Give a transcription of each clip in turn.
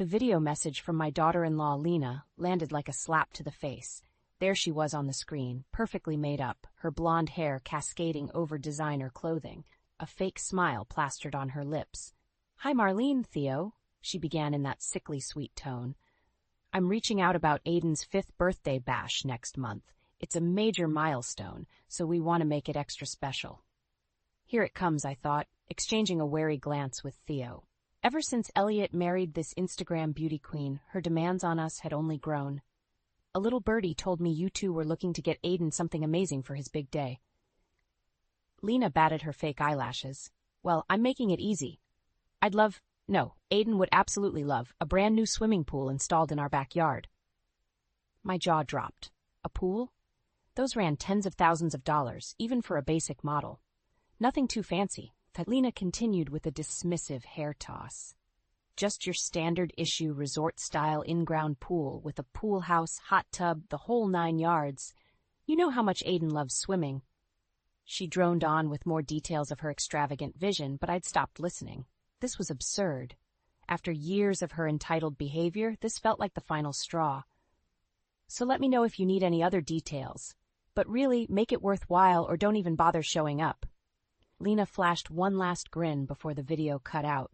The video message from my daughter-in-law, Lena, landed like a slap to the face. There she was on the screen, perfectly made up, her blonde hair cascading over designer clothing, a fake smile plastered on her lips. "Hi, Marlene, Theo," she began in that sickly sweet tone. "I'm reaching out about Aiden's 5th birthday bash next month. It's a major milestone, so we want to make it extra special." Here it comes, I thought, exchanging a wary glance with Theo. Ever since Elliot married this Instagram beauty queen, her demands on us had only grown. "A little birdie told me you two were looking to get Aiden something amazing for his big day." Lena batted her fake eyelashes. "Well, I'm making it easy. Aiden would absolutely love a brand new swimming pool installed in our backyard." My jaw dropped. A pool? Those ran tens of thousands of dollars, even for a basic model. Nothing too fancy. Lena continued with a dismissive hair toss. "Just your standard issue resort-style in-ground pool with a pool house, hot tub, the whole 9 yards. You know how much Aiden loves swimming." She droned on with more details of her extravagant vision, but I'd stopped listening. This was absurd. After years of her entitled behavior, this felt like the final straw. "So let me know if you need any other details. But really, make it worthwhile or don't even bother showing up." Lena flashed one last grin before the video cut out.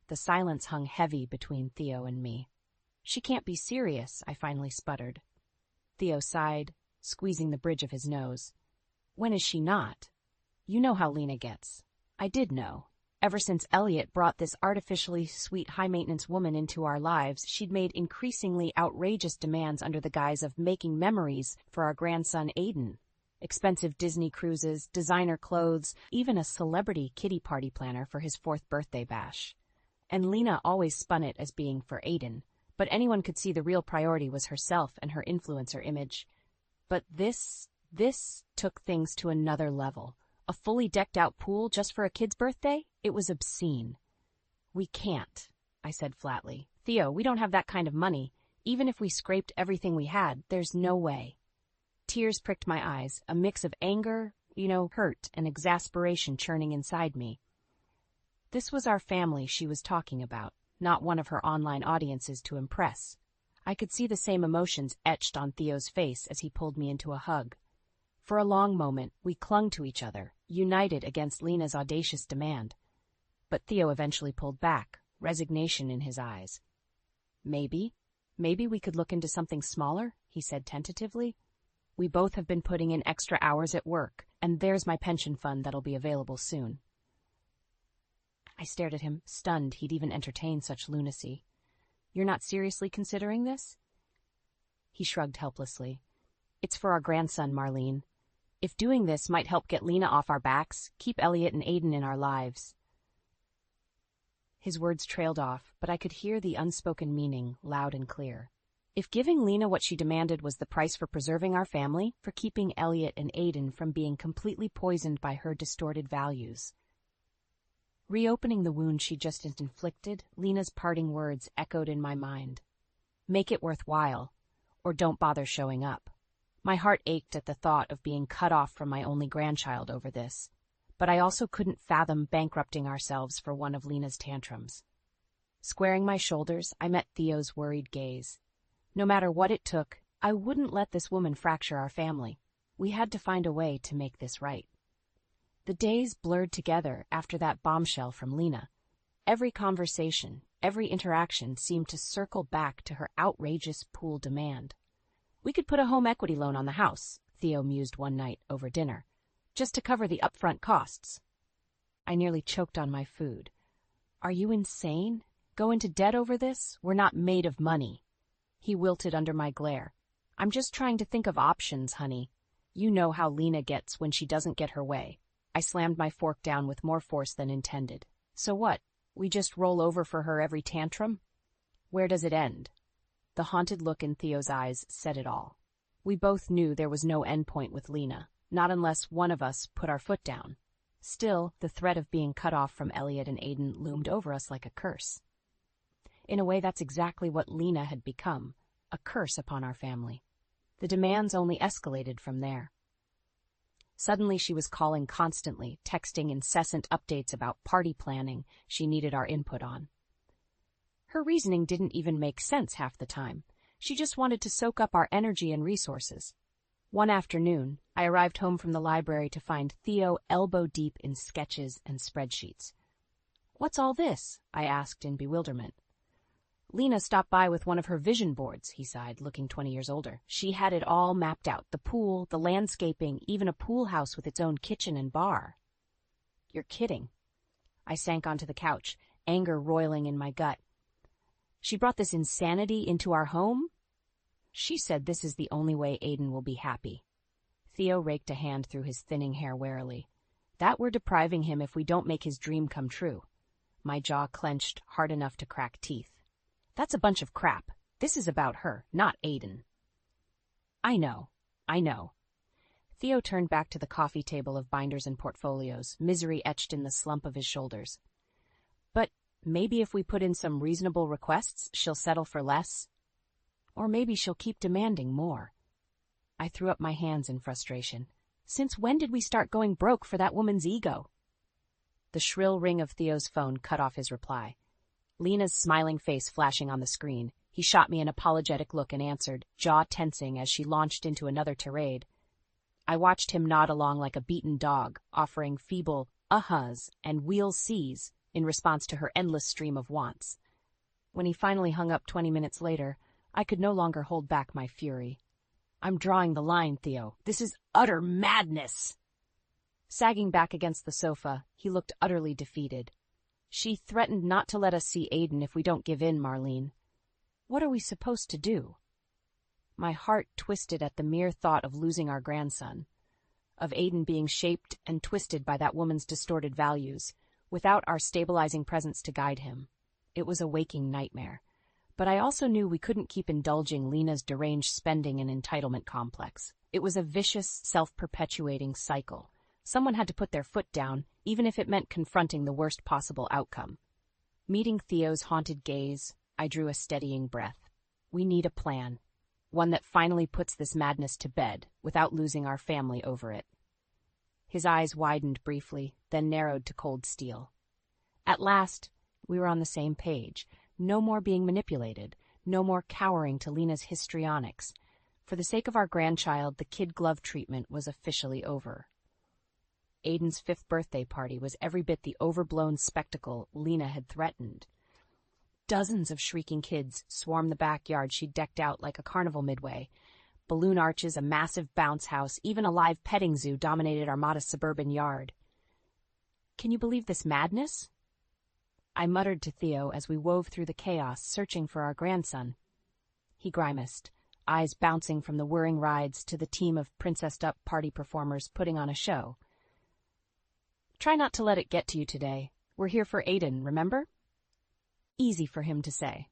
The silence hung heavy between Theo and me. "She can't be serious," I finally sputtered. Theo sighed, squeezing the bridge of his nose. "When is she not?" You know how Lena gets. I did know. Ever since Elliot brought this artificially sweet high-maintenance woman into our lives, she'd made increasingly outrageous demands under the guise of making memories for our grandson Aiden. Expensive Disney cruises, designer clothes, even a celebrity kiddie party planner for his 4th birthday bash. And Lena always spun it as being for Aiden, but anyone could see the real priority was herself and her influencer image. But this took things to another level. A fully decked-out pool just for a kid's birthday? It was obscene. "We can't," I said flatly. "Theo, we don't have that kind of money. Even if we scraped everything we had, there's no way." Tears pricked my eyes, a mix of anger, hurt and exasperation churning inside me. This was our family she was talking about, not one of her online audiences to impress. I could see the same emotions etched on Theo's face as he pulled me into a hug. For a long moment, we clung to each other, united against Lena's audacious demand. But Theo eventually pulled back, resignation in his eyes. Maybe we could look into something smaller," he said tentatively. "We both have been putting in extra hours at work, and there's my pension fund that'll be available soon." I stared at him, stunned he'd even entertain such lunacy. "You're not seriously considering this?" He shrugged helplessly. "It's for our grandson, Marlene. If doing this might help get Lena off our backs, keep Elliot and Aiden in our lives." His words trailed off, but I could hear the unspoken meaning loud and clear. If giving Lena what she demanded was the price for preserving our family, for keeping Elliot and Aiden from being completely poisoned by her distorted values. Reopening the wound she just inflicted, Lena's parting words echoed in my mind. "Make it worthwhile, or don't bother showing up." My heart ached at the thought of being cut off from my only grandchild over this, but I also couldn't fathom bankrupting ourselves for one of Lena's tantrums. Squaring my shoulders, I met Theo's worried gaze. No matter what it took, I wouldn't let this woman fracture our family. We had to find a way to make this right. The days blurred together after that bombshell from Lena. Every conversation, every interaction seemed to circle back to her outrageous pool demand. "We could put a home equity loan on the house," Theo mused one night over dinner, "just to cover the upfront costs." I nearly choked on my food. "Are you insane? Go into debt over this? We're not made of money." He wilted under my glare. "I'm just trying to think of options, honey. You know how Lena gets when she doesn't get her way." I slammed my fork down with more force than intended. "So what? We just roll over for her every tantrum? Where does it end?" The haunted look in Theo's eyes said it all. We both knew there was no endpoint with Lena, not unless one of us put our foot down. Still, the threat of being cut off from Elliot and Aiden loomed over us like a curse. In a way, that's exactly what Lena had become, a curse upon our family. The demands only escalated from there. Suddenly she was calling constantly, texting incessant updates about party planning she needed our input on. Her reasoning didn't even make sense half the time. She just wanted to soak up our energy and resources. One afternoon, I arrived home from the library to find Theo elbow-deep in sketches and spreadsheets. "What's all this?" I asked in bewilderment. "Lena stopped by with one of her vision boards," he sighed, looking 20 years older. "She had it all mapped out, the pool, the landscaping, even a pool house with its own kitchen and bar." "You're kidding." I sank onto the couch, anger roiling in my gut. "She brought this insanity into our home?" "She said this is the only way Aiden will be happy." Theo raked a hand through his thinning hair warily. "That we're depriving him if we don't make his dream come true." My jaw clenched hard enough to crack teeth. "That's a bunch of crap. This is about her, not Aiden." I know. Theo turned back to the coffee table of binders and portfolios, misery etched in the slump of his shoulders. "But maybe if we put in some reasonable requests, she'll settle for less. Or maybe she'll keep demanding more." I threw up my hands in frustration. Since when did we start going broke for that woman's ego? The shrill ring of Theo's phone cut off his reply. Lena's smiling face flashing on the screen. He shot me an apologetic look and answered, jaw tensing as she launched into another tirade. I watched him nod along like a beaten dog, offering feeble uh-huhs and "we'll sees" in response to her endless stream of wants. When he finally hung up 20 minutes later, I could no longer hold back my fury. "I'm drawing the line, Theo. This is utter madness." Sagging back against the sofa, he looked utterly defeated. "She threatened not to let us see Aiden if we don't give in, Marlene. What are we supposed to do?" My heart twisted at the mere thought of losing our grandson, of Aiden being shaped and twisted by that woman's distorted values, without our stabilizing presence to guide him. It was a waking nightmare. But I also knew we couldn't keep indulging Lena's deranged spending and entitlement complex. It was a vicious, self-perpetuating cycle. Someone had to put their foot down, even if it meant confronting the worst possible outcome. Meeting Theo's haunted gaze, I drew a steadying breath. We need a plan. One that finally puts this madness to bed, without losing our family over it. His eyes widened briefly, then narrowed to cold steel. At last, we were on the same page. No more being manipulated, no more cowering to Lena's histrionics. For the sake of our grandchild, the kid glove treatment was officially over. Aiden's 5th birthday party was every bit the overblown spectacle Lena had threatened. Dozens of shrieking kids swarmed the backyard she'd decked out like a carnival midway. Balloon arches, a massive bounce house, even a live petting zoo dominated our modest suburban yard. "Can you believe this madness?" I muttered to Theo as we wove through the chaos, searching for our grandson. He grimaced, eyes bouncing from the whirring rides to the team of princessed-up party performers putting on a show. "Try not to let it get to you today. We're here for Aiden, remember?" Easy for him to say.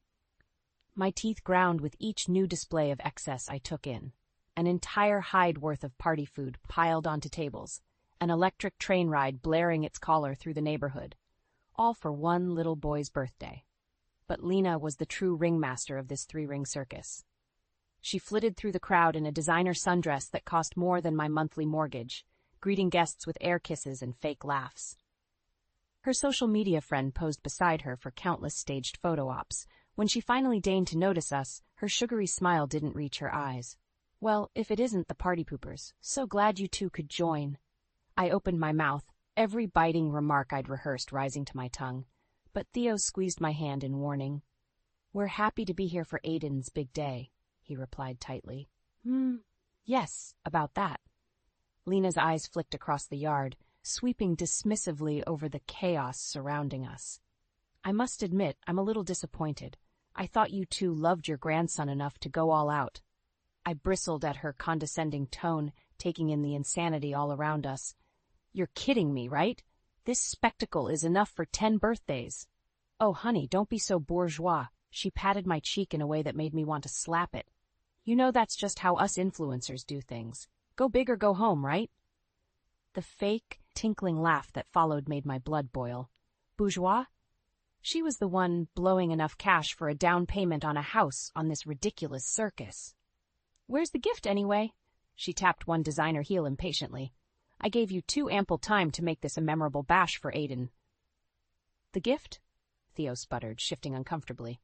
My teeth ground with each new display of excess I took in. An entire hide worth of party food piled onto tables, an electric train ride blaring its caller through the neighborhood. All for one little boy's birthday. But Lena was the true ringmaster of this 3-ring circus. She flitted through the crowd in a designer sundress that cost more than my monthly mortgage, greeting guests with air kisses and fake laughs. Her social media friend posed beside her for countless staged photo ops. When she finally deigned to notice us, her sugary smile didn't reach her eyes. "Well, if it isn't the party poopers, so glad you two could join." I opened my mouth, every biting remark I'd rehearsed rising to my tongue, but Theo squeezed my hand in warning. "We're happy to be here for Aiden's big day," he replied tightly. Yes, about that." Lena's eyes flicked across the yard, sweeping dismissively over the chaos surrounding us. "I must admit, I'm a little disappointed. I thought you two loved your grandson enough to go all out." I bristled at her condescending tone, taking in the insanity all around us. "You're kidding me, right? This spectacle is enough for 10 birthdays. Oh, honey, don't be so bourgeois." She patted my cheek in a way that made me want to slap it. "You know that's just how us influencers do things. Go big or go home, right?" The fake, tinkling laugh that followed made my blood boil. Bourgeois? She was the one blowing enough cash for a down payment on a house on this ridiculous circus. "Where's the gift, anyway?" She tapped one designer heel impatiently. "I gave you too ample time to make this a memorable bash for Aiden." "The gift?" Theo sputtered, shifting uncomfortably.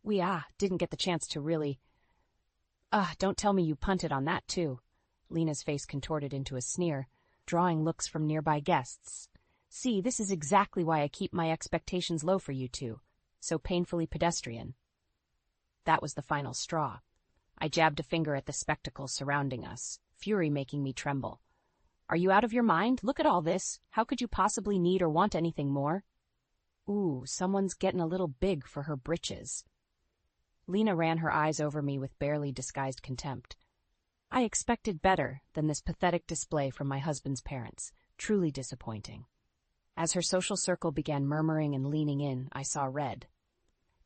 We didn't get the chance to really. Don't tell me you punted on that too. Lena's face contorted into a sneer, drawing looks from nearby guests. See, this is exactly why I keep my expectations low for you two. So painfully pedestrian. That was the final straw. I jabbed a finger at the spectacle surrounding us, fury making me tremble. Are you out of your mind? Look at all this. How could you possibly need or want anything more? Ooh, someone's getting a little big for her britches. Lena ran her eyes over me with barely disguised contempt. I expected better than this pathetic display from my husband's parents. Truly disappointing. As her social circle began murmuring and leaning in, I saw red.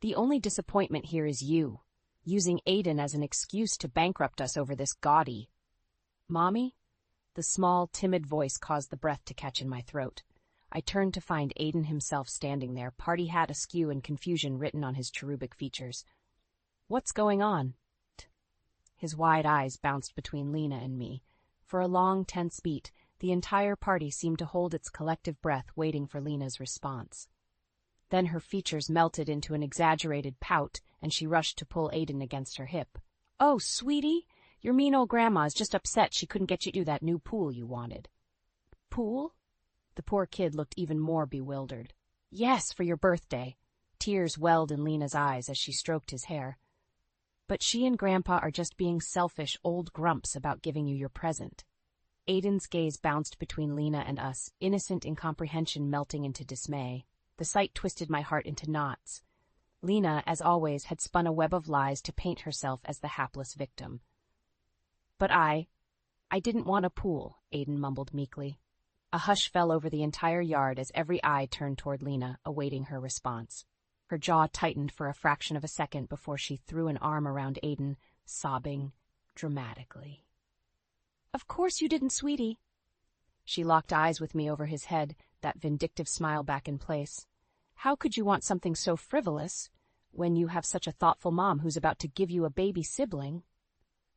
The only disappointment here is you, using Aiden as an excuse to bankrupt us over this gaudy. Mommy? The small, timid voice caused the breath to catch in my throat. I turned to find Aiden himself standing there, party hat askew and confusion written on his cherubic features. What's going on? His wide eyes bounced between Lena and me. For a long, tense beat, the entire party seemed to hold its collective breath waiting for Lena's response. Then her features melted into an exaggerated pout, and she rushed to pull Aiden against her hip. Oh, sweetie, your mean old grandma's just upset she couldn't get you that new pool you wanted. Pool? The poor kid looked even more bewildered. Yes, for your birthday. Tears welled in Lena's eyes as she stroked his hair. But she and Grandpa are just being selfish old grumps about giving you your present. Aiden's gaze bounced between Lena and us, innocent incomprehension melting into dismay. The sight twisted my heart into knots. Lena, as always, had spun a web of lies to paint herself as the hapless victim. But I didn't want a pool, Aiden mumbled meekly. A hush fell over the entire yard as every eye turned toward Lena, awaiting her response. Her jaw tightened for a fraction of a second before she threw an arm around Aiden, sobbing dramatically. Of course you didn't, sweetie. She locked eyes with me over his head, that vindictive smile back in place. How could you want something so frivolous when you have such a thoughtful mom who's about to give you a baby sibling?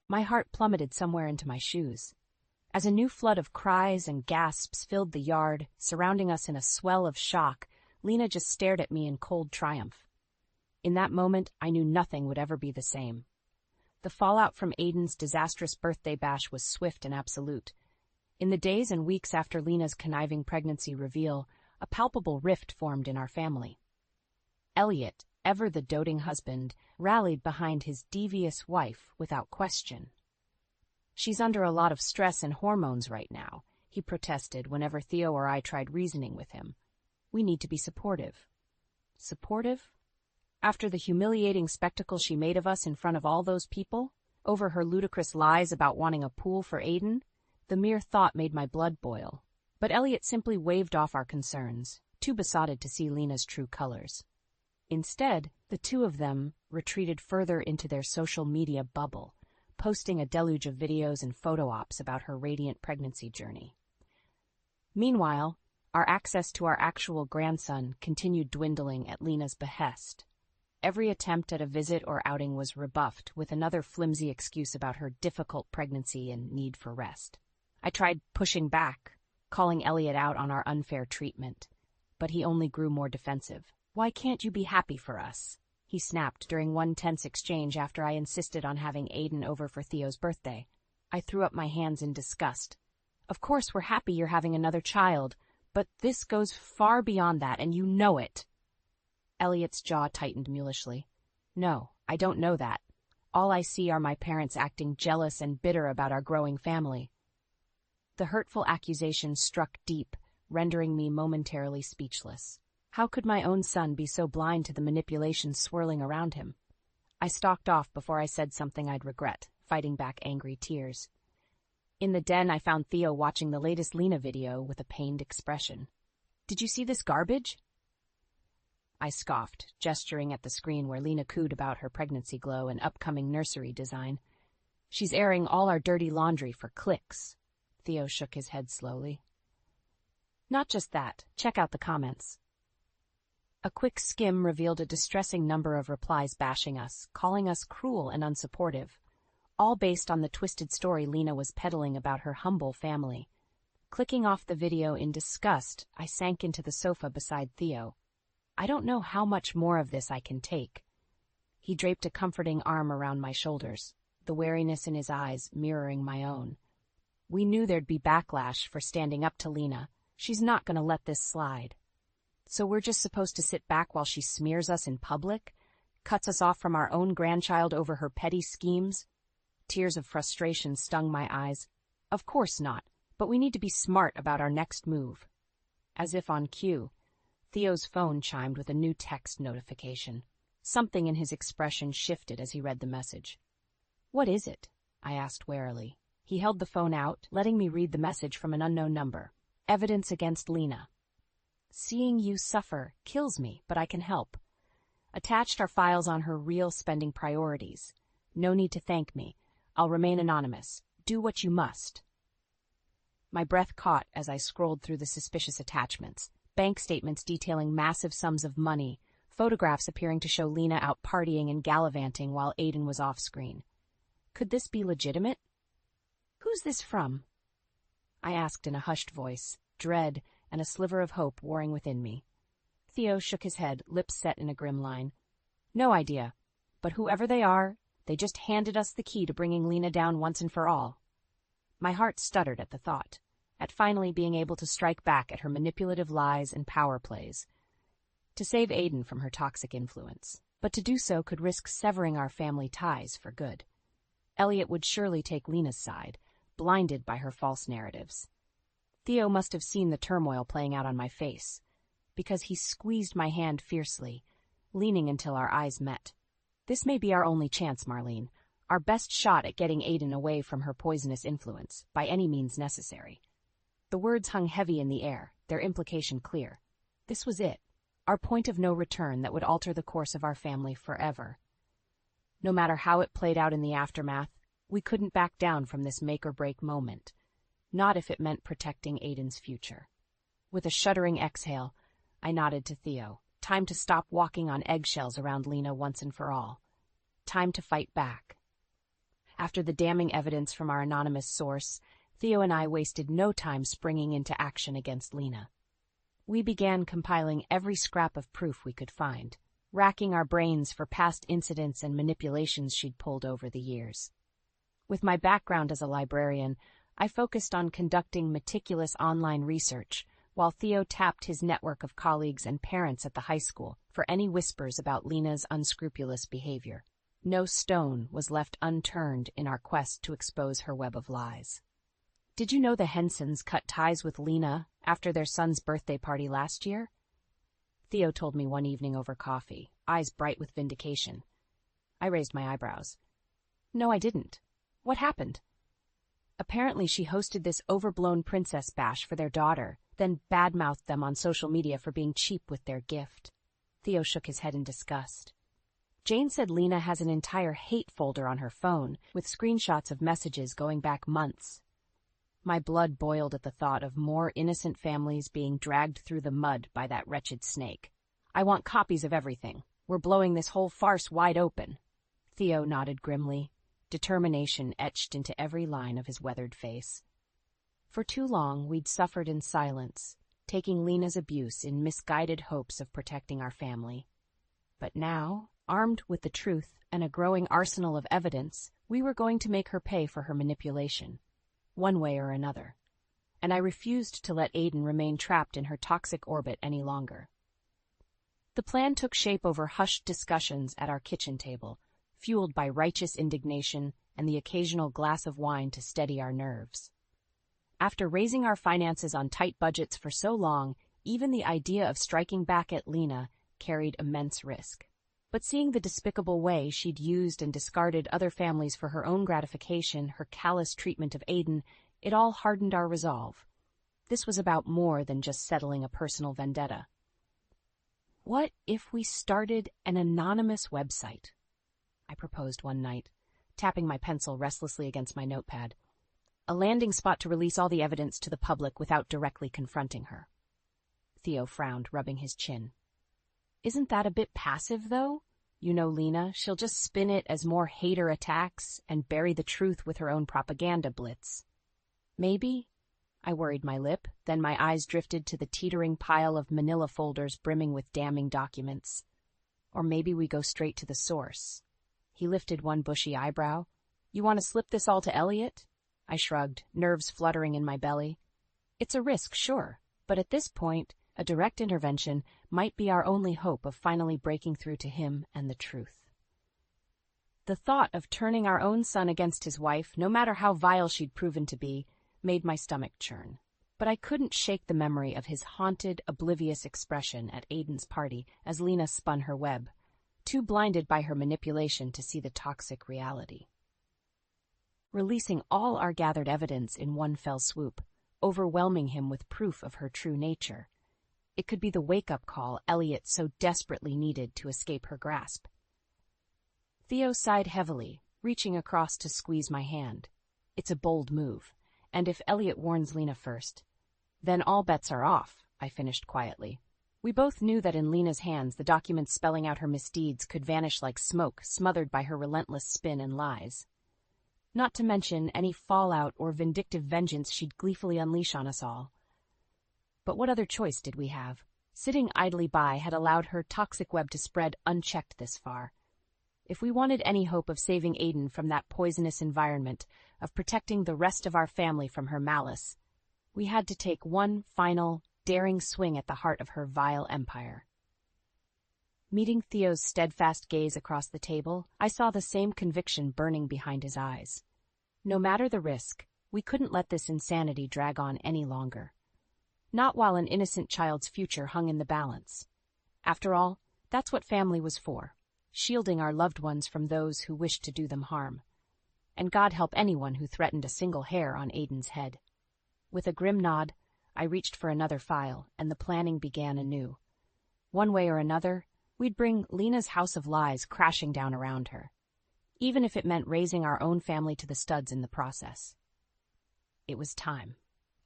My heart plummeted somewhere into my shoes. As a new flood of cries and gasps filled the yard, surrounding us in a swell of shock, Lena just stared at me in cold triumph. In that moment, I knew nothing would ever be the same. The fallout from Aiden's disastrous birthday bash was swift and absolute. In the days and weeks after Lena's conniving pregnancy reveal, a palpable rift formed in our family. Elliot, ever the doting husband, rallied behind his devious wife without question. She's under a lot of stress and hormones right now, he protested whenever Theo or I tried reasoning with him. We need to be supportive. Supportive? After the humiliating spectacle she made of us in front of all those people, over her ludicrous lies about wanting a pool for Aiden, the mere thought made my blood boil. But Elliot simply waved off our concerns, too besotted to see Lena's true colors. Instead, the two of them retreated further into their social media bubble, posting a deluge of videos and photo ops about her radiant pregnancy journey. Meanwhile, our access to our actual grandson continued dwindling at Lena's behest. Every attempt at a visit or outing was rebuffed with another flimsy excuse about her difficult pregnancy and need for rest. I tried pushing back, calling Elliot out on our unfair treatment, but he only grew more defensive. Why can't you be happy for us? He snapped during one tense exchange after I insisted on having Aiden over for Theo's birthday. I threw up my hands in disgust. Of course we're happy you're having another child, but this goes far beyond that, and you know it. Elliot's jaw tightened mulishly. No, I don't know that. All I see are my parents acting jealous and bitter about our growing family. The hurtful accusation struck deep, rendering me momentarily speechless. How could my own son be so blind to the manipulations swirling around him? I stalked off before I said something I'd regret, fighting back angry tears. In the den, I found Theo watching the latest Lena video with a pained expression. Did you see this garbage? I scoffed, gesturing at the screen where Lena cooed about her pregnancy glow and upcoming nursery design. She's airing all our dirty laundry for clicks. Theo shook his head slowly. Not just that. Check out the comments. A quick skim revealed a distressing number of replies bashing us, calling us cruel and unsupportive, all based on the twisted story Lena was peddling about her humble family. Clicking off the video in disgust, I sank into the sofa beside Theo. I don't know how much more of this I can take. He draped a comforting arm around my shoulders, the wariness in his eyes mirroring my own. We knew there'd be backlash for standing up to Lena. She's not going to let this slide. So we're just supposed to sit back while she smears us in public? Cuts us off from our own grandchild over her petty schemes? Tears of frustration stung my eyes. Of course not, but we need to be smart about our next move. As if on cue, Theo's phone chimed with a new text notification. Something in his expression shifted as he read the message. "What is it?" I asked warily. He held the phone out, letting me read the message from an unknown number. "Evidence against Lena. Seeing you suffer kills me, but I can help. Attached are files on her real spending priorities. No need to thank me. I'll remain anonymous. Do what you must." My breath caught as I scrolled through the suspicious attachments. Bank statements detailing massive sums of money, photographs appearing to show Lena out partying and gallivanting while Aiden was off-screen. Could this be legitimate? "Who's this from?" I asked in a hushed voice, dread and a sliver of hope warring within me. Theo shook his head, lips set in a grim line. "No idea. But whoever they are, they just handed us the key to bringing Lena down once and for all." My heart stuttered at the thought, at finally being able to strike back at her manipulative lies and power plays, to save Aiden from her toxic influence. But to do so could risk severing our family ties for good. Elliot would surely take Lena's side, blinded by her false narratives. Theo must have seen the turmoil playing out on my face, because he squeezed my hand fiercely, leaning until our eyes met. "This may be our only chance, Marlene. Our best shot at getting Aiden away from her poisonous influence, by any means necessary." The words hung heavy in the air, their implication clear. This was it, our point of no return that would alter the course of our family forever. No matter how it played out in the aftermath, we couldn't back down from this make-or-break moment, not if it meant protecting Aiden's future. With a shuddering exhale, I nodded to Theo. Time to stop walking on eggshells around Lena once and for all. Time to fight back. After the damning evidence from our anonymous source, Theo and I wasted no time springing into action against Lena. We began compiling every scrap of proof we could find, racking our brains for past incidents and manipulations she'd pulled over the years. With my background as a librarian, I focused on conducting meticulous online research, while Theo tapped his network of colleagues and parents at the high school for any whispers about Lena's unscrupulous behavior. No stone was left unturned in our quest to expose her web of lies. "Did you know the Hensons cut ties with Lena after their son's birthday party last year?" Theo told me one evening over coffee, eyes bright with vindication. I raised my eyebrows. "No, I didn't. What happened?" "Apparently she hosted this overblown princess bash for their daughter, then badmouthed them on social media for being cheap with their gift." Theo shook his head in disgust. "Jane said Lena has an entire hate folder on her phone, with screenshots of messages going back months." My blood boiled at the thought of more innocent families being dragged through the mud by that wretched snake. "I want copies of everything. We're blowing this whole farce wide open." Theo nodded grimly, determination etched into every line of his weathered face. For too long, we'd suffered in silence, taking Lena's abuse in misguided hopes of protecting our family. But now, armed with the truth and a growing arsenal of evidence, we were going to make her pay for her manipulation, one way or another. And I refused to let Aiden remain trapped in her toxic orbit any longer. The plan took shape over hushed discussions at our kitchen table, fueled by righteous indignation and the occasional glass of wine to steady our nerves. After raising our finances on tight budgets for so long, even the idea of striking back at Lena carried immense risk. But seeing the despicable way she'd used and discarded other families for her own gratification, her callous treatment of Aiden, it all hardened our resolve. This was about more than just settling a personal vendetta. "What if we started an anonymous website?" I proposed one night, tapping my pencil restlessly against my notepad. "A landing spot to release all the evidence to the public without directly confronting her." Theo frowned, rubbing his chin. "Isn't that a bit passive, though? You know Lena, she'll just spin it as more hater attacks and bury the truth with her own propaganda blitz." "Maybe?" I worried my lip, then my eyes drifted to the teetering pile of manila folders brimming with damning documents. Or maybe we go straight to the source. He lifted one bushy eyebrow. You want to slip this all to Elliot? I shrugged, nerves fluttering in my belly. It's a risk, sure, but at this point, a direct intervention might be our only hope of finally breaking through to him and the truth. The thought of turning our own son against his wife, no matter how vile she'd proven to be, made my stomach churn. But I couldn't shake the memory of his haunted, oblivious expression at Aiden's party as Lena spun her web, too blinded by her manipulation to see the toxic reality. Releasing all our gathered evidence in one fell swoop, overwhelming him with proof of her true nature. It could be the wake-up call Elliot so desperately needed to escape her grasp. Theo sighed heavily, reaching across to squeeze my hand. It's a bold move, and if Elliot warns Lena first, then all bets are off, I finished quietly. We both knew that in Lena's hands the documents spelling out her misdeeds could vanish like smoke, smothered by her relentless spin and lies. Not to mention any fallout or vindictive vengeance she'd gleefully unleash on us all. But what other choice did we have? Sitting idly by had allowed her toxic web to spread unchecked this far. If we wanted any hope of saving Aiden from that poisonous environment, of protecting the rest of our family from her malice, we had to take one final, daring swing at the heart of her vile empire. Meeting Theo's steadfast gaze across the table, I saw the same conviction burning behind his eyes. No matter the risk, we couldn't let this insanity drag on any longer. Not while an innocent child's future hung in the balance. After all, that's what family was for, shielding our loved ones from those who wished to do them harm. And God help anyone who threatened a single hair on Aiden's head. With a grim nod, I reached for another file, and the planning began anew. One way or another, we'd bring Lena's house of lies crashing down around her, even if it meant raising our own family to the studs in the process. It was time.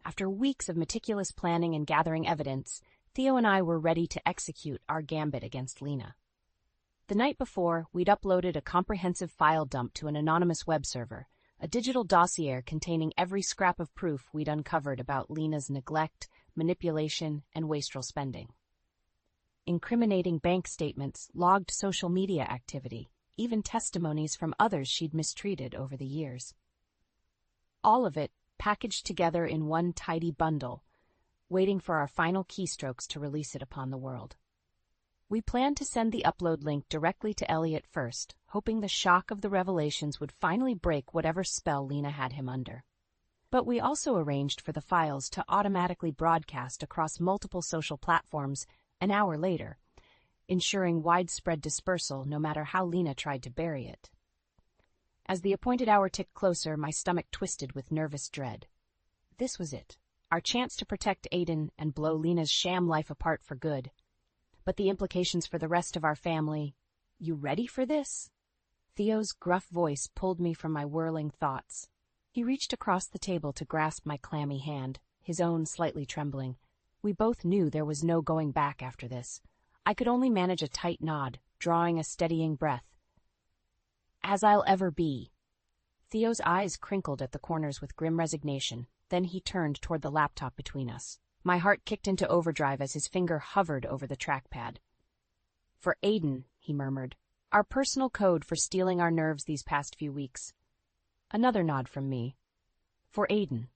After weeks of meticulous planning and gathering evidence, Theo and I were ready to execute our gambit against Lena. The night before, we'd uploaded a comprehensive file dump to an anonymous web server, a digital dossier containing every scrap of proof we'd uncovered about Lena's neglect, manipulation, and wasteful spending. Incriminating bank statements, logged social media activity, even testimonies from others she'd mistreated over the years. All of it packaged together in one tidy bundle, waiting for our final keystrokes to release it upon the world. We planned to send the upload link directly to Elliot first, hoping the shock of the revelations would finally break whatever spell Lena had him under. But we also arranged for the files to automatically broadcast across multiple social platforms an hour later, ensuring widespread dispersal no matter how Lena tried to bury it. As the appointed hour ticked closer, my stomach twisted with nervous dread. This was it, our chance to protect Aiden and blow Lena's sham life apart for good. But the implications for the rest of our family... You ready for this? Theo's gruff voice pulled me from my whirling thoughts. He reached across the table to grasp my clammy hand, his own slightly trembling. We both knew there was no going back after this. I could only manage a tight nod, drawing a steadying breath. As I'll ever be. Theo's eyes crinkled at the corners with grim resignation. Then he turned toward the laptop between us. My heart kicked into overdrive as his finger hovered over the trackpad. For Aiden, he murmured. Our personal code for stealing our nerves these past few weeks. Another nod from me. For Aiden.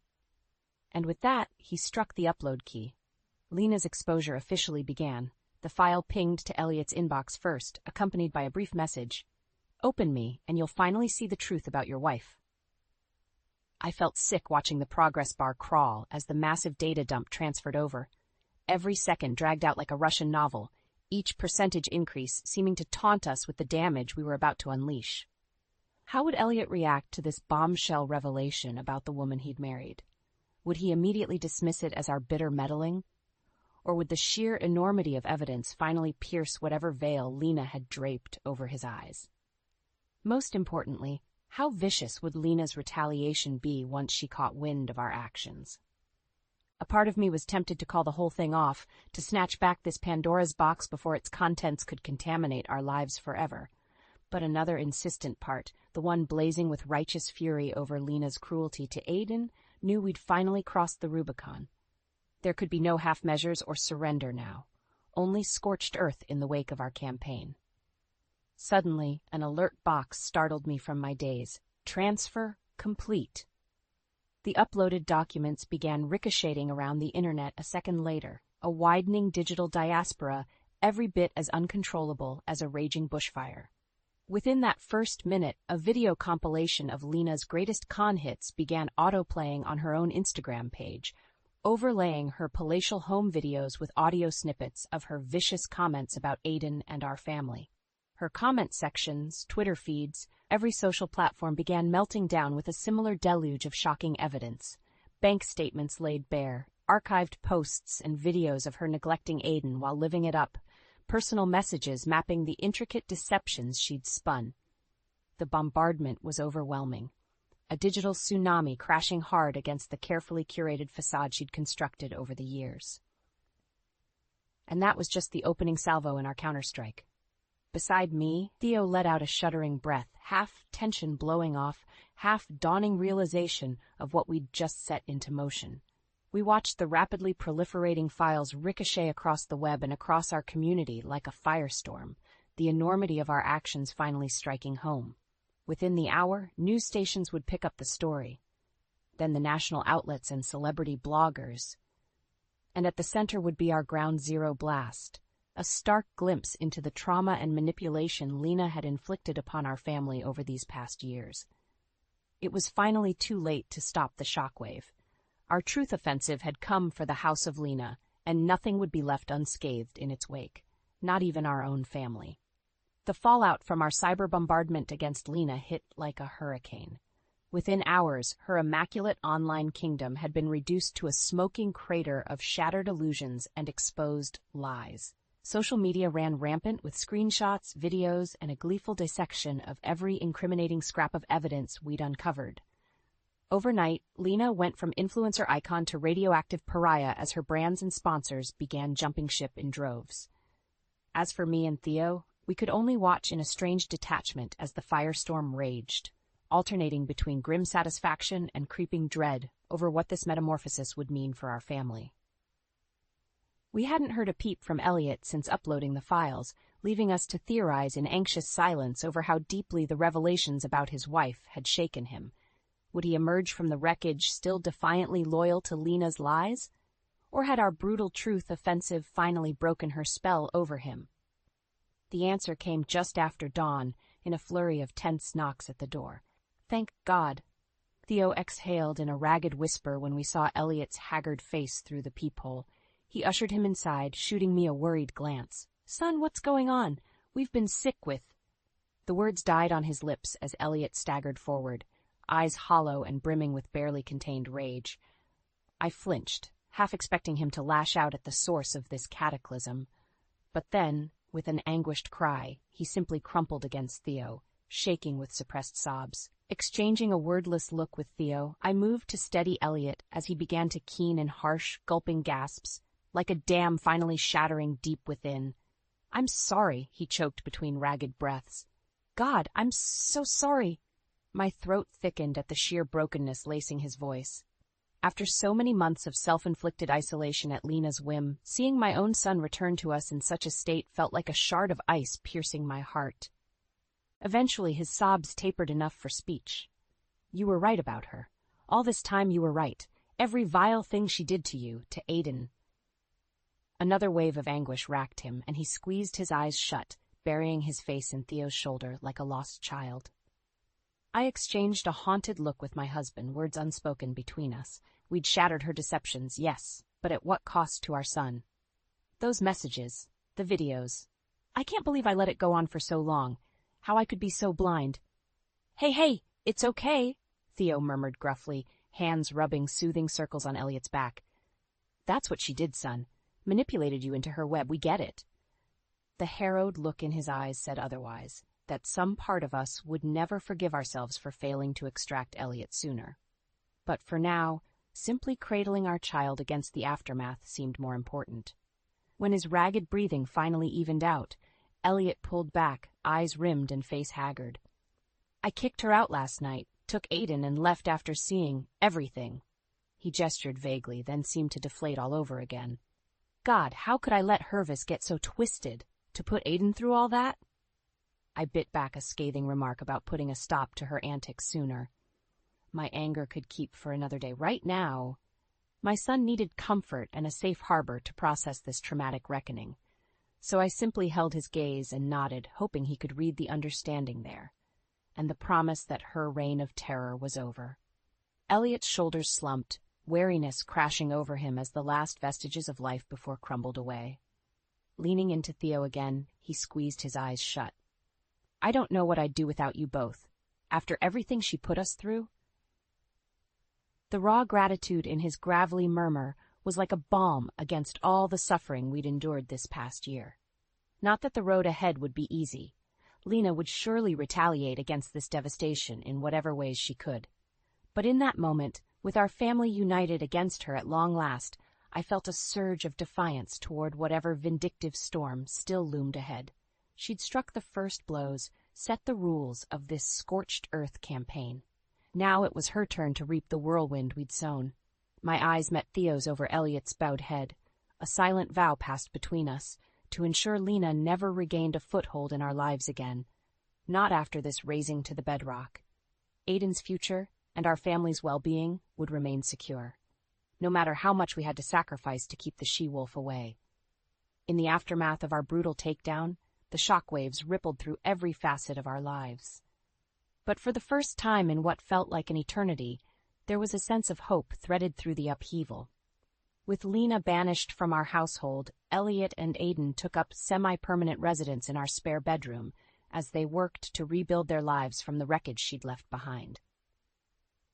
And with that, he struck the upload key. Lena's exposure officially began. The file pinged to Elliot's inbox first, accompanied by a brief message. Open me, and you'll finally see the truth about your wife. I felt sick watching the progress bar crawl as the massive data dump transferred over. Every second dragged out like a Russian novel, each percentage increase seeming to taunt us with the damage we were about to unleash. How would Elliot react to this bombshell revelation about the woman he'd married? Would he immediately dismiss it as our bitter meddling? Or would the sheer enormity of evidence finally pierce whatever veil Lena had draped over his eyes? Most importantly, how vicious would Lena's retaliation be once she caught wind of our actions? A part of me was tempted to call the whole thing off, to snatch back this Pandora's box before its contents could contaminate our lives forever. But another insistent part, the one blazing with righteous fury over Lena's cruelty to Aiden, knew we'd finally crossed the Rubicon. There could be no half measures or surrender now, only scorched earth in the wake of our campaign. Suddenly, an alert box startled me from my daze. Transfer complete. The uploaded documents began ricocheting around the internet a second later, a widening digital diaspora every bit as uncontrollable as a raging bushfire. Within that first minute, a video compilation of Lena's greatest con hits began autoplaying on her own Instagram page, overlaying her palatial home videos with audio snippets of her vicious comments about Aiden and our family. Her comment sections, Twitter feeds, every social platform began melting down with a similar deluge of shocking evidence. Bank statements laid bare, archived posts and videos of her neglecting Aiden while living it up, personal messages mapping the intricate deceptions she'd spun. The bombardment was overwhelming, a digital tsunami crashing hard against the carefully curated facade she'd constructed over the years. And that was just the opening salvo in our counterstrike. Beside me, Theo let out a shuddering breath, half tension blowing off, half dawning realization of what we'd just set into motion. We watched the rapidly proliferating files ricochet across the web and across our community like a firestorm, the enormity of our actions finally striking home. Within the hour, news stations would pick up the story. Then the national outlets and celebrity bloggers. And at the center would be our ground zero blast, a stark glimpse into the trauma and manipulation Lena had inflicted upon our family over these past years. It was finally too late to stop the shockwave. Our truth offensive had come for the house of Lena, and nothing would be left unscathed in its wake, not even our own family. The fallout from our cyber bombardment against Lena hit like a hurricane. Within hours, her immaculate online kingdom had been reduced to a smoking crater of shattered illusions and exposed lies. Social media ran rampant with screenshots, videos, and a gleeful dissection of every incriminating scrap of evidence we'd uncovered. Overnight, Lena went from influencer icon to radioactive pariah as her brands and sponsors began jumping ship in droves. As for me and Theo, we could only watch in a strange detachment as the firestorm raged, alternating between grim satisfaction and creeping dread over what this metamorphosis would mean for our family. We hadn't heard a peep from Elliot since uploading the files, leaving us to theorize in anxious silence over how deeply the revelations about his wife had shaken him. Would he emerge from the wreckage still defiantly loyal to Lena's lies? Or had our brutal truth offensive finally broken her spell over him? The answer came just after dawn, in a flurry of tense knocks at the door. Thank God. Theo exhaled in a ragged whisper when we saw Elliot's haggard face through the peephole. He ushered him inside, shooting me a worried glance. "Son, what's going on? We've been sick with—" The words died on his lips as Elliot staggered forward, eyes hollow and brimming with barely contained rage. I flinched, half expecting him to lash out at the source of this cataclysm. But then, with an anguished cry, he simply crumpled against Theo, shaking with suppressed sobs. Exchanging a wordless look with Theo, I moved to steady Elliot as he began to keen in harsh, gulping gasps, like a dam finally shattering deep within. "I'm sorry," he choked between ragged breaths. "God, I'm so sorry." My throat thickened at the sheer brokenness lacing his voice. After so many months of self-inflicted isolation at Lena's whim, seeing my own son return to us in such a state felt like a shard of ice piercing my heart. Eventually his sobs tapered enough for speech. "You were right about her. All this time you were right. Every vile thing she did to you, to Aiden." Another wave of anguish racked him, and he squeezed his eyes shut, burying his face in Theo's shoulder like a lost child. I exchanged a haunted look with my husband, words unspoken between us. We'd shattered her deceptions, yes, but at what cost to our son? Those messages, the videos. I can't believe I let it go on for so long. How I could be so blind. Hey, it's okay," Theo murmured gruffly, hands rubbing soothing circles on Elliot's back. "That's what she did, son. Manipulated you into her web, we get it." The harrowed look in his eyes said otherwise, that some part of us would never forgive ourselves for failing to extract Elliot sooner. But for now, simply cradling our child against the aftermath seemed more important. When his ragged breathing finally evened out, Elliot pulled back, eyes rimmed and face haggard. "I kicked her out last night, took Aiden and left after seeing everything." He gestured vaguely, then seemed to deflate all over again. "God, how could I let Hervis get so twisted? To put Aiden through all that?" I bit back a scathing remark about putting a stop to her antics sooner. My anger could keep for another day. Right now, my son needed comfort and a safe harbor to process this traumatic reckoning, so I simply held his gaze and nodded, hoping he could read the understanding there, and the promise that her reign of terror was over. Elliot's shoulders slumped, weariness crashing over him as the last vestiges of life before crumbled away. Leaning into Theo again, he squeezed his eyes shut. I don't know what I'd do without you both. After everything she put us through. The raw gratitude in his gravelly murmur was like a balm against all the suffering we'd endured this past year. Not that the road ahead would be easy. Lena would surely retaliate against this devastation in whatever ways she could. But in that moment, with our family united against her at long last, I felt a surge of defiance toward whatever vindictive storm still loomed ahead. She'd struck the first blows, set the rules of this scorched earth campaign. Now it was her turn to reap the whirlwind we'd sown. My eyes met Theo's over Elliot's bowed head. A silent vow passed between us, to ensure Lena never regained a foothold in our lives again. Not after this razing to the bedrock. Aiden's future and our family's well-being would remain secure, no matter how much we had to sacrifice to keep the she-wolf away. In the aftermath of our brutal takedown, the shockwaves rippled through every facet of our lives. But for the first time in what felt like an eternity, there was a sense of hope threaded through the upheaval. With Lena banished from our household, Elliot and Aiden took up semi-permanent residence in our spare bedroom as they worked to rebuild their lives from the wreckage she'd left behind.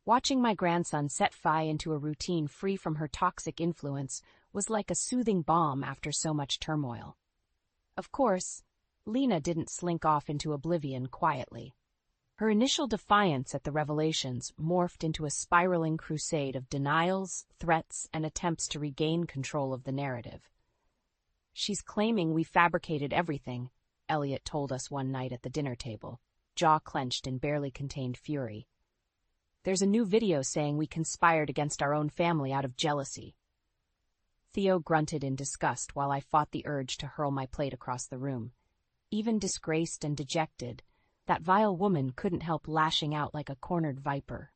Watching my grandson set Phi into a routine free from her toxic influence was like a soothing balm after so much turmoil. Of course, Lena didn't slink off into oblivion quietly. Her initial defiance at the revelations morphed into a spiraling crusade of denials, threats, and attempts to regain control of the narrative. She's claiming we fabricated everything, Elliot told us one night at the dinner table, jaw clenched in barely contained fury. There's a new video saying we conspired against our own family out of jealousy. Theo grunted in disgust while I fought the urge to hurl my plate across the room. Even disgraced and dejected, that vile woman couldn't help lashing out like a cornered viper.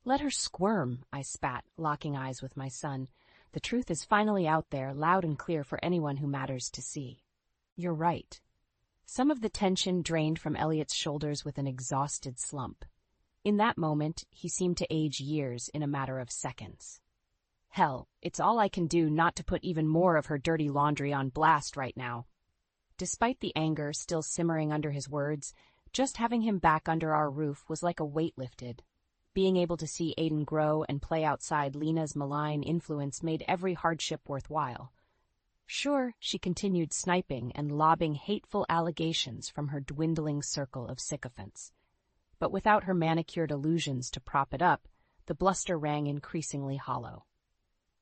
Let her squirm, I spat, locking eyes with my son. The truth is finally out there, loud and clear for anyone who matters to see. You're right. Some of the tension drained from Elliot's shoulders with an exhausted slump. In that moment, he seemed to age years in a matter of seconds. Hell, it's all I can do not to put even more of her dirty laundry on blast right now. Despite the anger still simmering under his words, just having him back under our roof was like a weight lifted. Being able to see Aiden grow and play outside Lena's malign influence made every hardship worthwhile. Sure, she continued sniping and lobbing hateful allegations from her dwindling circle of sycophants. But without her manicured illusions to prop it up, the bluster rang increasingly hollow.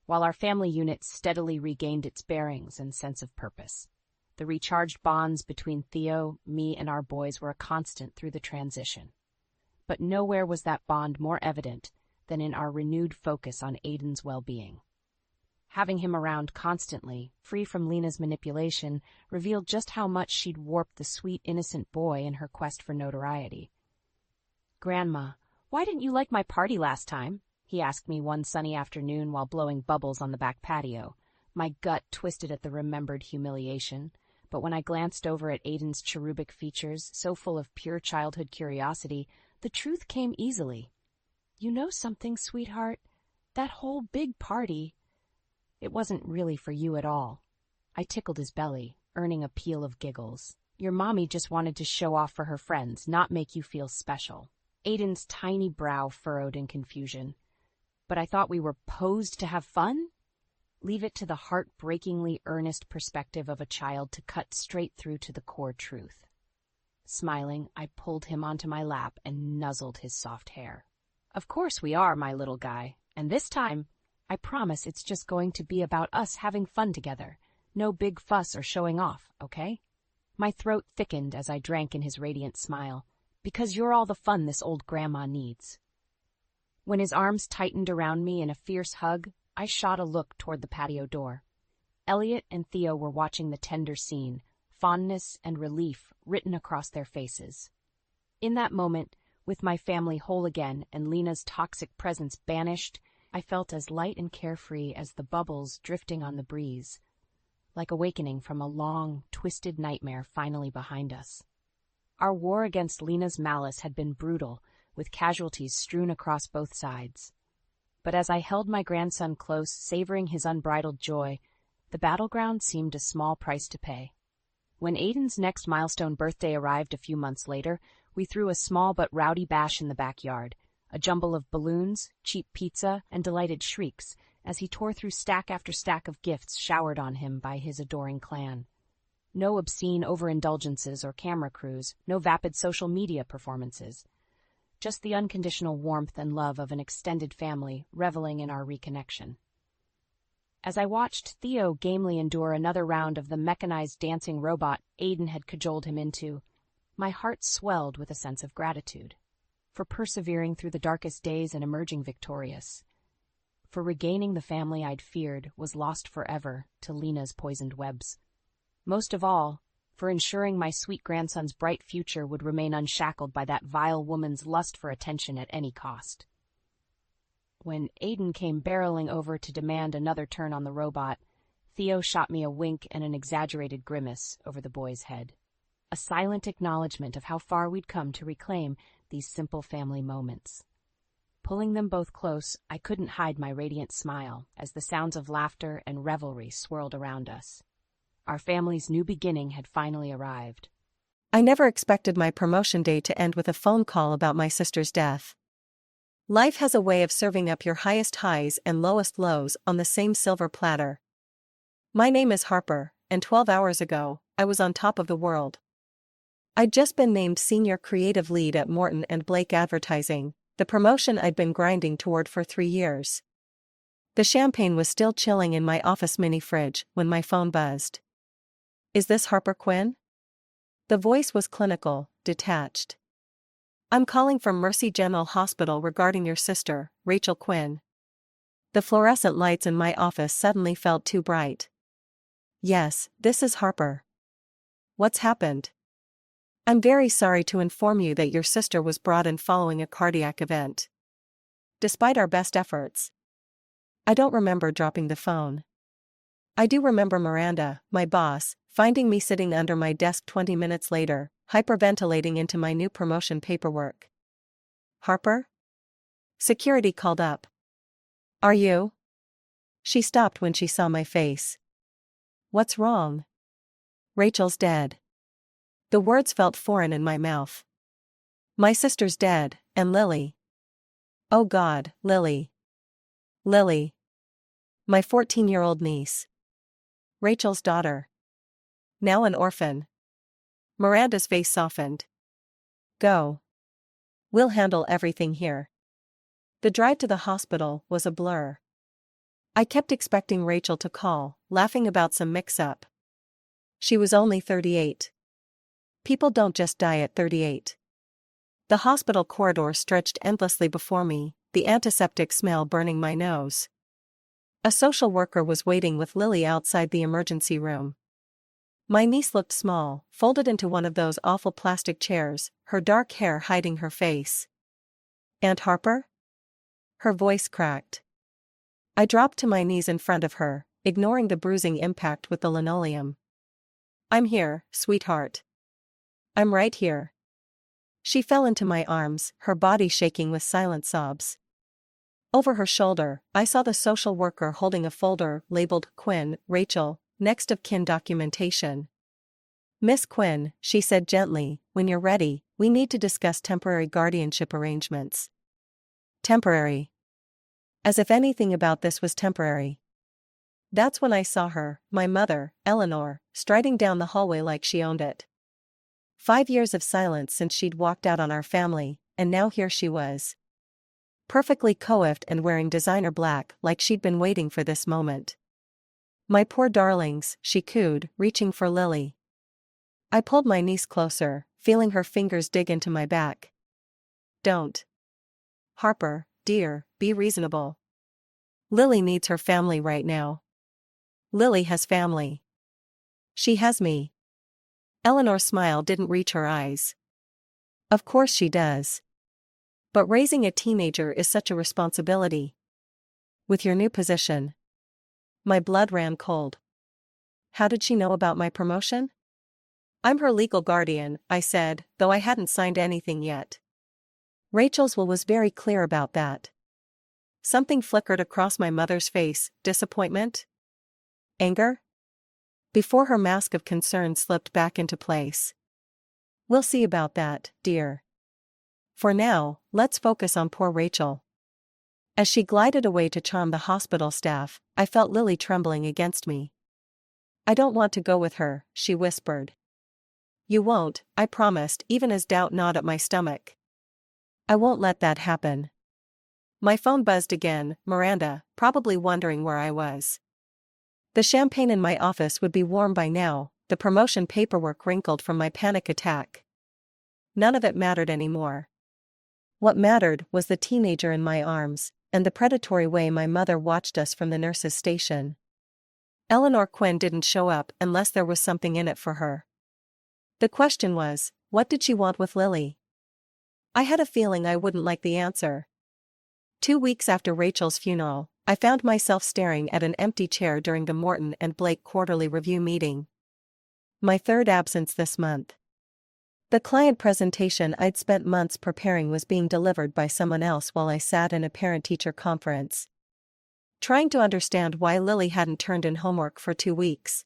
While our family unit steadily regained its bearings and sense of purpose, the recharged bonds between Theo, me, and our boys were a constant through the transition. But nowhere was that bond more evident than in our renewed focus on Aiden's well-being. Having him around constantly, free from Lena's manipulation, revealed just how much she'd warped the sweet, innocent boy in her quest for notoriety. "Grandma, why didn't you like my party last time?" he asked me one sunny afternoon while blowing bubbles on the back patio. My gut twisted at the remembered humiliation. But when I glanced over at Aiden's cherubic features, so full of pure childhood curiosity, the truth came easily. "You know something, sweetheart? That whole big party, it wasn't really for you at all." I tickled his belly, earning a peal of giggles. "Your mommy just wanted to show off for her friends, not make you feel special." Aiden's tiny brow furrowed in confusion. "But I thought we were posed to have fun?" Leave it to the heartbreakingly earnest perspective of a child to cut straight through to the core truth. Smiling, I pulled him onto my lap and nuzzled his soft hair. "Of course we are, my little guy. And this time, I promise it's just going to be about us having fun together. No big fuss or showing off, okay?" My throat thickened as I drank in his radiant smile. "Because you're all the fun this old grandma needs." When his arms tightened around me in a fierce hug, I shot a look toward the patio door. Elliot and Theo were watching the tender scene, fondness and relief written across their faces. In that moment, with my family whole again and Lena's toxic presence banished, I felt as light and carefree as the bubbles drifting on the breeze, like awakening from a long, twisted nightmare finally behind us. Our war against Lena's malice had been brutal, with casualties strewn across both sides. But as I held my grandson close, savoring his unbridled joy, the battleground seemed a small price to pay. When Aiden's next milestone birthday arrived a few months later, we threw a small but rowdy bash in the backyard, a jumble of balloons, cheap pizza, and delighted shrieks, as he tore through stack after stack of gifts showered on him by his adoring clan. No obscene overindulgences or camera crews, no vapid social media performances. Just the unconditional warmth and love of an extended family reveling in our reconnection. As I watched Theo gamely endure another round of the mechanized dancing robot Aiden had cajoled him into, my heart swelled with a sense of gratitude. For persevering through the darkest days and emerging victorious. For regaining the family I'd feared was lost forever to Lena's poisoned webs. Most of all, for ensuring my sweet grandson's bright future would remain unshackled by that vile woman's lust for attention at any cost. When Aiden came barreling over to demand another turn on the robot, Theo shot me a wink and an exaggerated grimace over the boy's head. A silent acknowledgement of how far we'd come to reclaim these simple family moments. Pulling them both close, I couldn't hide my radiant smile as the sounds of laughter and revelry swirled around us. Our family's new beginning had finally arrived. I never expected my promotion day to end with a phone call about my sister's death. Life has a way of serving up your highest highs and lowest lows on the same silver platter. My name is Harper, and 12 hours ago, I was on top of the world. I'd just been named Senior Creative Lead at Morton and Blake Advertising, the promotion I'd been grinding toward for 3 years. The champagne was still chilling in my office mini-fridge when my phone buzzed. "Is this Harper Quinn?" The voice was clinical, detached. "I'm calling from Mercy General Hospital regarding your sister, Rachel Quinn." The fluorescent lights in my office suddenly felt too bright. "Yes, this is Harper. What's happened?" "I'm very sorry to inform you that your sister was brought in following a cardiac event. Despite our best efforts." I don't remember dropping the phone. I do remember Miranda, my boss, finding me sitting under my desk 20 minutes later, hyperventilating into my new promotion paperwork. "Harper?" Security called up. "Are you?" She stopped when she saw my face. "What's wrong?" "Rachel's dead." The words felt foreign in my mouth. "My sister's dead, and Lily." "Oh God, Lily." "Lily." My 14-year-old niece. Rachel's daughter. Now an orphan. Miranda's face softened. "Go. We'll handle everything here." The drive to the hospital was a blur. I kept expecting Rachel to call, laughing about some mix-up. She was only 38. People don't just die at 38. The hospital corridor stretched endlessly before me, the antiseptic smell burning my nose. A social worker was waiting with Lily outside the emergency room. My niece looked small, folded into one of those awful plastic chairs, her dark hair hiding her face. "Aunt Harper?" Her voice cracked. I dropped to my knees in front of her, ignoring the bruising impact with the linoleum. "I'm here, sweetheart. I'm right here." She fell into my arms, her body shaking with silent sobs. Over her shoulder, I saw the social worker holding a folder labeled Quinn, Rachel, next of kin documentation. "Miss Quinn," she said gently, "when you're ready, we need to discuss temporary guardianship arrangements." Temporary. As if anything about this was temporary. That's when I saw her, my mother, Eleanor, striding down the hallway like she owned it. 5 years of silence since she'd walked out on our family, and now here she was. Perfectly coiffed and wearing designer black like she'd been waiting for this moment. "My poor darlings," she cooed, reaching for Lily. I pulled my niece closer, feeling her fingers dig into my back. "Don't. Harper, dear, be reasonable. Lily needs her family right now. Lily has family. She has me." Eleanor's smile didn't reach her eyes. Of course she does. But raising a teenager is such a responsibility. With your new position. My blood ran cold. How did she know about my promotion? I'm her legal guardian, I said, though I hadn't signed anything yet. Rachel's will was very clear about that. Something flickered across my mother's face, disappointment? Anger? Before her mask of concern slipped back into place. We'll see about that, dear. For now, let's focus on poor Rachel. As she glided away to charm the hospital staff, I felt Lily trembling against me. I don't want to go with her, she whispered. You won't, I promised, even as doubt gnawed at my stomach. I won't let that happen. My phone buzzed again, Miranda, probably wondering where I was. The champagne in my office would be warm by now, the promotion paperwork wrinkled from my panic attack. None of it mattered anymore. What mattered was the teenager in my arms, and the predatory way my mother watched us from the nurse's station. Eleanor Quinn didn't show up unless there was something in it for her. The question was, what did she want with Lily? I had a feeling I wouldn't like the answer. 2 weeks after Rachel's funeral, I found myself staring at an empty chair during the Morton and Blake quarterly review meeting. My third absence this month. The client presentation I'd spent months preparing was being delivered by someone else while I sat in a parent-teacher conference, trying to understand why Lily hadn't turned in homework for 2 weeks.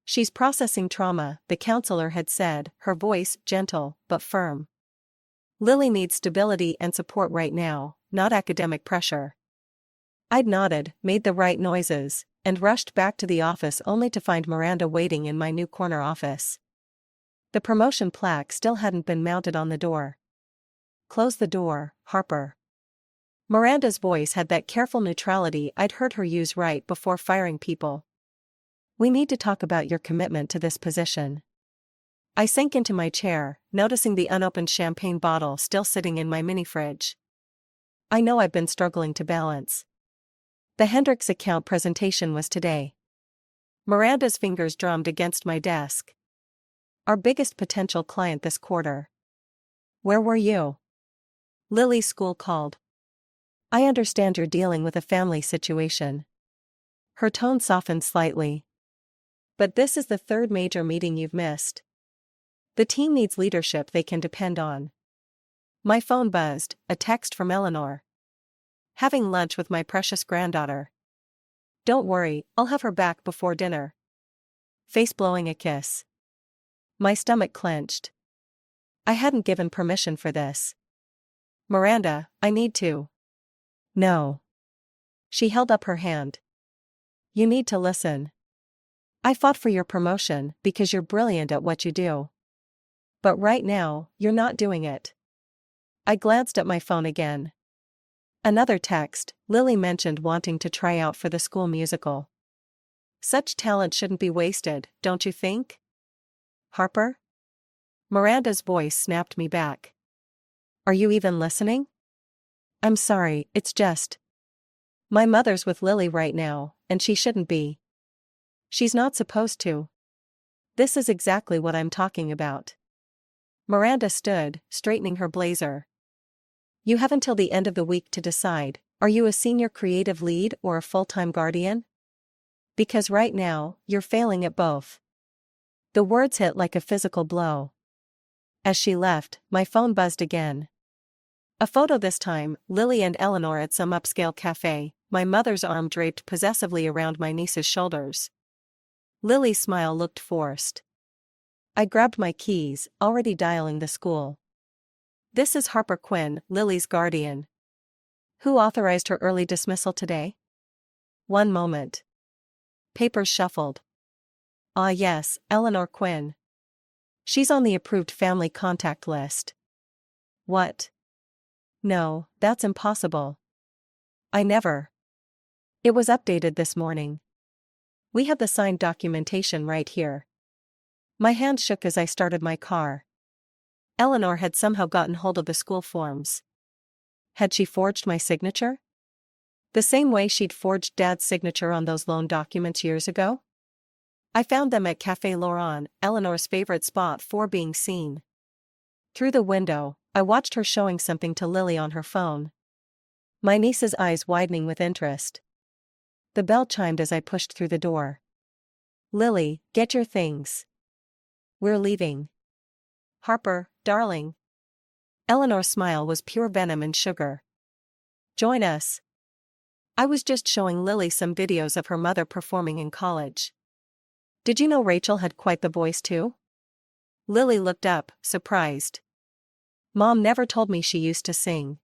She's processing trauma, the counselor had said, her voice gentle but firm. Lily needs stability and support right now, not academic pressure. I'd nodded, made the right noises, and rushed back to the office only to find Miranda waiting in my new corner office. The promotion plaque still hadn't been mounted on the door. Close the door, Harper. Miranda's voice had that careful neutrality I'd heard her use right before firing people. We need to talk about your commitment to this position. I sank into my chair, noticing the unopened champagne bottle still sitting in my mini-fridge. I know I've been struggling to balance. The Hendricks account presentation was today. Miranda's fingers drummed against my desk. Our biggest potential client this quarter. Where were you? Lily's school called. I understand you're dealing with a family situation. Her tone softened slightly. But this is the third major meeting you've missed. The team needs leadership they can depend on. My phone buzzed, a text from Eleanor. Having lunch with my precious granddaughter. Don't worry, I'll have her back before dinner. Face blowing a kiss. My stomach clenched. I hadn't given permission for this. Miranda, I need to. No. She held up her hand. You need to listen. I fought for your promotion because you're brilliant at what you do. But right now, you're not doing it. I glanced at my phone again. Another text, Lily mentioned wanting to try out for the school musical. Such talent shouldn't be wasted, don't you think? Harper? Miranda's voice snapped me back. Are you even listening? I'm sorry, it's just. My mother's with Lily right now, and she shouldn't be. She's not supposed to. This is exactly what I'm talking about. Miranda stood, straightening her blazer. You have until the end of the week to decide, are you a senior creative lead or a full-time guardian? Because right now, you're failing at both. The words hit like a physical blow. As she left, my phone buzzed again. A photo this time, Lily and Eleanor at some upscale cafe, my mother's arm draped possessively around my niece's shoulders. Lily's smile looked forced. I grabbed my keys, already dialing the school. This is Harper Quinn, Lily's guardian. Who authorized her early dismissal today? One moment. Papers shuffled. Ah yes, Eleanor Quinn. She's on the approved family contact list. What? No, that's impossible. I never. It was updated this morning. We have the signed documentation right here. My hand shook as I started my car. Eleanor had somehow gotten hold of the school forms. Had she forged my signature? The same way she'd forged Dad's signature on those loan documents years ago? I found them at Café Laurent, Eleanor's favorite spot for being seen. Through the window, I watched her showing something to Lily on her phone. My niece's eyes widening with interest. The bell chimed as I pushed through the door. Lily, get your things. We're leaving. Harper, darling. Eleanor's smile was pure venom and sugar. Join us. I was just showing Lily some videos of her mother performing in college. Did you know Rachel had quite the voice too? Lily looked up, surprised. Mom never told me she used to sing.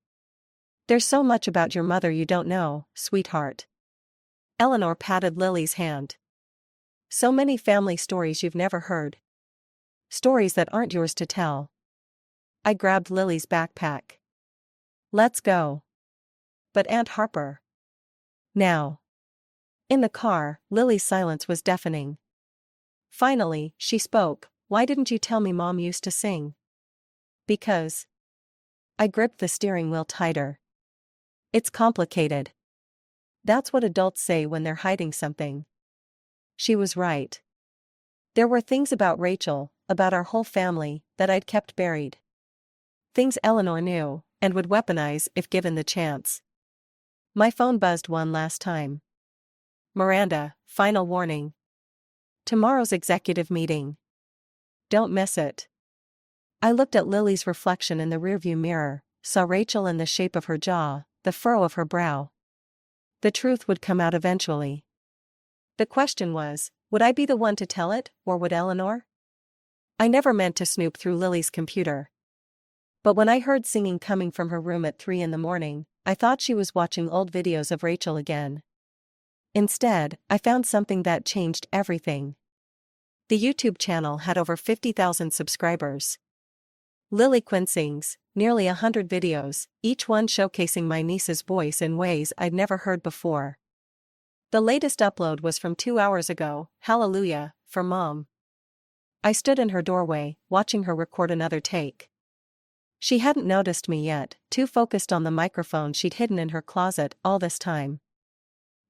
There's so much about your mother you don't know, sweetheart. Eleanor patted Lily's hand. So many family stories you've never heard. Stories that aren't yours to tell. I grabbed Lily's backpack. Let's go. But Aunt Harper. Now. In the car, Lily's silence was deafening. Finally, she spoke. Why didn't you tell me Mom used to sing? Because. I gripped the steering wheel tighter. It's complicated. That's what adults say when they're hiding something. She was right. There were things about Rachel, about our whole family, that I'd kept buried. Things Eleanor knew, and would weaponize if given the chance. My phone buzzed one last time. Miranda, final warning. Tomorrow's executive meeting. Don't miss it. I looked at Lily's reflection in the rearview mirror, saw Rachel in the shape of her jaw, the furrow of her brow. The truth would come out eventually. The question was, would I be the one to tell it, or would Eleanor? I never meant to snoop through Lily's computer. But when I heard singing coming from her room at 3 a.m, I thought she was watching old videos of Rachel again. Instead, I found something that changed everything. The YouTube channel had over 50,000 subscribers. Lily Quinn Sings, nearly 100 videos, each one showcasing my niece's voice in ways I'd never heard before. The latest upload was from 2 hours ago, Hallelujah, for Mom. I stood in her doorway, watching her record another take. She hadn't noticed me yet, too focused on the microphone she'd hidden in her closet all this time.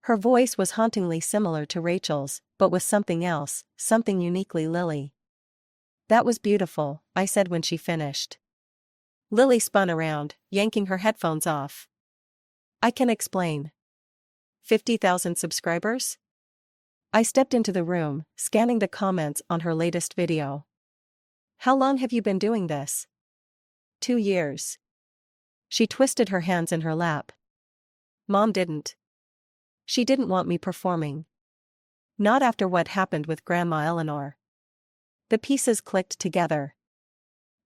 Her voice was hauntingly similar to Rachel's, but with something else, something uniquely Lily. That was beautiful, I said when she finished. Lily spun around, yanking her headphones off. I can explain. 50,000 subscribers? I stepped into the room, scanning the comments on her latest video. How long have you been doing this? 2 years. She twisted her hands in her lap. Mom didn't. She didn't want me performing. Not after what happened with Grandma Eleanor. The pieces clicked together.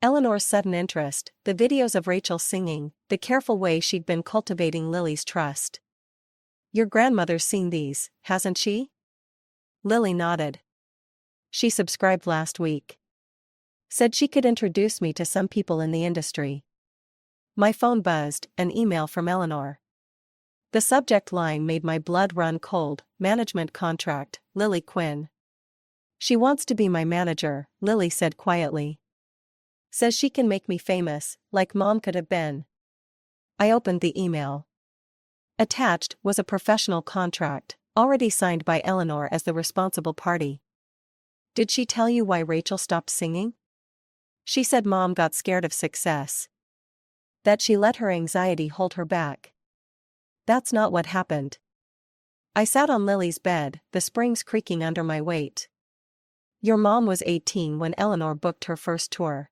Eleanor's sudden interest, the videos of Rachel singing, the careful way she'd been cultivating Lily's trust. Your grandmother's seen these, hasn't she? Lily nodded. She subscribed last week. Said she could introduce me to some people in the industry. My phone buzzed, an email from Eleanor. The subject line made my blood run cold. Management contract, Lily Quinn. She wants to be my manager, Lily said quietly. Says she can make me famous, like Mom could have been. I opened the email. Attached was a professional contract, already signed by Eleanor as the responsible party. Did she tell you why Rachel stopped singing? She said Mom got scared of success. That she let her anxiety hold her back. That's not what happened. I sat on Lily's bed, the springs creaking under my weight. Your mom was 18 when Eleanor booked her first tour.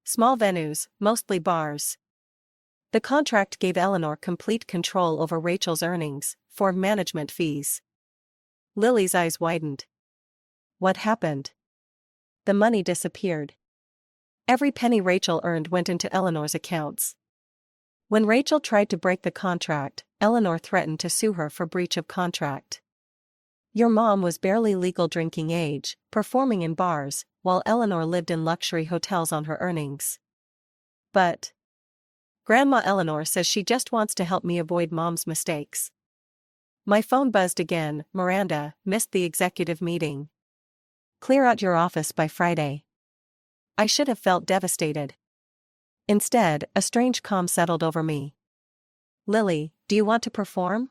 Small venues, mostly bars. The contract gave Eleanor complete control over Rachel's earnings, for management fees. Lily's eyes widened. What happened? The money disappeared. Every penny Rachel earned went into Eleanor's accounts. When Rachel tried to break the contract, Eleanor threatened to sue her for breach of contract. Your mom was barely legal drinking age, performing in bars, while Eleanor lived in luxury hotels on her earnings. But Grandma Eleanor says she just wants to help me avoid Mom's mistakes. My phone buzzed again. Miranda, missed the executive meeting. Clear out your office by Friday. I should have felt devastated. Instead, a strange calm settled over me. Lily, do you want to perform?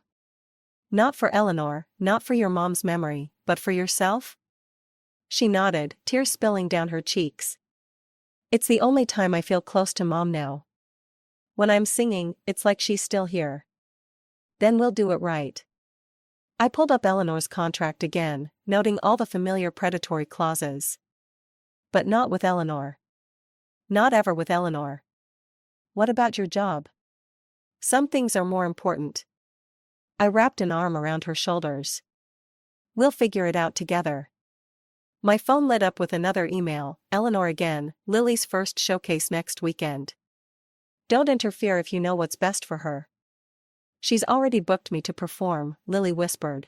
Not for Eleanor, not for your mom's memory, but for yourself? She nodded, tears spilling down her cheeks. It's the only time I feel close to Mom now. When I'm singing, it's like she's still here. Then we'll do it right. I pulled up Eleanor's contract again, noting all the familiar predatory clauses. But not with Eleanor. Not ever with Eleanor. What about your job? Some things are more important. I wrapped an arm around her shoulders. We'll figure it out together. My phone lit up with another email. Eleanor again, Lily's first showcase next weekend. Don't interfere if you know what's best for her. She's already booked me to perform, Lily whispered.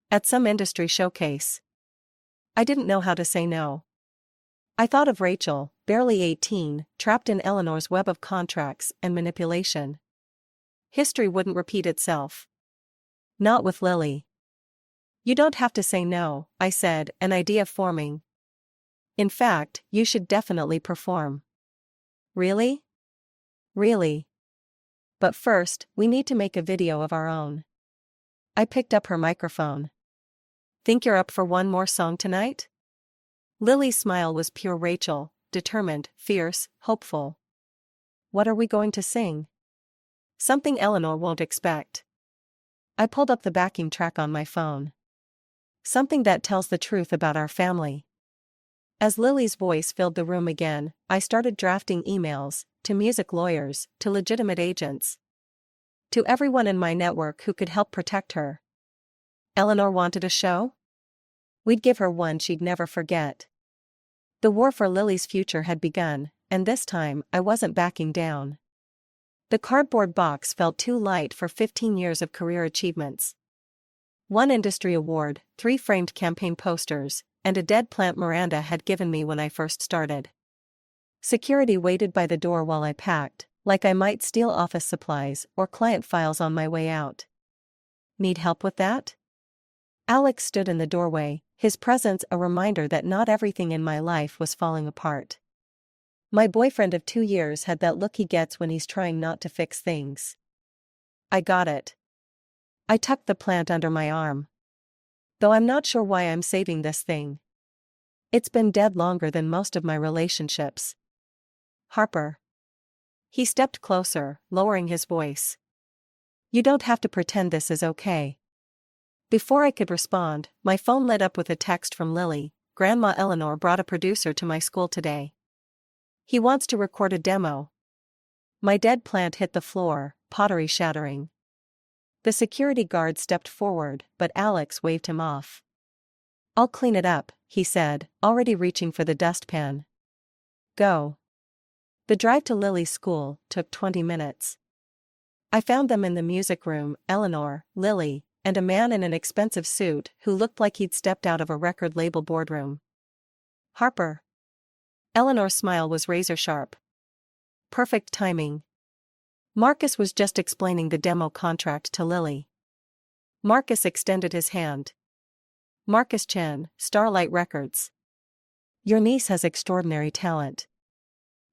At some industry showcase. I didn't know how to say no. I thought of Rachel, barely 18, trapped in Eleanor's web of contracts and manipulation. History wouldn't repeat itself. Not with Lily. You don't have to say no, I said, an idea forming. In fact, you should definitely perform. Really? Really. But first, we need to make a video of our own. I picked up her microphone. Think you're up for one more song tonight? Lily's smile was pure Rachel, determined, fierce, hopeful. What are we going to sing? Something Eleanor won't expect. I pulled up the backing track on my phone. Something that tells the truth about our family. As Lily's voice filled the room again, I started drafting emails, to music lawyers, to legitimate agents. To everyone in my network who could help protect her. Eleanor wanted a show? We'd give her one she'd never forget. The war for Lily's future had begun, and this time I wasn't backing down. The cardboard box felt too light for 15 years of career achievements. One industry award, 3 framed campaign posters, and a dead plant Miranda had given me when I first started. Security waited by the door while I packed, like I might steal office supplies or client files on my way out. Need help with that? Alex stood in the doorway, his presence a reminder that not everything in my life was falling apart. My boyfriend of 2 years had that look he gets when he's trying not to fix things. I got it. I tucked the plant under my arm. Though I'm not sure why I'm saving this thing. It's been dead longer than most of my relationships. Harper. He stepped closer, lowering his voice. You don't have to pretend this is okay. Before I could respond, my phone lit up with a text from Lily. Grandma Eleanor brought a producer to my school today. He wants to record a demo. My dead plant hit the floor, pottery shattering. The security guard stepped forward, but Alex waved him off. I'll clean it up, he said, already reaching for the dustpan. Go. The drive to Lily's school took 20 minutes. I found them in the music room, Eleanor, Lily, and a man in an expensive suit who looked like he'd stepped out of a record label boardroom. Harper. Eleanor's smile was razor-sharp. Perfect timing. Marcus was just explaining the demo contract to Lily. Marcus extended his hand. Marcus Chen, Starlight Records. Your niece has extraordinary talent.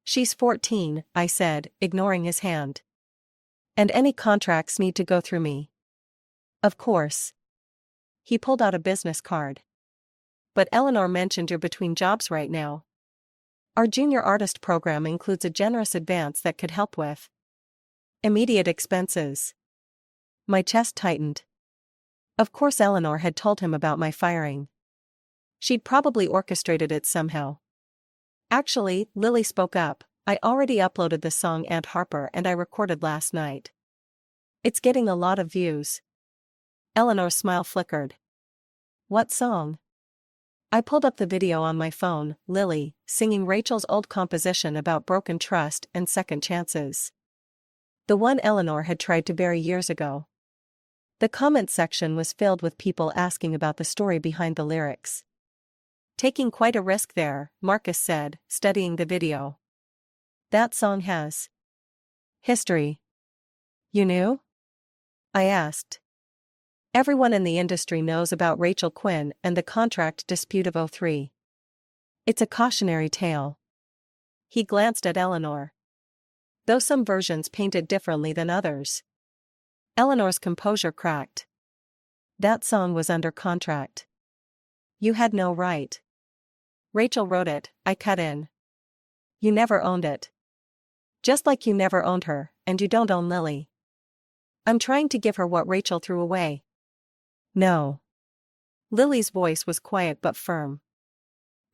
She's 14, I said, ignoring his hand. And any contracts need to go through me. Of course. He pulled out a business card. But Eleanor mentioned you're between jobs right now. Our junior artist program includes a generous advance that could help with immediate expenses. My chest tightened. Of course Eleanor had told him about my firing. She'd probably orchestrated it somehow. Actually, Lily spoke up. I already uploaded the song Aunt Harper and I recorded last night. It's getting a lot of views. Eleanor's smile flickered. What song? I pulled up the video on my phone, Lily, singing Rachel's old composition about broken trust and second chances. The one Eleanor had tried to bury years ago. The comment section was filled with people asking about the story behind the lyrics. Taking quite a risk there, Marcus said, studying the video. That song has history. You knew? I asked. Everyone in the industry knows about Rachel Quinn and the contract dispute of '03. It's a cautionary tale. He glanced at Eleanor. Though some versions paint it differently than others. Eleanor's composure cracked. That song was under contract. You had no right. Rachel wrote it, I cut in. You never owned it. Just like you never owned her, and you don't own Lily. I'm trying to give her what Rachel threw away. No. Lily's voice was quiet but firm.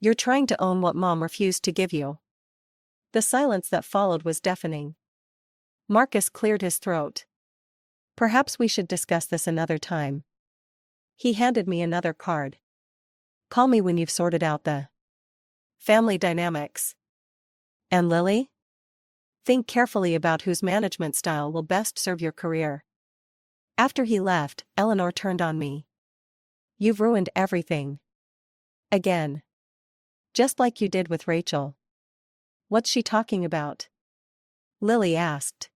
You're trying to own what Mom refused to give you. The silence that followed was deafening. Marcus cleared his throat. Perhaps we should discuss this another time. He handed me another card. Call me when you've sorted out the family dynamics. And Lily? Think carefully about whose management style will best serve your career. After he left, Eleanor turned on me. You've ruined everything. Again. Just like you did with Rachel. What's she talking about? Lily asked.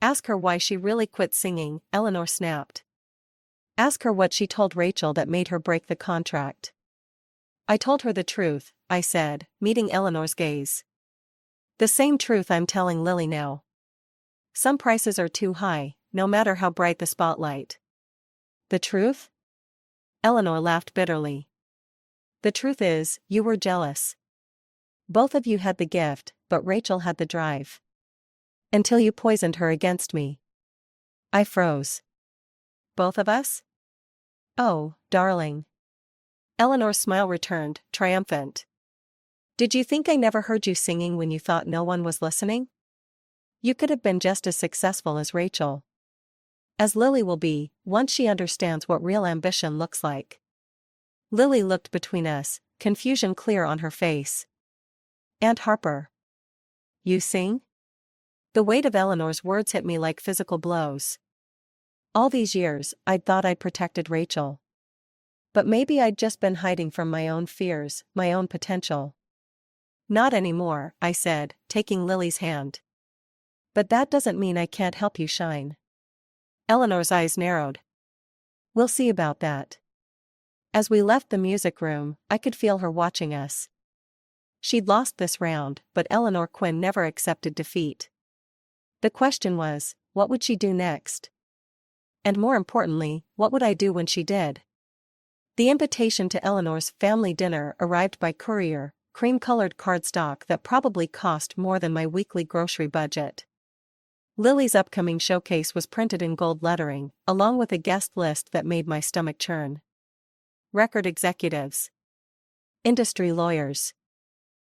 Ask her why she really quit singing, Eleanor snapped. Ask her what she told Rachel that made her break the contract. I told her the truth, I said, meeting Eleanor's gaze. The same truth I'm telling Lily now. Some prices are too high, no matter how bright the spotlight. The truth? Eleanor laughed bitterly. The truth is, you were jealous. Both of you had the gift, but Rachel had the drive. Until you poisoned her against me. I froze. Both of us? Oh, darling. Eleanor's smile returned, triumphant. Did you think I never heard you singing when you thought no one was listening? You could have been just as successful as Rachel. As Lily will be, once she understands what real ambition looks like. Lily looked between us, confusion clear on her face. Aunt Harper. You sing? The weight of Eleanor's words hit me like physical blows. All these years, I'd thought I'd protected Rachel. But maybe I'd just been hiding from my own fears, my own potential. Not anymore, I said, taking Lily's hand. But that doesn't mean I can't help you shine. Eleanor's eyes narrowed. We'll see about that. As we left the music room, I could feel her watching us. She'd lost this round, but Eleanor Quinn never accepted defeat. The question was, what would she do next? And more importantly, what would I do when she did? The invitation to Eleanor's family dinner arrived by courier, cream-colored cardstock that probably cost more than my weekly grocery budget. Lily's upcoming showcase was printed in gold lettering, along with a guest list that made my stomach churn. Record executives. Industry lawyers.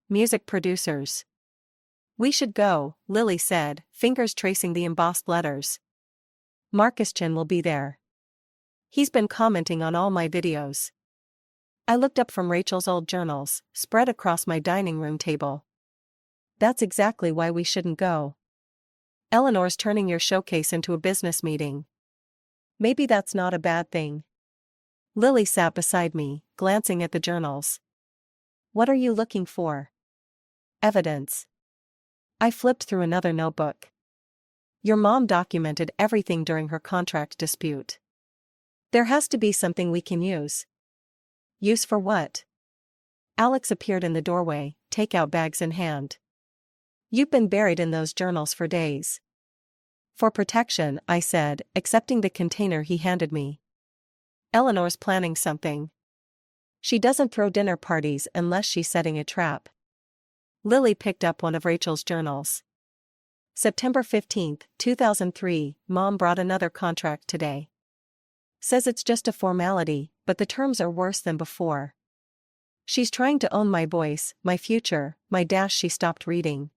Music producers. We should go, Lily said, fingers tracing the embossed letters. Marcus Chin will be there. He's been commenting on all my videos. I looked up from Rachel's old journals, spread across my dining room table. That's exactly why we shouldn't go. Eleanor's turning your showcase into a business meeting. Maybe that's not a bad thing. Lily sat beside me, glancing at the journals. What are you looking for? Evidence. I flipped through another notebook. Your mom documented everything during her contract dispute. There has to be something we can use. Use for what? Alex appeared in the doorway, takeout bags in hand. You've been buried in those journals for days. For protection, I said, accepting the container he handed me. Eleanor's planning something. She doesn't throw dinner parties unless she's setting a trap. Lily picked up one of Rachel's journals. September 15, 2003, Mom brought another contract today. Says it's just a formality, but the terms are worse than before. She's trying to own my voice, my future, my dash. She stopped reading.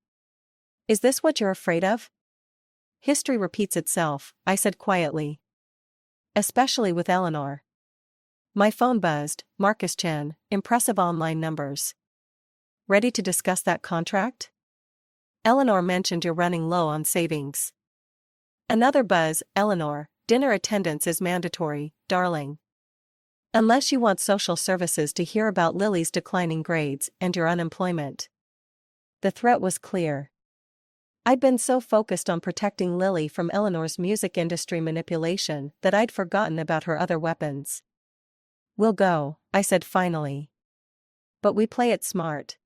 Is this what you're afraid of? History repeats itself, I said quietly. Especially with Eleanor. My phone buzzed, Marcus Chen, impressive online numbers. Ready to discuss that contract? Eleanor mentioned you're running low on savings. Another buzz, Eleanor, dinner attendance is mandatory, darling. Unless you want social services to hear about Lily's declining grades and your unemployment. The threat was clear. I'd been so focused on protecting Lily from Eleanor's music industry manipulation that I'd forgotten about her other weapons. We'll go, I said finally. But we play it smart.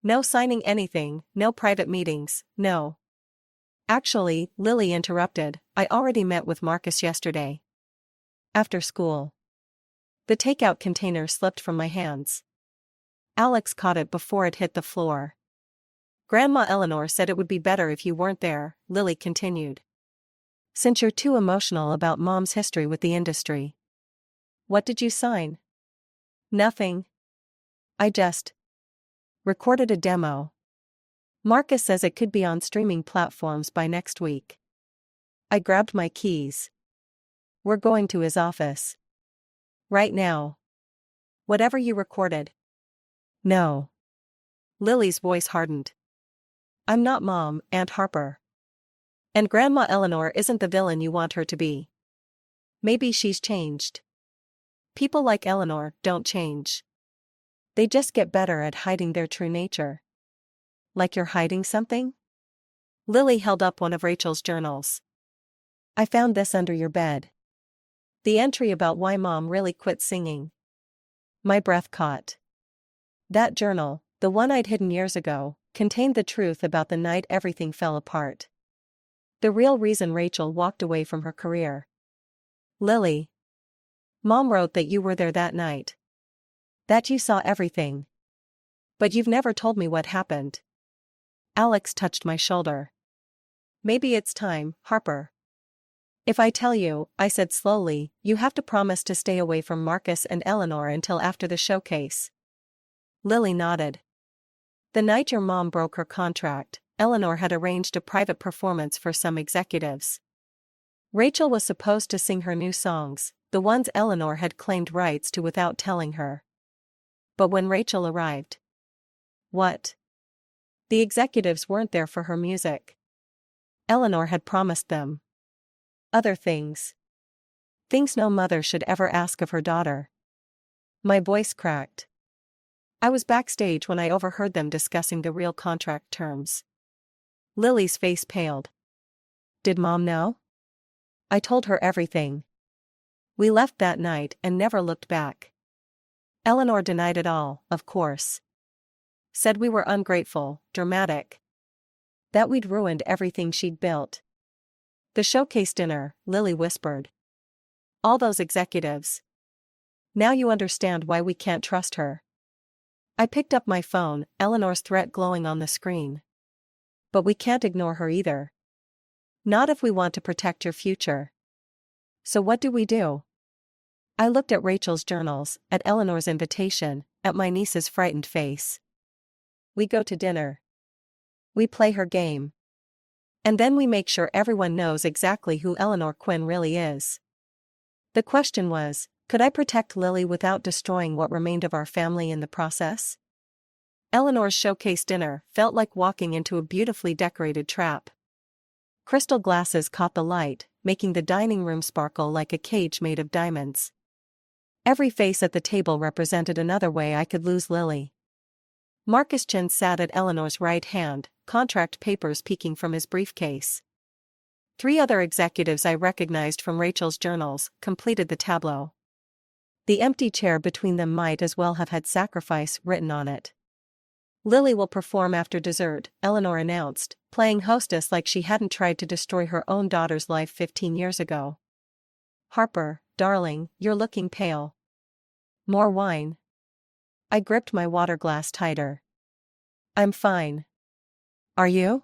No signing anything, no private meetings, no. Actually, Lily interrupted, I already met with Marcus yesterday. After school. The takeout container slipped from my hands. Alex caught it before it hit the floor. Grandma Eleanor said it would be better if you weren't there, Lily continued. Since you're too emotional about Mom's history with the industry. What did you sign? Nothing. I just recorded a demo. Marcus says it could be on streaming platforms by next week. I grabbed my keys. We're going to his office. Right now. Whatever you recorded. No. Lily's voice hardened. I'm not Mom, Aunt Harper. And Grandma Eleanor isn't the villain you want her to be. Maybe she's changed. People like Eleanor don't change. They just get better at hiding their true nature. Like you're hiding something? Lily held up one of Rachel's journals. I found this under your bed. The entry about why Mom really quit singing. My breath caught. That journal, the one I'd hidden years ago, contained the truth about the night everything fell apart. The real reason Rachel walked away from her career. Lily. Mom wrote that you were there that night. That you saw everything. But you've never told me what happened. Alex touched my shoulder. Maybe it's time, Harper. If I tell you, I said slowly, you have to promise to stay away from Marcus and Eleanor until after the showcase. Lily nodded. The night your mom broke her contract, Eleanor had arranged a private performance for some executives. Rachel was supposed to sing her new songs, the ones Eleanor had claimed rights to without telling her. But when Rachel arrived. What? The executives weren't there for her music. Eleanor had promised them. Other things. Things no mother should ever ask of her daughter. My voice cracked. I was backstage when I overheard them discussing the real contract terms. Lily's face paled. Did Mom know? I told her everything. We left that night and never looked back. Eleanor denied it all, of course. Said we were ungrateful, dramatic. That we'd ruined everything she'd built. The showcase dinner, Lily whispered. All those executives. Now you understand why we can't trust her. I picked up my phone, Eleanor's threat glowing on the screen. But we can't ignore her either. Not if we want to protect your future. So what do we do? I looked at Rachel's journals, at Eleanor's invitation, at my niece's frightened face. We go to dinner. We play her game. And then we make sure everyone knows exactly who Eleanor Quinn really is. The question was, could I protect Lily without destroying what remained of our family in the process? Eleanor's showcase dinner felt like walking into a beautifully decorated trap. Crystal glasses caught the light, making the dining room sparkle like a cage made of diamonds. Every face at the table represented another way I could lose Lily. Marcus Chin sat at Eleanor's right hand, contract papers peeking from his briefcase. 3 other executives I recognized from Rachel's journals completed the tableau. The empty chair between them might as well have had sacrifice written on it. Lily will perform after dessert, Eleanor announced, playing hostess like she hadn't tried to destroy her own daughter's life 15 years ago. Harper, darling, you're looking pale. More wine? I gripped my water glass tighter. I'm fine. Are you?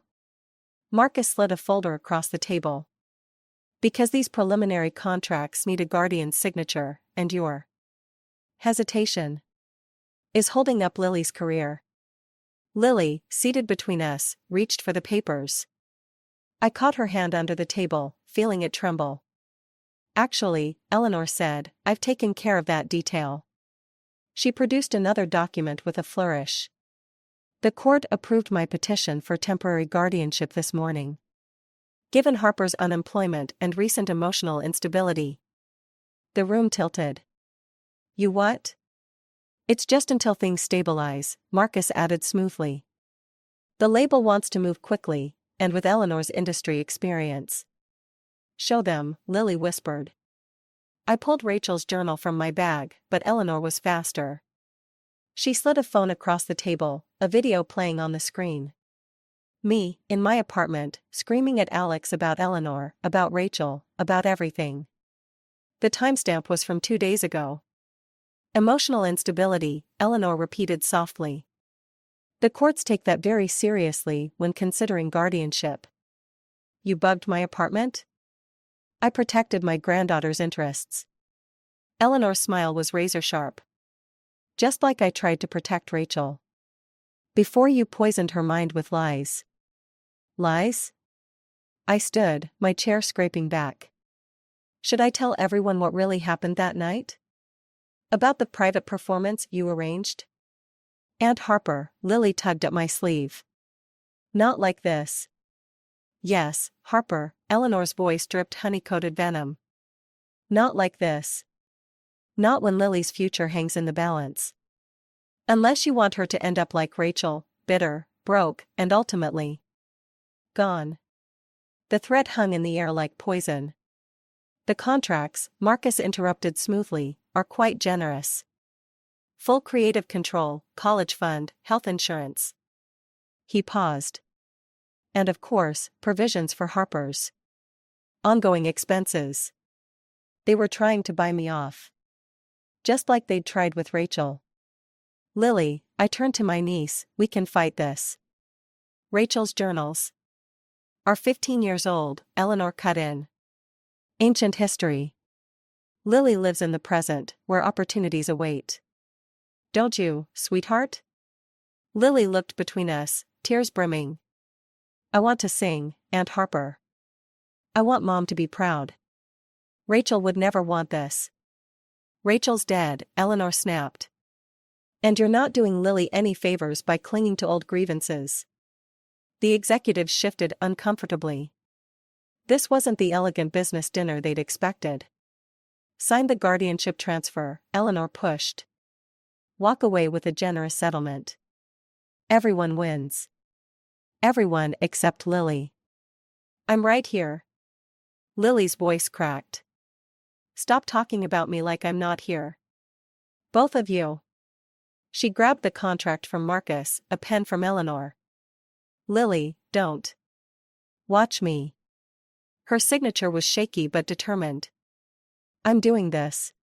Marcus slid a folder across the table. Because these preliminary contracts need a guardian's signature, and your hesitation is holding up Lily's career. Lily, seated between us, reached for the papers. I caught her hand under the table, feeling it tremble. Actually, Eleanor said, I've taken care of that detail. She produced another document with a flourish. The court approved my petition for temporary guardianship this morning. Given Harper's unemployment and recent emotional instability. The room tilted. You what? It's just until things stabilize, Marcus added smoothly. The label wants to move quickly, and with Eleanor's industry experience. Show them, Lily whispered. I pulled Rachel's journal from my bag, but Eleanor was faster. She slid a phone across the table, a video playing on the screen. Me, in my apartment, screaming at Alex about Eleanor, about Rachel, about everything. The timestamp was from 2 days ago. Emotional instability, Eleanor repeated softly. The courts take that very seriously when considering guardianship. You bugged my apartment? I protected my granddaughter's interests. Eleanor's smile was razor-sharp. Just like I tried to protect Rachel. Before you poisoned her mind with lies. Lies? I stood, my chair scraping back. Should I tell everyone what really happened that night? About the private performance you arranged? Aunt Harper, Lily tugged at my sleeve. Not like this. Yes, Harper, Eleanor's voice dripped honey-coated venom. Not like this. Not when Lily's future hangs in the balance. Unless you want her to end up like Rachel, bitter, broke, and ultimately gone. The threat hung in the air like poison. The contracts, Marcus interrupted smoothly, are quite generous. Full creative control, college fund, health insurance. He paused. And of course, provisions for Harper's ongoing expenses. They were trying to buy me off. Just like they'd tried with Rachel. Lily, I turned to my niece, we can fight this. Rachel's journals are 15 years old, Eleanor cut in. Ancient history. Lily lives in the present, where opportunities await. Don't you, sweetheart? Lily looked between us, tears brimming. I want to sing, Aunt Harper. I want Mom to be proud. Rachel would never want this. Rachel's dead, Eleanor snapped. And you're not doing Lily any favors by clinging to old grievances. The executives shifted uncomfortably. This wasn't the elegant business dinner they'd expected. Sign the guardianship transfer, Eleanor pushed. Walk away with a generous settlement. Everyone wins. Everyone except Lily. I'm right here. Lily's voice cracked. Stop talking about me like I'm not here. Both of you. She grabbed the contract from Marcus, a pen from Eleanor. Lily, don't. Watch me. Her signature was shaky but determined. I'm doing this.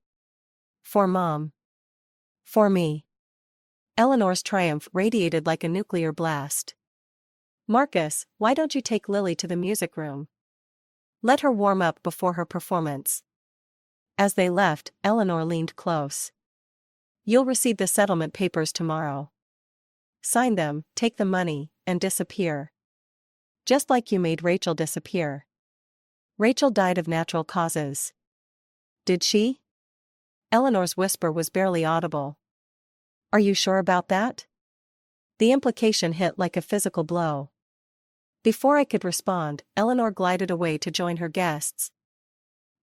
For Mom. For me. Eleanor's triumph radiated like a nuclear blast. Marcus, why don't you take Lily to the music room? Let her warm up before her performance. As they left, Eleanor leaned close. You'll receive the settlement papers tomorrow. Sign them, take the money, and disappear. Just like you made Rachel disappear. Rachel died of natural causes. Did she? Eleanor's whisper was barely audible. Are you sure about that? The implication hit like a physical blow. Before I could respond, Eleanor glided away to join her guests,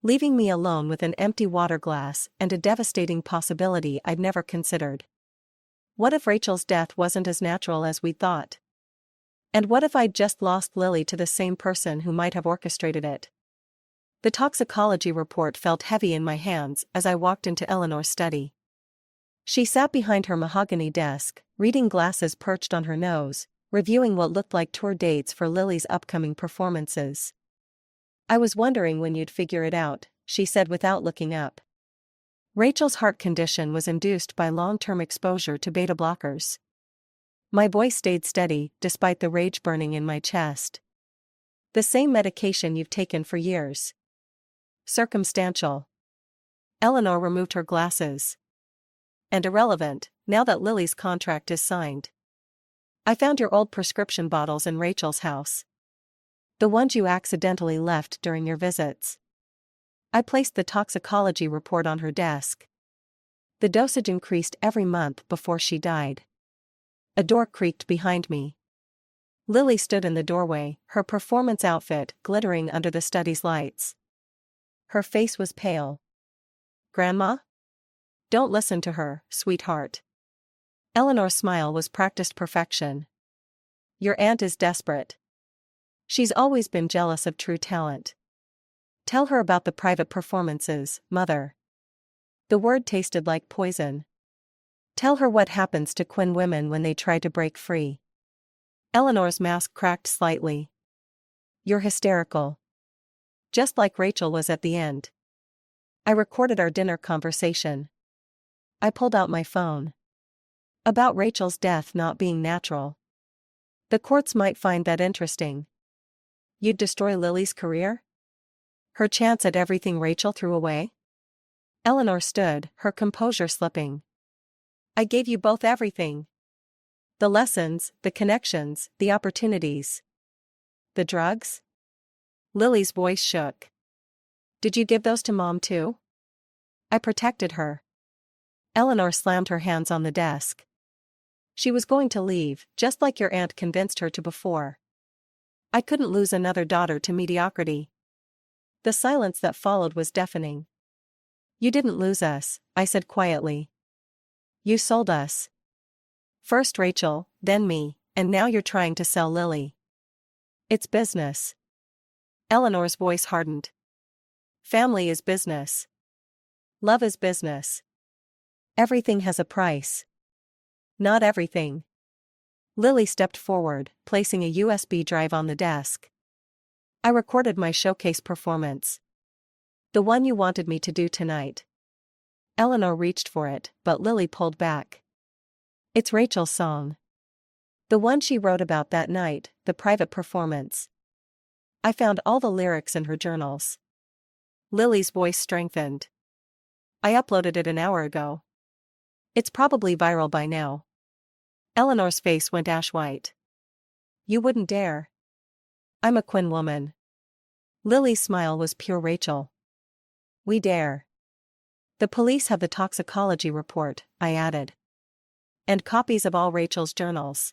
leaving me alone with an empty water glass and a devastating possibility I'd never considered. What if Rachel's death wasn't as natural as we thought? And what if I'd just lost Lily to the same person who might have orchestrated it? The toxicology report felt heavy in my hands as I walked into Eleanor's study. She sat behind her mahogany desk, reading glasses perched on her nose, reviewing what looked like tour dates for Lily's upcoming performances. I was wondering when you'd figure it out, she said without looking up. Rachel's heart condition was induced by long-term exposure to beta blockers. My voice stayed steady despite the rage burning in my chest. The same medication you've taken for years. Circumstantial. Eleanor removed her glasses. And irrelevant, now that Lily's contract is signed. I found your old prescription bottles in Rachel's house. The ones you accidentally left during your visits. I placed the toxicology report on her desk. The dosage increased every month before she died. A door creaked behind me. Lily stood in the doorway, her performance outfit glittering under the study's lights. Her face was pale. Grandma? Don't listen to her, sweetheart. Eleanor's smile was practiced perfection. Your aunt is desperate. She's always been jealous of true talent. Tell her about the private performances, Mother. The word tasted like poison. Tell her what happens to Quinn women when they try to break free. Eleanor's mask cracked slightly. You're hysterical. Just like Rachel was at the end. I recorded our dinner conversation. I pulled out my phone. About Rachel's death not being natural. The courts might find that interesting. You'd destroy Lily's career? Her chance at everything Rachel threw away? Eleanor stood, her composure slipping. I gave you both everything. The lessons, the connections, the opportunities. The drugs? Lily's voice shook. Did you give those to Mom too? I protected her. Eleanor slammed her hands on the desk. She was going to leave, just like your aunt convinced her to before. I couldn't lose another daughter to mediocrity. The silence that followed was deafening. You didn't lose us, I said quietly. You sold us. First Rachel, then me, and now you're trying to sell Lily. It's business. Eleanor's voice hardened. Family is business. Love is business. Everything has a price. Not everything. Lily stepped forward, placing a USB drive on the desk. I recorded my showcase performance. The one you wanted me to do tonight. Eleanor reached for it, but Lily pulled back. It's Rachel's song. The one she wrote about that night, the private performance. I found all the lyrics in her journals. Lily's voice strengthened. I uploaded it an hour ago. It's probably viral by now. Eleanor's face went ash white. You wouldn't dare. I'm a Quinn woman. Lily's smile was pure Rachel. We dare. The police have the toxicology report, I added. And copies of all Rachel's journals.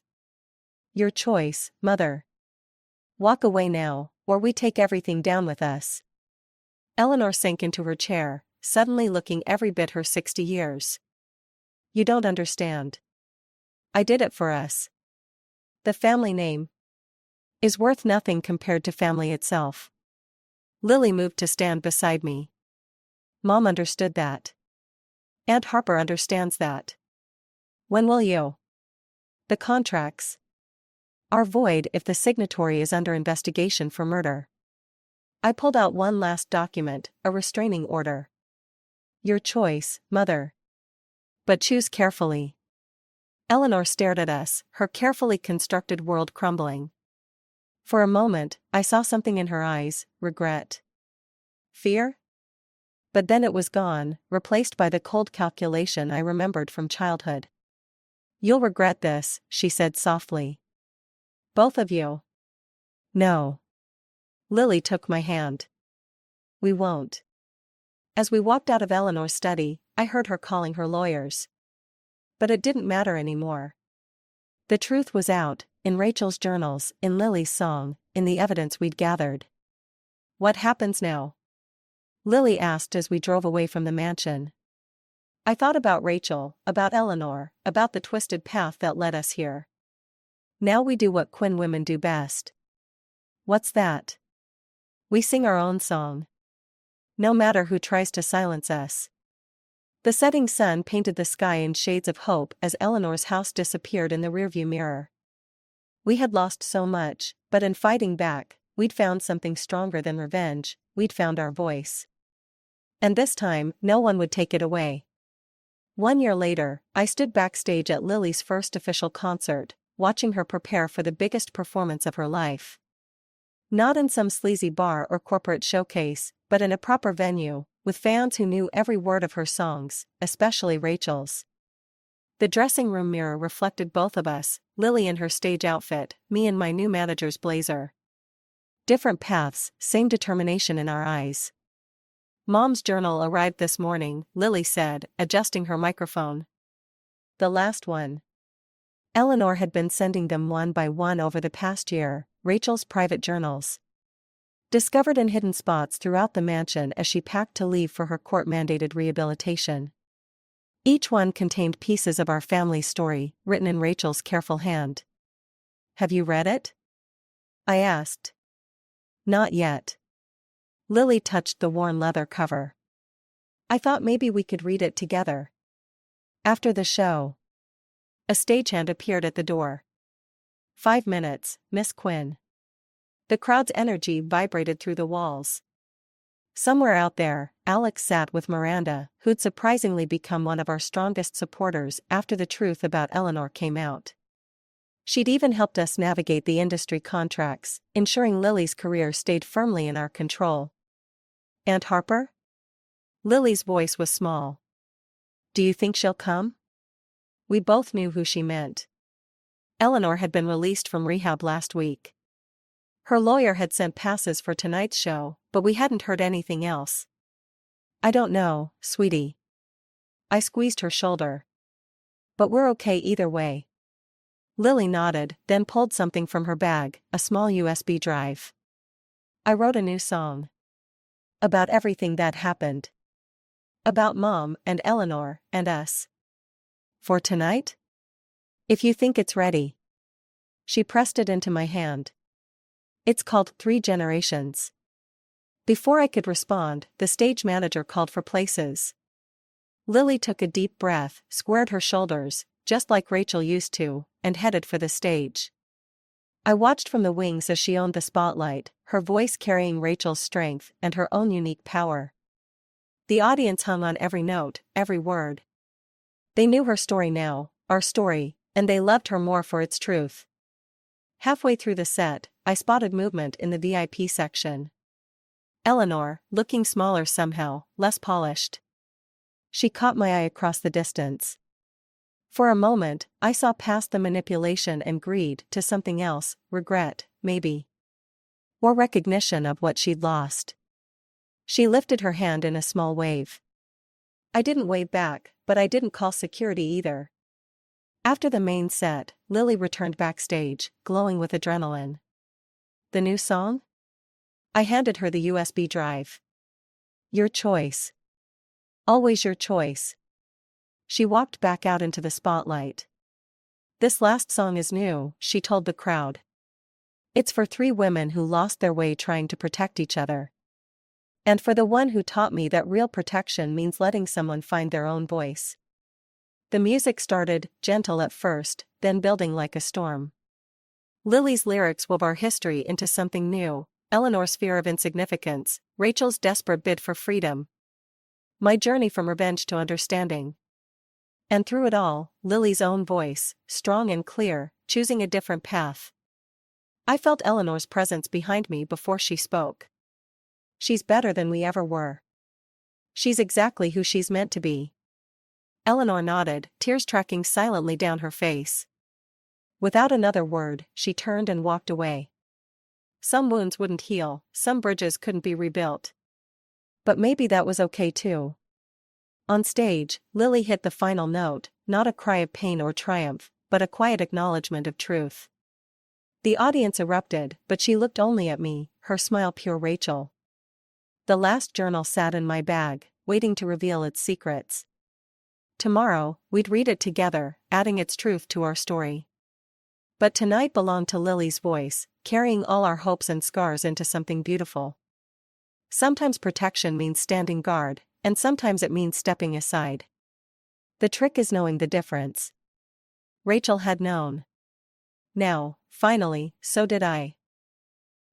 Your choice, Mother. Walk away now, or we take everything down with us. Eleanor sank into her chair, suddenly looking every bit her 60 years. You don't understand. I did it for us. The family name is worth nothing compared to family itself. Lily moved to stand beside me. Mom understood that. Aunt Harper understands that. When will you? The contracts are void if the signatory is under investigation for murder. I pulled out one last document, a restraining order. Your choice, Mother. But choose carefully. Eleanor stared at us, her carefully constructed world crumbling. For a moment, I saw something in her eyes, regret. Fear? But then it was gone, replaced by the cold calculation I remembered from childhood. You'll regret this, she said softly. Both of you. No. Lily took my hand. We won't. As we walked out of Eleanor's study, I heard her calling her lawyers. But it didn't matter anymore. The truth was out, in Rachel's journals, in Lily's song, in the evidence we'd gathered. What happens now? Lily asked as we drove away from the mansion. I thought about Rachel, about Eleanor, about the twisted path that led us here. Now we do what Quinn women do best. What's that? We sing our own song. No matter who tries to silence us. The setting sun painted the sky in shades of hope as Eleanor's house disappeared in the rearview mirror. We had lost so much, but in fighting back, we'd found something stronger than revenge, we'd found our voice. And this time, no one would take it away. 1 year later, I stood backstage at Lily's first official concert, watching her prepare for the biggest performance of her life. Not in some sleazy bar or corporate showcase, but in a proper venue, with fans who knew every word of her songs, especially Rachel's. The dressing room mirror reflected both of us, Lily in her stage outfit, me in my new manager's blazer. Different paths, same determination in our eyes. Mom's journal arrived this morning, Lily said, adjusting her microphone. The last one. Eleanor had been sending them one by one over the past year, Rachel's private journals. Discovered in hidden spots throughout the mansion as she packed to leave for her court-mandated rehabilitation. Each one contained pieces of our family story, written in Rachel's careful hand. Have you read it? I asked. Not yet. Lily touched the worn leather cover. I thought maybe we could read it together. After the show. A stagehand appeared at the door. 5 minutes, Miss Quinn. The crowd's energy vibrated through the walls. Somewhere out there, Alex sat with Miranda, who'd surprisingly become one of our strongest supporters after the truth about Eleanor came out. She'd even helped us navigate the industry contracts, ensuring Lily's career stayed firmly in our control. Aunt Harper? Lily's voice was small. Do you think she'll come? We both knew who she meant. Eleanor had been released from rehab last week. Her lawyer had sent passes for tonight's show, but we hadn't heard anything else. I don't know, sweetie. I squeezed her shoulder. But we're okay either way. Lily nodded, then pulled something from her bag, a small USB drive. I wrote a new song. About everything that happened. About Mom and Eleanor and us. For tonight? If you think it's ready. She pressed it into my hand. It's called 3 Generations. Before I could respond, the stage manager called for places. Lily took a deep breath, squared her shoulders, just like Rachel used to, and headed for the stage. I watched from the wings as she owned the spotlight, her voice carrying Rachel's strength and her own unique power. The audience hung on every note, every word. They knew her story now, our story, and they loved her more for its truth. Halfway through the set, I spotted movement in the VIP section. Eleanor, looking smaller somehow, less polished. She caught my eye across the distance. For a moment, I saw past the manipulation and greed to something else, regret, maybe. Or recognition of what she'd lost. She lifted her hand in a small wave. I didn't wave back, but I didn't call security either. After the main set, Lily returned backstage, glowing with adrenaline. The new song? I handed her the USB drive. Your choice. Always your choice. She walked back out into the spotlight. This last song is new, she told the crowd. It's for 3 women who lost their way trying to protect each other. And for the one who taught me that real protection means letting someone find their own voice. The music started, gentle at first, then building like a storm. Lily's lyrics wove our history into something new, Eleanor's fear of insignificance, Rachel's desperate bid for freedom. My journey from revenge to understanding. And through it all, Lily's own voice, strong and clear, choosing a different path. I felt Eleanor's presence behind me before she spoke. She's better than we ever were. She's exactly who she's meant to be. Eleanor nodded, tears tracking silently down her face. Without another word, she turned and walked away. Some wounds wouldn't heal, some bridges couldn't be rebuilt. But maybe that was okay too. On stage, Lily hit the final note, not a cry of pain or triumph, but a quiet acknowledgement of truth. The audience erupted, but she looked only at me, her smile pure Rachel. The last journal sat in my bag, waiting to reveal its secrets. Tomorrow, we'd read it together, adding its truth to our story. But tonight belonged to Lily's voice, carrying all our hopes and scars into something beautiful. Sometimes protection means standing guard, and sometimes it means stepping aside. The trick is knowing the difference. Rachel had known. Now, finally, so did I.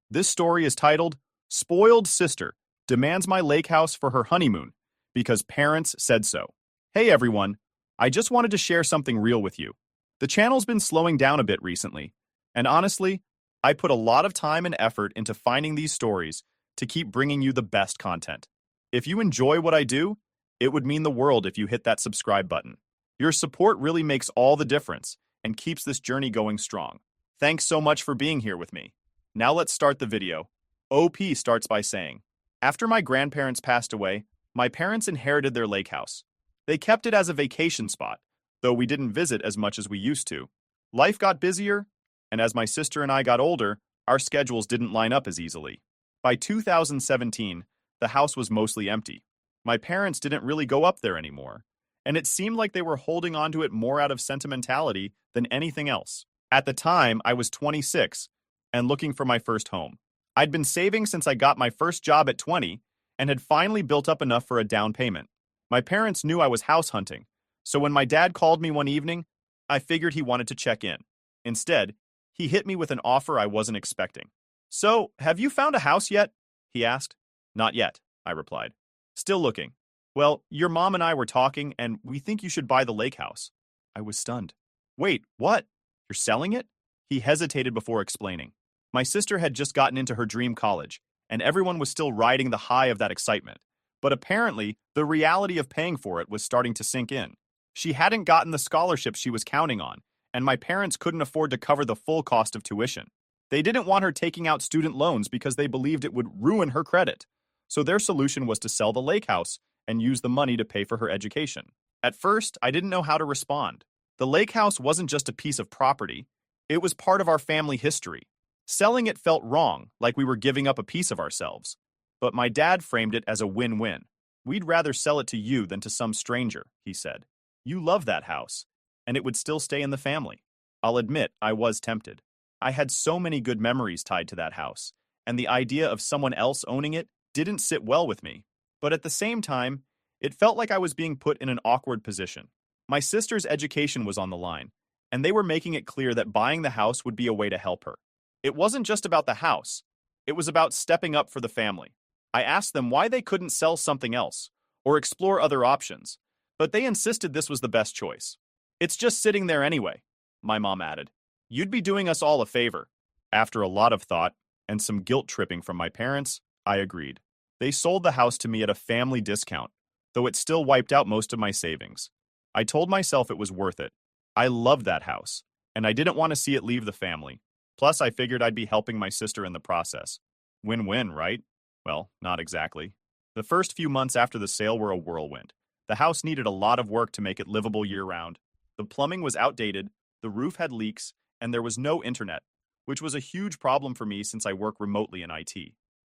This story is titled, Spoiled Sister Demands My Lake House for Her Honeymoon, because parents said so. Hey everyone, I just wanted to share something real with you. The channel's been slowing down a bit recently, and honestly, I put a lot of time and effort into finding these stories to keep bringing you the best content. If you enjoy what I do, it would mean the world if you hit that subscribe button. Your support really makes all the difference and keeps this journey going strong. Thanks so much for being here with me. Now let's start the video. OP starts by saying, after my grandparents passed away, my parents inherited their lake house. They kept it as a vacation spot, though we didn't visit as much as we used to. Life got busier, and as my sister and I got older, our schedules didn't line up as easily. By 2017, the house was mostly empty. My parents didn't really go up there anymore, and it seemed like they were holding onto it more out of sentimentality than anything else. At the time, I was 26 and looking for my first home. I'd been saving since I got my first job at 20 and had finally built up enough for a down payment. My parents knew I was house hunting, so when my dad called me one evening, I figured he wanted to check in. Instead, he hit me with an offer I wasn't expecting. So, have you found a house yet? He asked. Not yet, I replied. Still looking. Well, your mom and I were talking, and we think you should buy the lake house. I was stunned. Wait, what? You're selling it? He hesitated before explaining. My sister had just gotten into her dream college, and everyone was still riding the high of that excitement. But apparently, the reality of paying for it was starting to sink in. She hadn't gotten the scholarship she was counting on, and my parents couldn't afford to cover the full cost of tuition. They didn't want her taking out student loans because they believed it would ruin her credit. So their solution was to sell the lake house and use the money to pay for her education. At first, I didn't know how to respond. The lake house wasn't just a piece of property, it was part of our family history. Selling it felt wrong, like we were giving up a piece of ourselves. But my dad framed it as a win-win. We'd rather sell it to you than to some stranger, he said. You love that house, and it would still stay in the family. I'll admit, I was tempted. I had so many good memories tied to that house, and the idea of someone else owning it didn't sit well with me. But at the same time, it felt like I was being put in an awkward position. My sister's education was on the line, and they were making it clear that buying the house would be a way to help her. It wasn't just about the house. It was about stepping up for the family. I asked them why they couldn't sell something else or explore other options, but they insisted this was the best choice. It's just sitting there anyway, my mom added. You'd be doing us all a favor. After a lot of thought and some guilt tripping from my parents, I agreed. They sold the house to me at a family discount, though it still wiped out most of my savings. I told myself it was worth it. I loved that house, and I didn't want to see it leave the family. Plus, I figured I'd be helping my sister in the process. Win-win, right? Well, not exactly. The first few months after the sale were a whirlwind. The house needed a lot of work to make it livable year-round. The plumbing was outdated, the roof had leaks, and there was no internet, which was a huge problem for me since I work remotely in IT.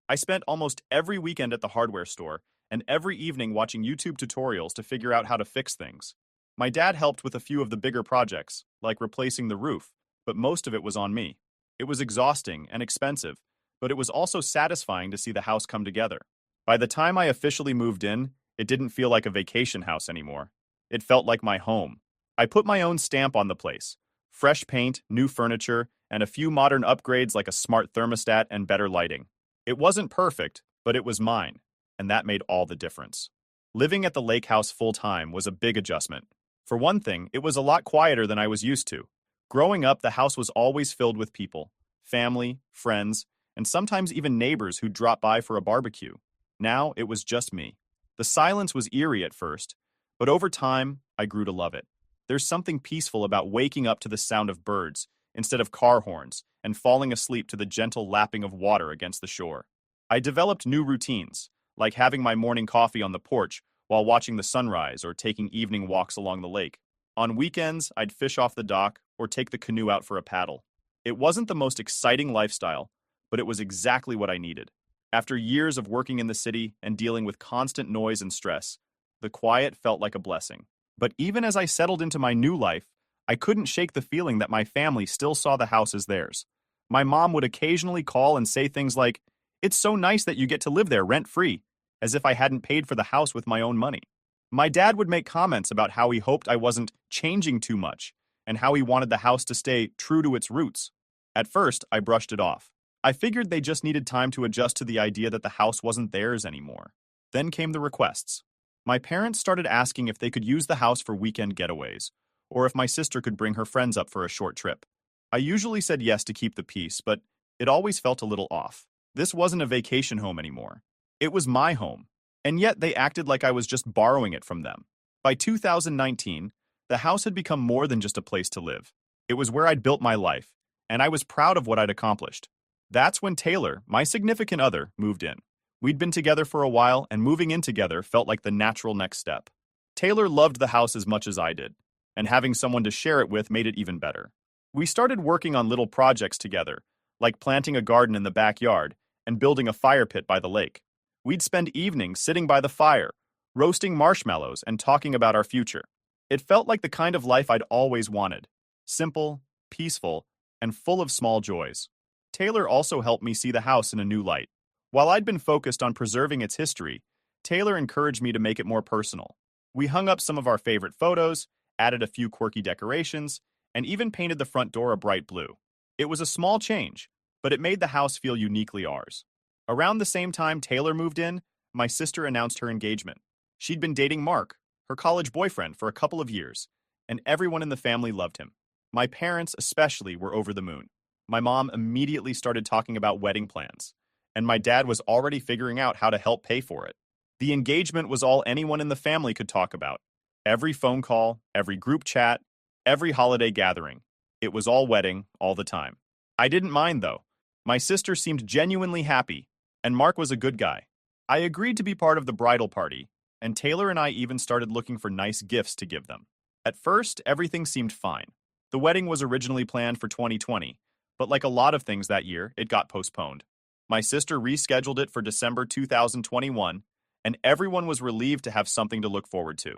I spent almost every weekend at the hardware store and every evening watching YouTube tutorials to figure out how to fix things. My dad helped with a few of the bigger projects, like replacing the roof, but most of it was on me. It was exhausting and expensive, but it was also satisfying to see the house come together. By the time I officially moved in, it didn't feel like a vacation house anymore. It felt like my home. I put my own stamp on the place. Fresh paint, new furniture, and a few modern upgrades like a smart thermostat and better lighting. It wasn't perfect, but it was mine, and that made all the difference. Living at the lake house full-time was a big adjustment. For one thing, it was a lot quieter than I was used to. Growing up, the house was always filled with people, family, friends, and sometimes even neighbors who'd drop by for a barbecue. Now, it was just me. The silence was eerie at first, but over time, I grew to love it. There's something peaceful about waking up to the sound of birds instead of car horns and falling asleep to the gentle lapping of water against the shore. I developed new routines, like having my morning coffee on the porch while watching the sunrise or taking evening walks along the lake. On weekends, I'd fish off the dock or take the canoe out for a paddle. It wasn't the most exciting lifestyle, but it was exactly what I needed. After years of working in the city and dealing with constant noise and stress, the quiet felt like a blessing. But even as I settled into my new life, I couldn't shake the feeling that my family still saw the house as theirs. My mom would occasionally call and say things like, "It's so nice that you get to live there rent-free," as if I hadn't paid for the house with my own money. My dad would make comments about how he hoped I wasn't changing too much and how he wanted the house to stay true to its roots. At first, I brushed it off. I figured they just needed time to adjust to the idea that the house wasn't theirs anymore. Then came the requests. My parents started asking if they could use the house for weekend getaways, or if my sister could bring her friends up for a short trip. I usually said yes to keep the peace, but it always felt a little off. This wasn't a vacation home anymore. It was my home, and yet they acted like I was just borrowing it from them. By 2019, the house had become more than just a place to live. It was where I'd built my life, and I was proud of what I'd accomplished. That's when Taylor, my significant other, moved in. We'd been together for a while, and moving in together felt like the natural next step. Taylor loved the house as much as I did, and having someone to share it with made it even better. We started working on little projects together, like planting a garden in the backyard and building a fire pit by the lake. We'd spend evenings sitting by the fire, roasting marshmallows and talking about our future. It felt like the kind of life I'd always wanted. Simple, peaceful, and full of small joys. Taylor also helped me see the house in a new light. While I'd been focused on preserving its history, Taylor encouraged me to make it more personal. We hung up some of our favorite photos, added a few quirky decorations, and even painted the front door a bright blue. It was a small change, but it made the house feel uniquely ours. Around the same time Taylor moved in, my sister announced her engagement. She'd been dating Mark, her college boyfriend, for a couple of years, and everyone in the family loved him. My parents, especially, were over the moon. My mom immediately started talking about wedding plans, and my dad was already figuring out how to help pay for it. The engagement was all anyone in the family could talk about. Every phone call, every group chat, every holiday gathering. It was all wedding, all the time. I didn't mind, though. My sister seemed genuinely happy, and Mark was a good guy. I agreed to be part of the bridal party, and Taylor and I even started looking for nice gifts to give them. At first, everything seemed fine. The wedding was originally planned for 2020, but like a lot of things that year, it got postponed. My sister rescheduled it for December 2021, and everyone was relieved to have something to look forward to.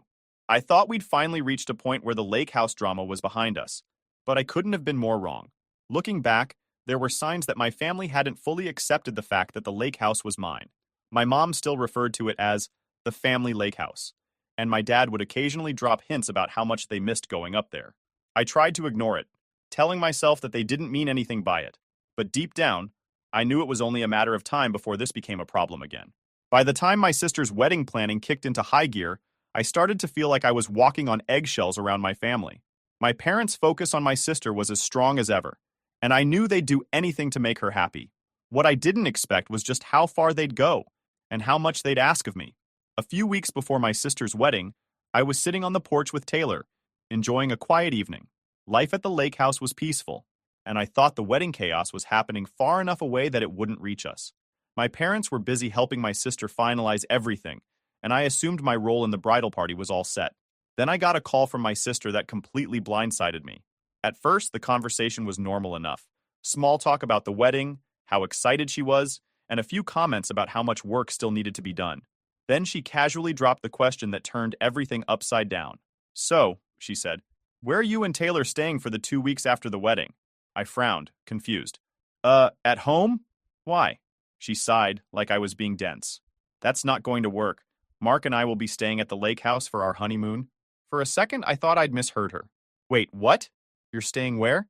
I thought we'd finally reached a point where the lake house drama was behind us, but I couldn't have been more wrong. Looking back, there were signs that my family hadn't fully accepted the fact that the lake house was mine. My mom still referred to it as the family lake house, and my dad would occasionally drop hints about how much they missed going up there. I tried to ignore it, telling myself that they didn't mean anything by it, but deep down, I knew it was only a matter of time before this became a problem again. By the time my sister's wedding planning kicked into high gear, I started to feel like I was walking on eggshells around my family. My parents' focus on my sister was as strong as ever, and I knew they'd do anything to make her happy. What I didn't expect was just how far they'd go, and how much they'd ask of me. A few weeks before my sister's wedding, I was sitting on the porch with Taylor, enjoying a quiet evening. Life at the lake house was peaceful, and I thought the wedding chaos was happening far enough away that it wouldn't reach us. My parents were busy helping my sister finalize everything, and I assumed my role in the bridal party was all set. Then I got a call from my sister that completely blindsided me. At first, the conversation was normal enough. Small talk about the wedding, how excited she was, and a few comments about how much work still needed to be done. Then she casually dropped the question that turned everything upside down. "So," she said, "where are you and Taylor staying for the 2 weeks after the wedding?" I frowned, confused. At home? Why?" She sighed, like I was being dense. "That's not going to work. Mark and I will be staying at the lake house for our honeymoon." For a second, I thought I'd misheard her. "Wait, what? You're staying where?"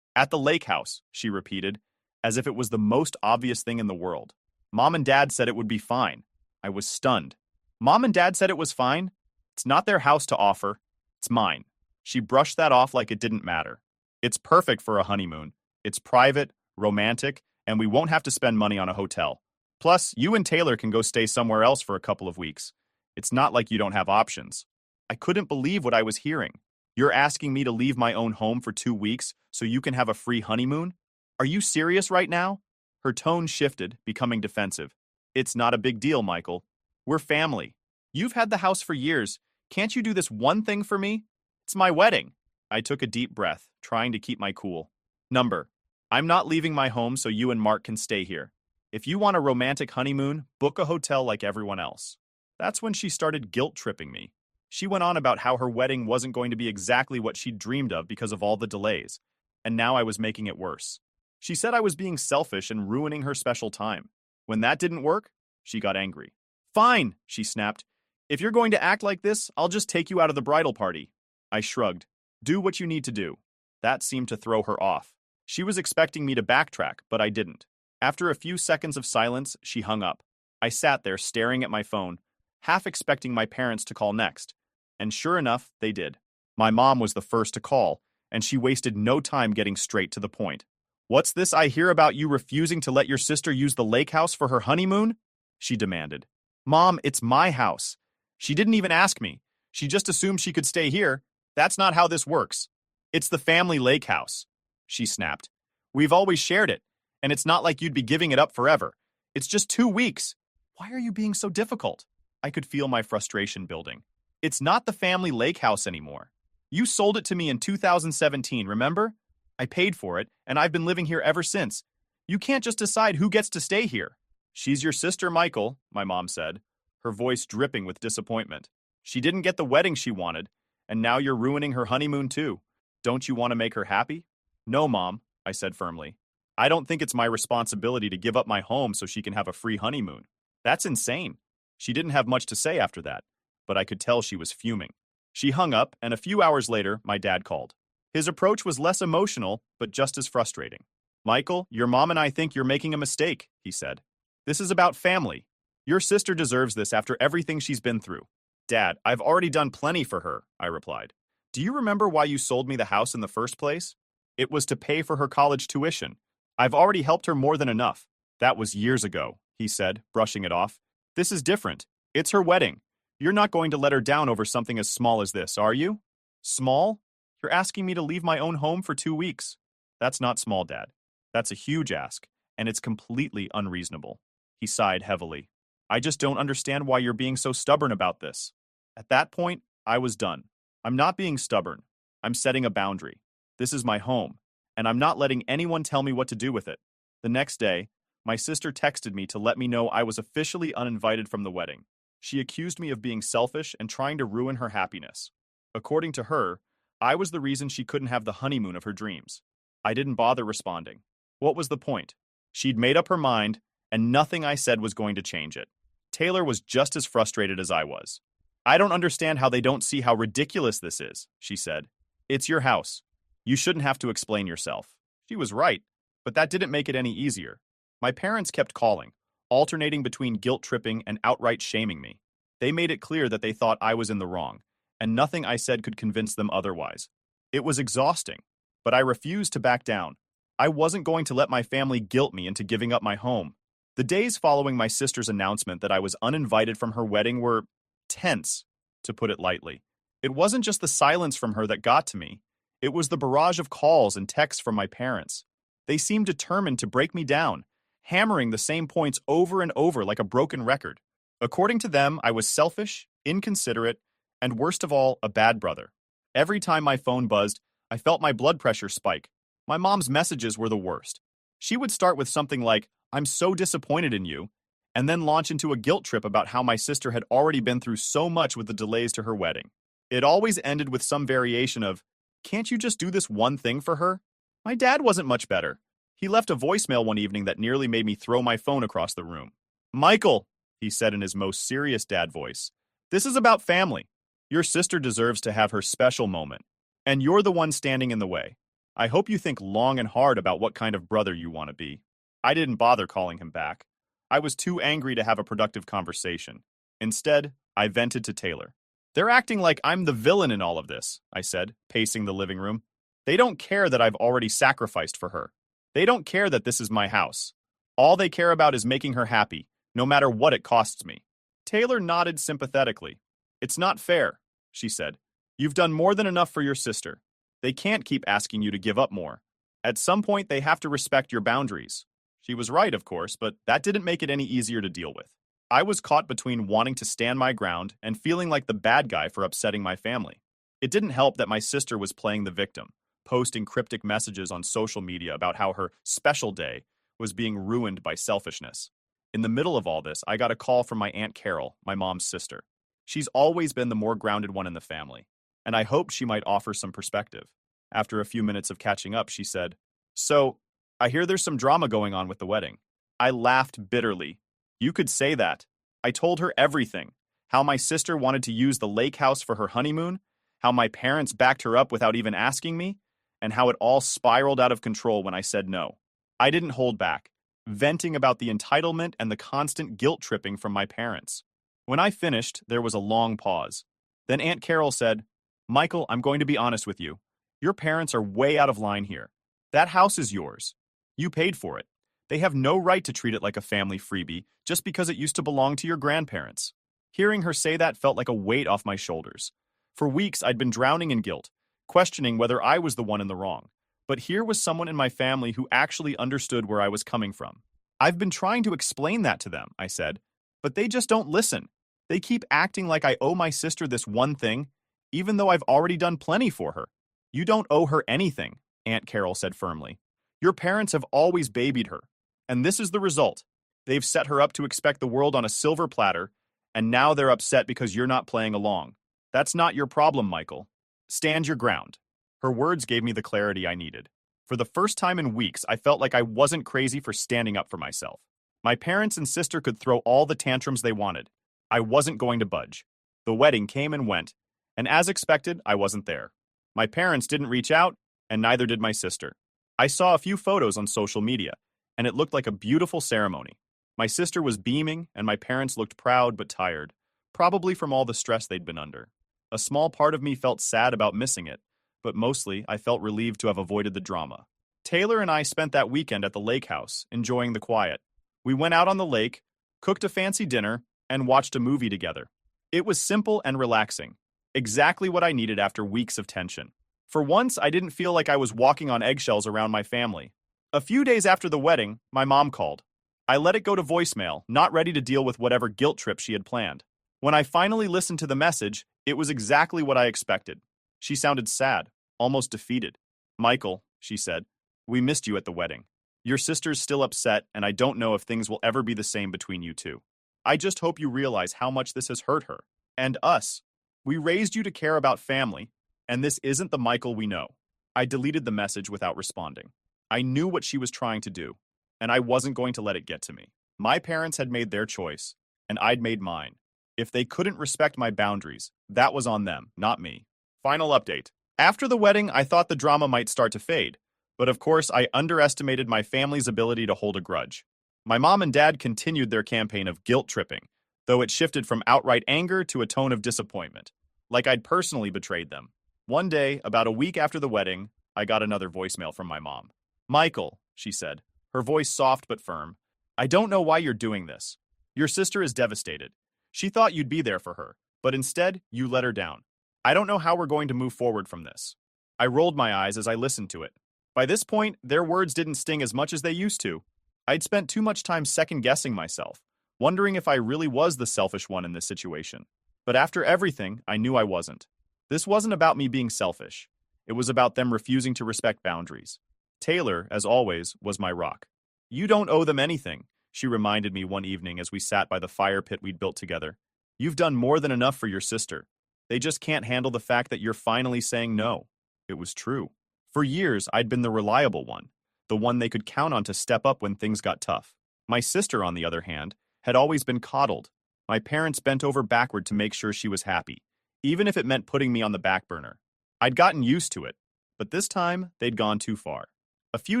"At the lake house," she repeated, as if it was the most obvious thing in the world. "Mom and Dad said it would be fine." I was stunned. "Mom and Dad said it was fine? It's not their house to offer. It's mine." She brushed that off like it didn't matter. "It's perfect for a honeymoon. It's private, romantic, and we won't have to spend money on a hotel. Plus, you and Taylor can go stay somewhere else for a couple of weeks. It's not like you don't have options." I couldn't believe what I was hearing. "You're asking me to leave my own home for 2 weeks so you can have a free honeymoon? Are you serious right now?" Her tone shifted, becoming defensive. "It's not a big deal, Michael. We're family. You've had the house for years. Can't you do this one thing for me? It's my wedding." I took a deep breath, trying to keep my cool. "I'm not leaving my home so you and Mark can stay here. If you want a romantic honeymoon, book a hotel like everyone else." That's when she started guilt-tripping me. She went on about how her wedding wasn't going to be exactly what she'd dreamed of because of all the delays, and now I was making it worse. She said I was being selfish and ruining her special time. When that didn't work, she got angry. "Fine," she snapped. "If you're going to act like this, I'll just take you out of the bridal party." I shrugged. "Do what you need to do." That seemed to throw her off. She was expecting me to backtrack, but I didn't. After a few seconds of silence, she hung up. I sat there staring at my phone, half expecting my parents to call next. And sure enough, they did. My mom was the first to call, and she wasted no time getting straight to the point. "What's this I hear about you refusing to let your sister use the lake house for her honeymoon?" she demanded. "Mom, it's my house. She didn't even ask me. She just assumed she could stay here. That's not how this works. It's the family lake house," she snapped. "We've always shared it, and it's not like you'd be giving it up forever. It's just 2 weeks. Why are you being so difficult?" I could feel my frustration building. "It's not the family lake house anymore. You sold it to me in 2017, remember? I paid for it, and I've been living here ever since. You can't just decide who gets to stay here." "She's your sister, Michael," my mom said, her voice dripping with disappointment. "She didn't get the wedding she wanted, and now you're ruining her honeymoon too. Don't you want to make her happy?" "No, Mom," I said firmly. "I don't think it's my responsibility to give up my home so she can have a free honeymoon. That's insane." She didn't have much to say after that, but I could tell she was fuming. She hung up, and a few hours later, my dad called. His approach was less emotional, but just as frustrating. "Michael, your mom and I think you're making a mistake," he said. "This is about family. Your sister deserves this after everything she's been through. Dad, I've already done plenty for her, I replied. Do you remember why you sold me the house in the first place? It was to pay for her college tuition. I've already helped her more than enough. That was years ago, he said, brushing it off. This is different. It's her wedding. You're not going to let her down over something as small as this, are you? Small? You're asking me to leave my own home for 2 weeks. That's not small, Dad. That's a huge ask, and it's completely unreasonable. He sighed heavily. I just don't understand why you're being so stubborn about this. At that point, I was done. I'm not being stubborn. I'm setting a boundary. This is my home, and I'm not letting anyone tell me what to do with it. The next day, my sister texted me to let me know I was officially uninvited from the wedding. She accused me of being selfish and trying to ruin her happiness. According to her, I was the reason she couldn't have the honeymoon of her dreams. I didn't bother responding. What was the point? She'd made up her mind, and nothing I said was going to change it. Taylor was just as frustrated as I was. I don't understand how they don't see how ridiculous this is, she said. It's your house. You shouldn't have to explain yourself. She was right, but that didn't make it any easier. My parents kept calling, alternating between guilt-tripping and outright shaming me. They made it clear that they thought I was in the wrong, and nothing I said could convince them otherwise. It was exhausting, but I refused to back down. I wasn't going to let my family guilt me into giving up my home. The days following my sister's announcement that I was uninvited from her wedding were tense, to put it lightly. It wasn't just the silence from her that got to me. It was the barrage of calls and texts from my parents. They seemed determined to break me down, hammering the same points over and over like a broken record. According to them, I was selfish, inconsiderate, and worst of all, a bad brother. Every time my phone buzzed, I felt my blood pressure spike. My mom's messages were the worst. She would start with something like, "I'm so disappointed in you," and then launch into a guilt trip about how my sister had already been through so much with the delays to her wedding. It always ended with some variation of, "Can't you just do this one thing for her?" My dad wasn't much better. He left a voicemail one evening that nearly made me throw my phone across the room. "Michael," he said in his most serious dad voice, "this is about family. Your sister deserves to have her special moment, and you're the one standing in the way. I hope you think long and hard about what kind of brother you want to be." I didn't bother calling him back. I was too angry to have a productive conversation. Instead, I vented to Taylor. "They're acting like I'm the villain in all of this," I said, pacing the living room. "They don't care that I've already sacrificed for her. They don't care that this is my house. All they care about is making her happy, no matter what it costs me." Taylor nodded sympathetically. "It's not fair," she said. "You've done more than enough for your sister. They can't keep asking you to give up more. At some point, they have to respect your boundaries." She was right, of course, but that didn't make it any easier to deal with. I was caught between wanting to stand my ground and feeling like the bad guy for upsetting my family. It didn't help that my sister was playing the victim, posting cryptic messages on social media about how her special day was being ruined by selfishness. In the middle of all this, I got a call from my Aunt Carol, my mom's sister. She's always been the more grounded one in the family, and I hoped she might offer some perspective. After a few minutes of catching up, she said, "So, I hear there's some drama going on with the wedding." I laughed bitterly. "You could say that. I told her everything. How my sister wanted to use the lake house for her honeymoon, how my parents backed her up without even asking me, and how it all spiraled out of control when I said no. I didn't hold back, venting about the entitlement and the constant guilt tripping from my parents. When I finished, there was a long pause. Then Aunt Carol said, "Michael, I'm going to be honest with you. Your parents are way out of line here. That house is yours. You paid for it. They have no right to treat it like a family freebie just because it used to belong to your grandparents." Hearing her say that felt like a weight off my shoulders. For weeks, I'd been drowning in guilt, questioning whether I was the one in the wrong. But here was someone in my family who actually understood where I was coming from. "I've been trying to explain that to them," I said, "but they just don't listen. They keep acting like I owe my sister this one thing, even though I've already done plenty for her." "You don't owe her anything," Aunt Carol said firmly. "Your parents have always babied her, and this is the result. They've set her up to expect the world on a silver platter, and now they're upset because you're not playing along. That's not your problem, Michael. Stand your ground." Her words gave me the clarity I needed. For the first time in weeks, I felt like I wasn't crazy for standing up for myself. My parents and sister could throw all the tantrums they wanted. I wasn't going to budge. The wedding came and went, and as expected, I wasn't there. My parents didn't reach out, and neither did my sister. I saw a few photos on social media, and it looked like a beautiful ceremony. My sister was beaming, and my parents looked proud but tired, probably from all the stress they'd been under. A small part of me felt sad about missing it, but mostly I felt relieved to have avoided the drama. Taylor and I spent that weekend at the lake house, enjoying the quiet. We went out on the lake, cooked a fancy dinner, and watched a movie together. It was simple and relaxing, exactly what I needed after weeks of tension. For once, I didn't feel like I was walking on eggshells around my family. A few days after the wedding, my mom called. I let it go to voicemail, not ready to deal with whatever guilt trip she had planned. When I finally listened to the message, it was exactly what I expected. She sounded sad, almost defeated. "Michael," she said, "we missed you at the wedding. Your sister's still upset, and I don't know if things will ever be the same between you two. I just hope you realize how much this has hurt her. And us. We raised you to care about family, and this isn't the Michael we know." I deleted the message without responding. I knew what she was trying to do, and I wasn't going to let it get to me. My parents had made their choice, and I'd made mine. If they couldn't respect my boundaries, that was on them, not me. Final update. After the wedding, I thought the drama might start to fade, but of course I underestimated my family's ability to hold a grudge. My mom and dad continued their campaign of guilt tripping, though it shifted from outright anger to a tone of disappointment, like I'd personally betrayed them. One day, about a week after the wedding, I got another voicemail from my mom. "Michael," she said, her voice soft but firm, "I don't know why you're doing this. Your sister is devastated. She thought you'd be there for her, but instead, you let her down. I don't know how we're going to move forward from this." I rolled my eyes as I listened to it. By this point, their words didn't sting as much as they used to. I'd spent too much time second-guessing myself, wondering if I really was the selfish one in this situation. But after everything, I knew I wasn't. This wasn't about me being selfish. It was about them refusing to respect boundaries. Taylor, as always, was my rock. "You don't owe them anything," she reminded me one evening as we sat by the fire pit we'd built together. "You've done more than enough for your sister. They just can't handle the fact that you're finally saying no." It was true. For years, I'd been the reliable one, the one they could count on to step up when things got tough. My sister, on the other hand, had always been coddled. My parents bent over backward to make sure she was happy, even if it meant putting me on the back burner. I'd gotten used to it, but this time, they'd gone too far. A few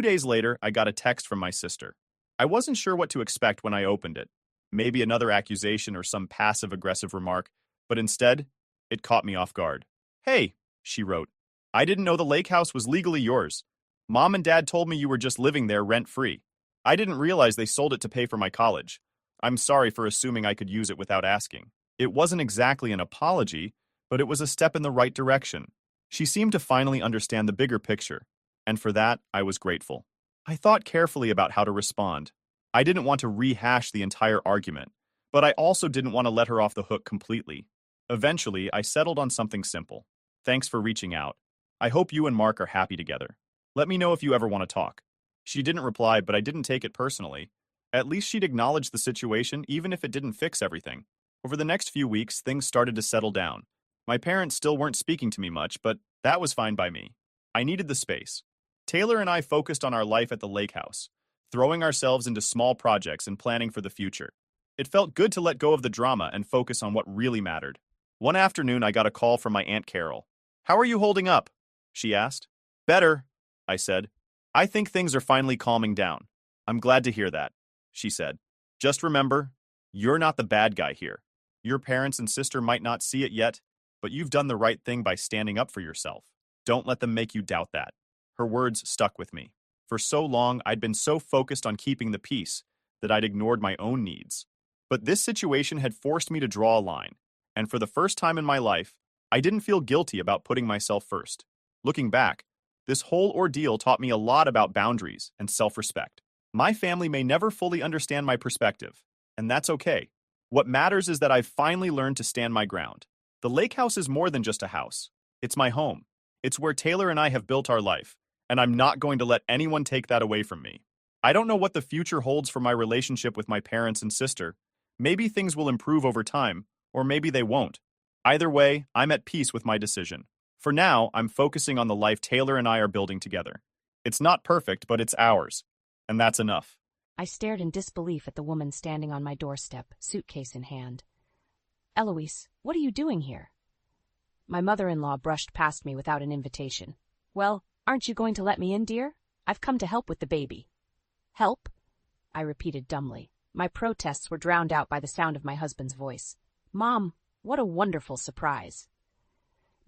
days later, I got a text from my sister. I wasn't sure what to expect when I opened it. Maybe another accusation or some passive-aggressive remark, but instead, it caught me off guard. "Hey," she wrote, "I didn't know the lake house was legally yours. Mom and Dad told me you were just living there rent-free. I didn't realize they sold it to pay for my college. I'm sorry for assuming I could use it without asking." It wasn't exactly an apology, but it was a step in the right direction. She seemed to finally understand the bigger picture, and for that, I was grateful. I thought carefully about how to respond. I didn't want to rehash the entire argument, but I also didn't want to let her off the hook completely. Eventually, I settled on something simple. "Thanks for reaching out. I hope you and Mark are happy together. Let me know if you ever want to talk." She didn't reply, but I didn't take it personally. At least she'd acknowledged the situation, even if it didn't fix everything. Over the next few weeks, things started to settle down. My parents still weren't speaking to me much, but that was fine by me. I needed the space. Taylor and I focused on our life at the lake house, throwing ourselves into small projects and planning for the future. It felt good to let go of the drama and focus on what really mattered. One afternoon, I got a call from my Aunt Carol. "How are you holding up?" she asked. "Better," I said. "I think things are finally calming down." "I'm glad to hear that," she said. "Just remember, you're not the bad guy here. Your parents and sister might not see it yet, but you've done the right thing by standing up for yourself. Don't let them make you doubt that." Her words stuck with me. For so long, I'd been so focused on keeping the peace that I'd ignored my own needs. But this situation had forced me to draw a line, and for the first time in my life, I didn't feel guilty about putting myself first. Looking back, this whole ordeal taught me a lot about boundaries and self-respect. My family may never fully understand my perspective, and that's okay. What matters is that I've finally learned to stand my ground. The lake house is more than just a house. It's my home. It's where Taylor and I have built our life, and I'm not going to let anyone take that away from me. I don't know what the future holds for my relationship with my parents and sister. Maybe things will improve over time, or maybe they won't. Either way, I'm at peace with my decision. For now, I'm focusing on the life Taylor and I are building together. It's not perfect, but it's ours, and that's enough. I stared in disbelief at the woman standing on my doorstep, suitcase in hand. "Eloise, what are you doing here?" My mother-in-law brushed past me without an invitation. "Well, aren't you going to let me in, dear? I've come to help with the baby." "Help?" I repeated dumbly. My protests were drowned out by the sound of my husband's voice. "Mom, what a wonderful surprise."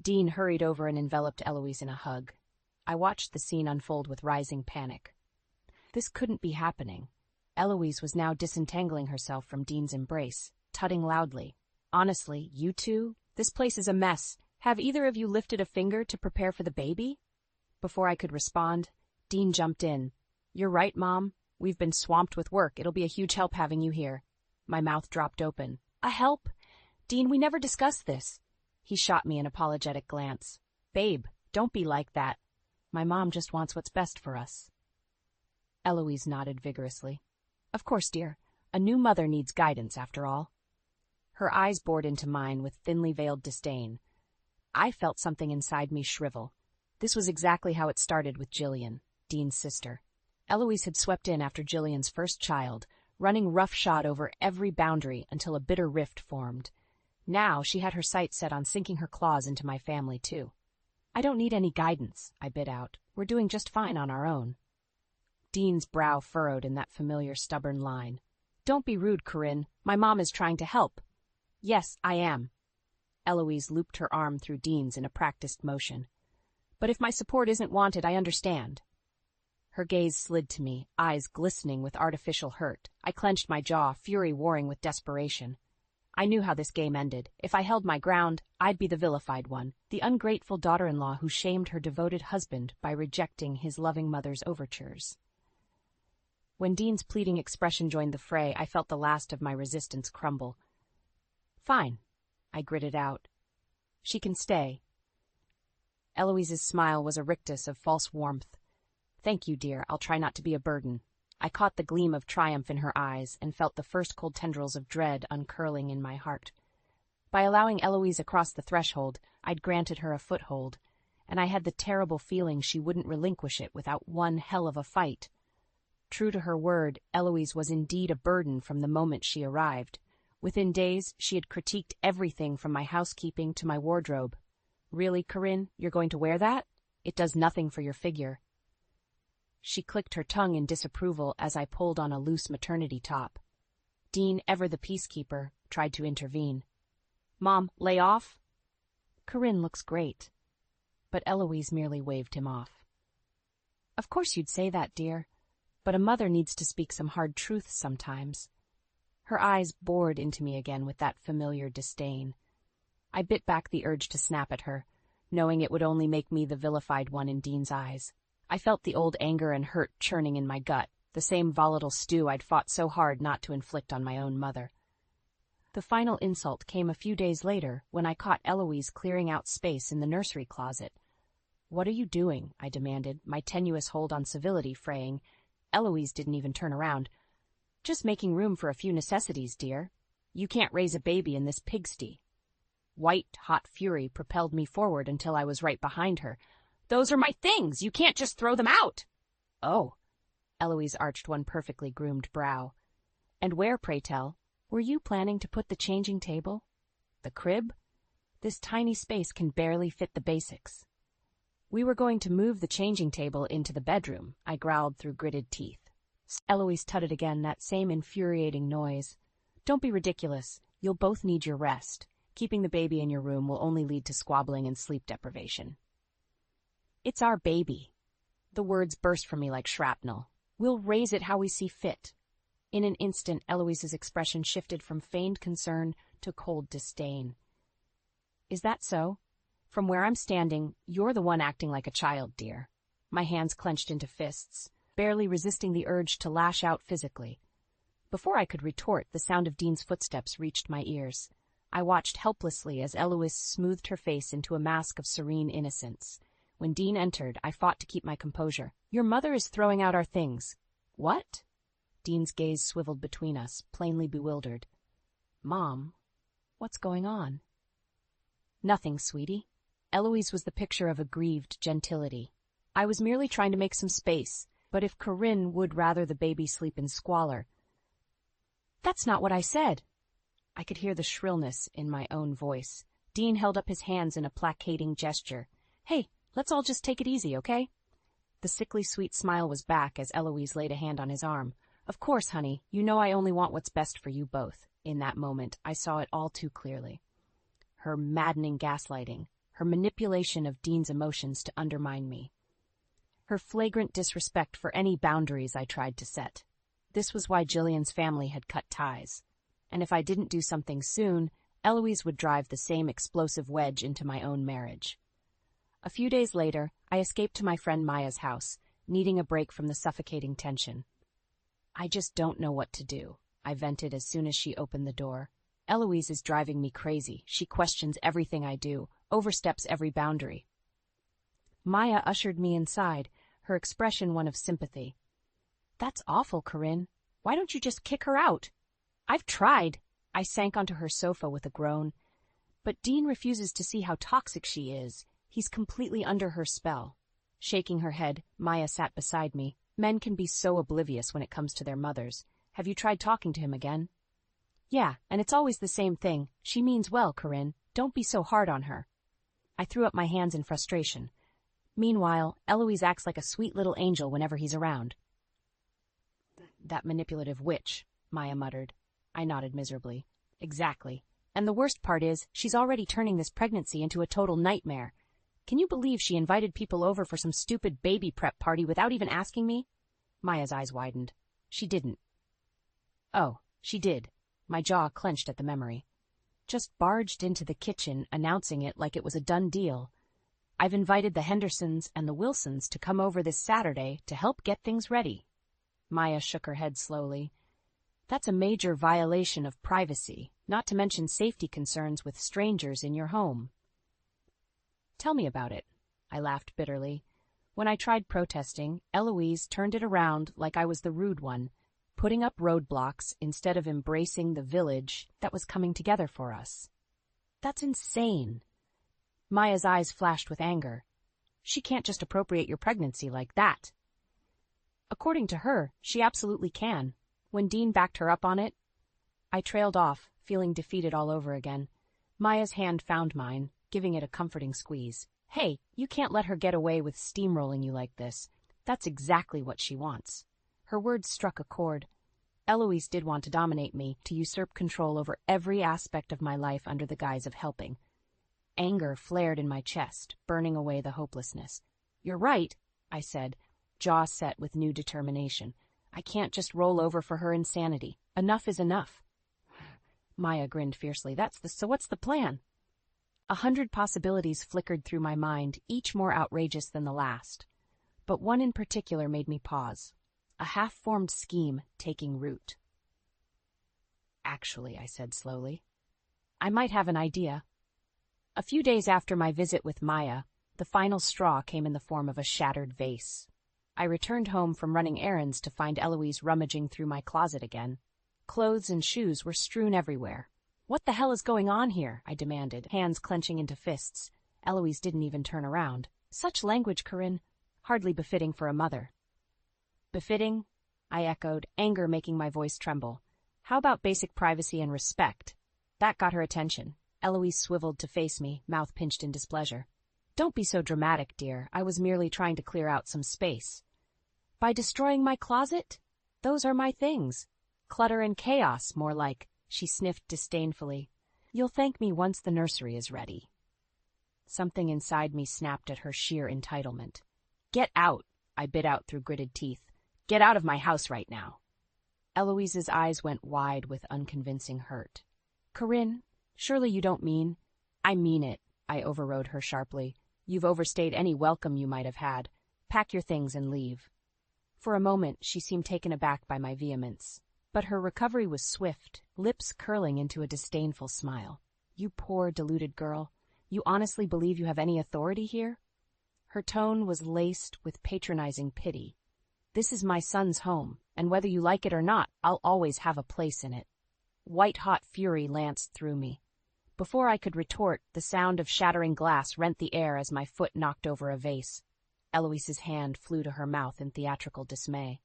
Dean hurried over and enveloped Eloise in a hug. I watched the scene unfold with rising panic. This couldn't be happening. Eloise was now disentangling herself from Dean's embrace, tutting loudly. "Honestly, you two? This place is a mess. Have either of you lifted a finger to prepare for the baby?" Before I could respond, Dean jumped in. "You're right, Mom. We've been swamped with work. It'll be a huge help having you here." My mouth dropped open. "A help? Dean, we never discussed this." He shot me an apologetic glance. "Babe, don't be like that. My mom just wants what's best for us." Eloise nodded vigorously. "Of course, dear. A new mother needs guidance, after all." Her eyes bored into mine with thinly veiled disdain. I felt something inside me shrivel. This was exactly how it started with Jillian, Dean's sister. Eloise had swept in after Jillian's first child, running roughshod over every boundary until a bitter rift formed. Now she had her sights set on sinking her claws into my family, too. "I don't need any guidance," I bit out. "We're doing just fine on our own." Dean's brow furrowed in that familiar stubborn line. "Don't be rude, Corinne. My mom is trying to help." "Yes, I am." Eloise looped her arm through Dean's in a practiced motion. "But if my support isn't wanted, I understand." Her gaze slid to me, eyes glistening with artificial hurt. I clenched my jaw, fury warring with desperation. I knew how this game ended. If I held my ground, I'd be the vilified one, the ungrateful daughter-in-law who shamed her devoted husband by rejecting his loving mother's overtures. When Dean's pleading expression joined the fray, I felt the last of my resistance crumble. "Fine," I gritted out. "She can stay." Eloise's smile was a rictus of false warmth. "Thank you, dear. I'll try not to be a burden." I caught the gleam of triumph in her eyes and felt the first cold tendrils of dread uncurling in my heart. By allowing Eloise across the threshold, I'd granted her a foothold, and I had the terrible feeling she wouldn't relinquish it without one hell of a fight. True to her word, Eloise was indeed a burden from the moment she arrived. Within days, she had critiqued everything from my housekeeping to my wardrobe. "Really, Corinne, you're going to wear that? It does nothing for your figure." She clicked her tongue in disapproval as I pulled on a loose maternity top. Dean, ever the peacekeeper, tried to intervene. "Mom, lay off." "Corinne looks great." But Eloise merely waved him off. "Of course you'd say that, dear, but a mother needs to speak some hard truths sometimes." Her eyes bored into me again with that familiar disdain. I bit back the urge to snap at her, knowing it would only make me the vilified one in Dean's eyes. I felt the old anger and hurt churning in my gut, the same volatile stew I'd fought so hard not to inflict on my own mother. The final insult came a few days later when I caught Eloise clearing out space in the nursery closet. "What are you doing?" I demanded, my tenuous hold on civility fraying. Eloise didn't even turn around. "Just making room for a few necessities, dear. You can't raise a baby in this pigsty." White, hot fury propelled me forward until I was right behind her. "Those are my things! You can't just throw them out!" "Oh." Eloise arched one perfectly groomed brow. "And where, pray tell? Were you planning to put the changing table? The crib? This tiny space can barely fit the basics." "We were going to move the changing table into the bedroom," I growled through gritted teeth. Eloise tutted again, that same infuriating noise. "Don't be ridiculous. You'll both need your rest. Keeping the baby in your room will only lead to squabbling and sleep deprivation." "It's our baby." The words burst from me like shrapnel. "We'll raise it how we see fit." In an instant, Eloise's expression shifted from feigned concern to cold disdain. "Is that so? From where I'm standing, you're the one acting like a child, dear." My hands clenched into fists, barely resisting the urge to lash out physically. Before I could retort, the sound of Dean's footsteps reached my ears. I watched helplessly as Eloise smoothed her face into a mask of serene innocence. When Dean entered, I fought to keep my composure. "Your mother is throwing out our things." "What?" Dean's gaze swiveled between us, plainly bewildered. "Mom, what's going on?" "Nothing, sweetie." Eloise was the picture of aggrieved gentility. "I was merely trying to make some space, but if Corinne would rather the baby sleep in squalor—" "That's not what I said." I could hear the shrillness in my own voice. Dean held up his hands in a placating gesture. "Hey, let's all just take it easy, okay?" The sickly sweet smile was back as Eloise laid a hand on his arm. Of course, honey, you know I only want what's best for you both. In that moment, I saw it all too clearly. Her maddening gaslighting, her manipulation of Dean's emotions to undermine me. Her flagrant disrespect for any boundaries I tried to set. This was why Jillian's family had cut ties. And if I didn't do something soon, Eloise would drive the same explosive wedge into my own marriage. A few days later, I escaped to my friend Maya's house, needing a break from the suffocating tension. I just don't know what to do, I vented as soon as she opened the door. Eloise is driving me crazy. She questions everything I do, oversteps every boundary. Maya ushered me inside, her expression one of sympathy. That's awful, Corinne. Why don't you just kick her out? I've tried. I sank onto her sofa with a groan. But Dean refuses to see how toxic she is. He's completely under her spell. Shaking her head, Maya sat beside me. Men can be so oblivious when it comes to their mothers. Have you tried talking to him again? Yeah, and it's always the same thing. She means well, Corinne. Don't be so hard on her. I threw up my hands in frustration. Meanwhile, Eloise acts like a sweet little angel whenever he's around. That manipulative witch, Maya muttered. I nodded miserably. Exactly. And the worst part is, she's already turning this pregnancy into a total nightmare. Can you believe she invited people over for some stupid baby prep party without even asking me? Maya's eyes widened. She didn't. Oh, she did. My jaw clenched at the memory. Just barged into the kitchen, announcing it like it was a done deal. I've invited the Hendersons and the Wilsons to come over this Saturday to help get things ready. Maya shook her head slowly. That's a major violation of privacy, not to mention safety concerns with strangers in your home. Tell me about it, I laughed bitterly. When I tried protesting, Eloise turned it around like I was the rude one, putting up roadblocks instead of embracing the village that was coming together for us. That's insane. Maya's eyes flashed with anger. She can't just appropriate your pregnancy like that. According to her, she absolutely can. When Dean backed her up on it, I trailed off, feeling defeated all over again. Maya's hand found mine, giving it a comforting squeeze. Hey, you can't let her get away with steamrolling you like this. That's exactly what she wants. Her words struck a chord. Eloise did want to dominate me, to usurp control over every aspect of my life under the guise of helping. Anger flared in my chest, burning away the hopelessness. You're right, I said, jaw set with new determination. I can't just roll over for her insanity. Enough is enough. Maya grinned fiercely. So what's the plan? 100 possibilities flickered through my mind, each more outrageous than the last. But one in particular made me pause. A half-formed scheme taking root. Actually, I said slowly, I might have an idea. A few days after my visit with Maya, the final straw came in the form of a shattered vase. I returned home from running errands to find Eloise rummaging through my closet again. Clothes and shoes were strewn everywhere. What the hell is going on here? I demanded, hands clenching into fists. Eloise didn't even turn around. Such language, Corinne. Hardly befitting for a mother. Befitting? I echoed, anger making my voice tremble. How about basic privacy and respect? That got her attention. Eloise swiveled to face me, mouth pinched in displeasure. Don't be so dramatic, dear. I was merely trying to clear out some space. By destroying my closet? Those are my things. Clutter and chaos, more like. She sniffed disdainfully. You'll thank me once the nursery is ready. Something inside me snapped at her sheer entitlement. Get out, I bit out through gritted teeth. Get out of my house right now. Eloise's eyes went wide with unconvincing hurt. Corinne, surely you don't mean... I mean it, I overrode her sharply. You've overstayed any welcome you might have had. Pack your things and leave. For a moment, she seemed taken aback by my vehemence. But her recovery was swift, lips curling into a disdainful smile. You poor, deluded girl. You honestly believe you have any authority here? Her tone was laced with patronizing pity. This is my son's home, and whether you like it or not, I'll always have a place in it. White-hot fury lanced through me. Before I could retort, the sound of shattering glass rent the air as my foot knocked over a vase. Eloise's hand flew to her mouth in theatrical dismay.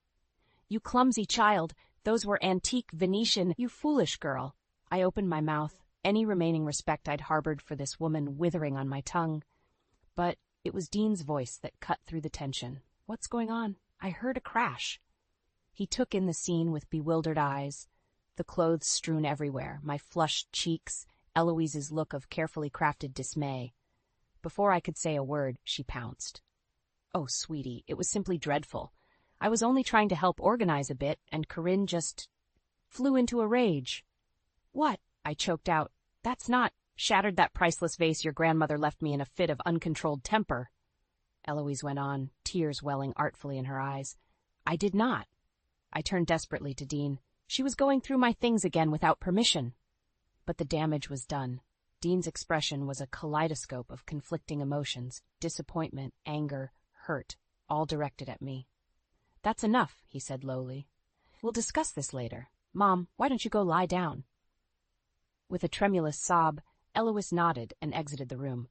You clumsy child! Those were antique Venetian, you foolish girl. I opened my mouth, any remaining respect I'd harbored for this woman withering on my tongue. But it was Dean's voice that cut through the tension. What's going on? I heard a crash. He took in the scene with bewildered eyes, the clothes strewn everywhere, my flushed cheeks, Eloise's look of carefully crafted dismay. Before I could say a word, she pounced. "Oh, sweetie, it was simply dreadful. I was only trying to help organize a bit, and Corinne just flew into a rage." "What?" I choked out. "That's not shattered that priceless vase your grandmother left me in a fit of uncontrolled temper." Eloise went on, tears welling artfully in her eyes. "I did not." I turned desperately to Dean. "She was going through my things again without permission." But the damage was done. Dean's expression was a kaleidoscope of conflicting emotions, disappointment, anger, hurt, all directed at me. "That's enough," he said lowly. "We'll discuss this later. Mom, why don't you go lie down?" With a tremulous sob, Eloise nodded and exited the room.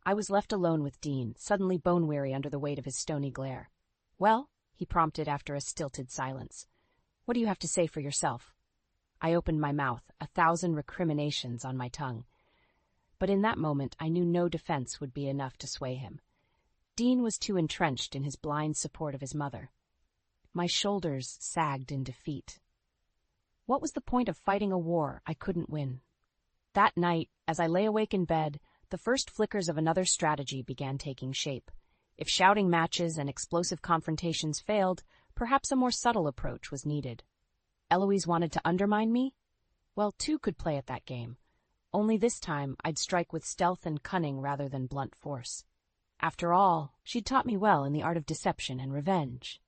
I was left alone with Dean, suddenly bone-weary under the weight of his stony glare. "Well?" he prompted after a stilted silence. "What do you have to say for yourself?" I opened my mouth, 1,000 recriminations on my tongue. But in that moment I knew no defense would be enough to sway him. Dean was too entrenched in his blind support of his mother. My shoulders sagged in defeat. What was the point of fighting a war I couldn't win? That night, as I lay awake in bed, the first flickers of another strategy began taking shape. If shouting matches and explosive confrontations failed, perhaps a more subtle approach was needed. Eloise wanted to undermine me? Well, two could play at that game. Only this time I'd strike with stealth and cunning rather than blunt force. After all, she'd taught me well in the art of deception and revenge.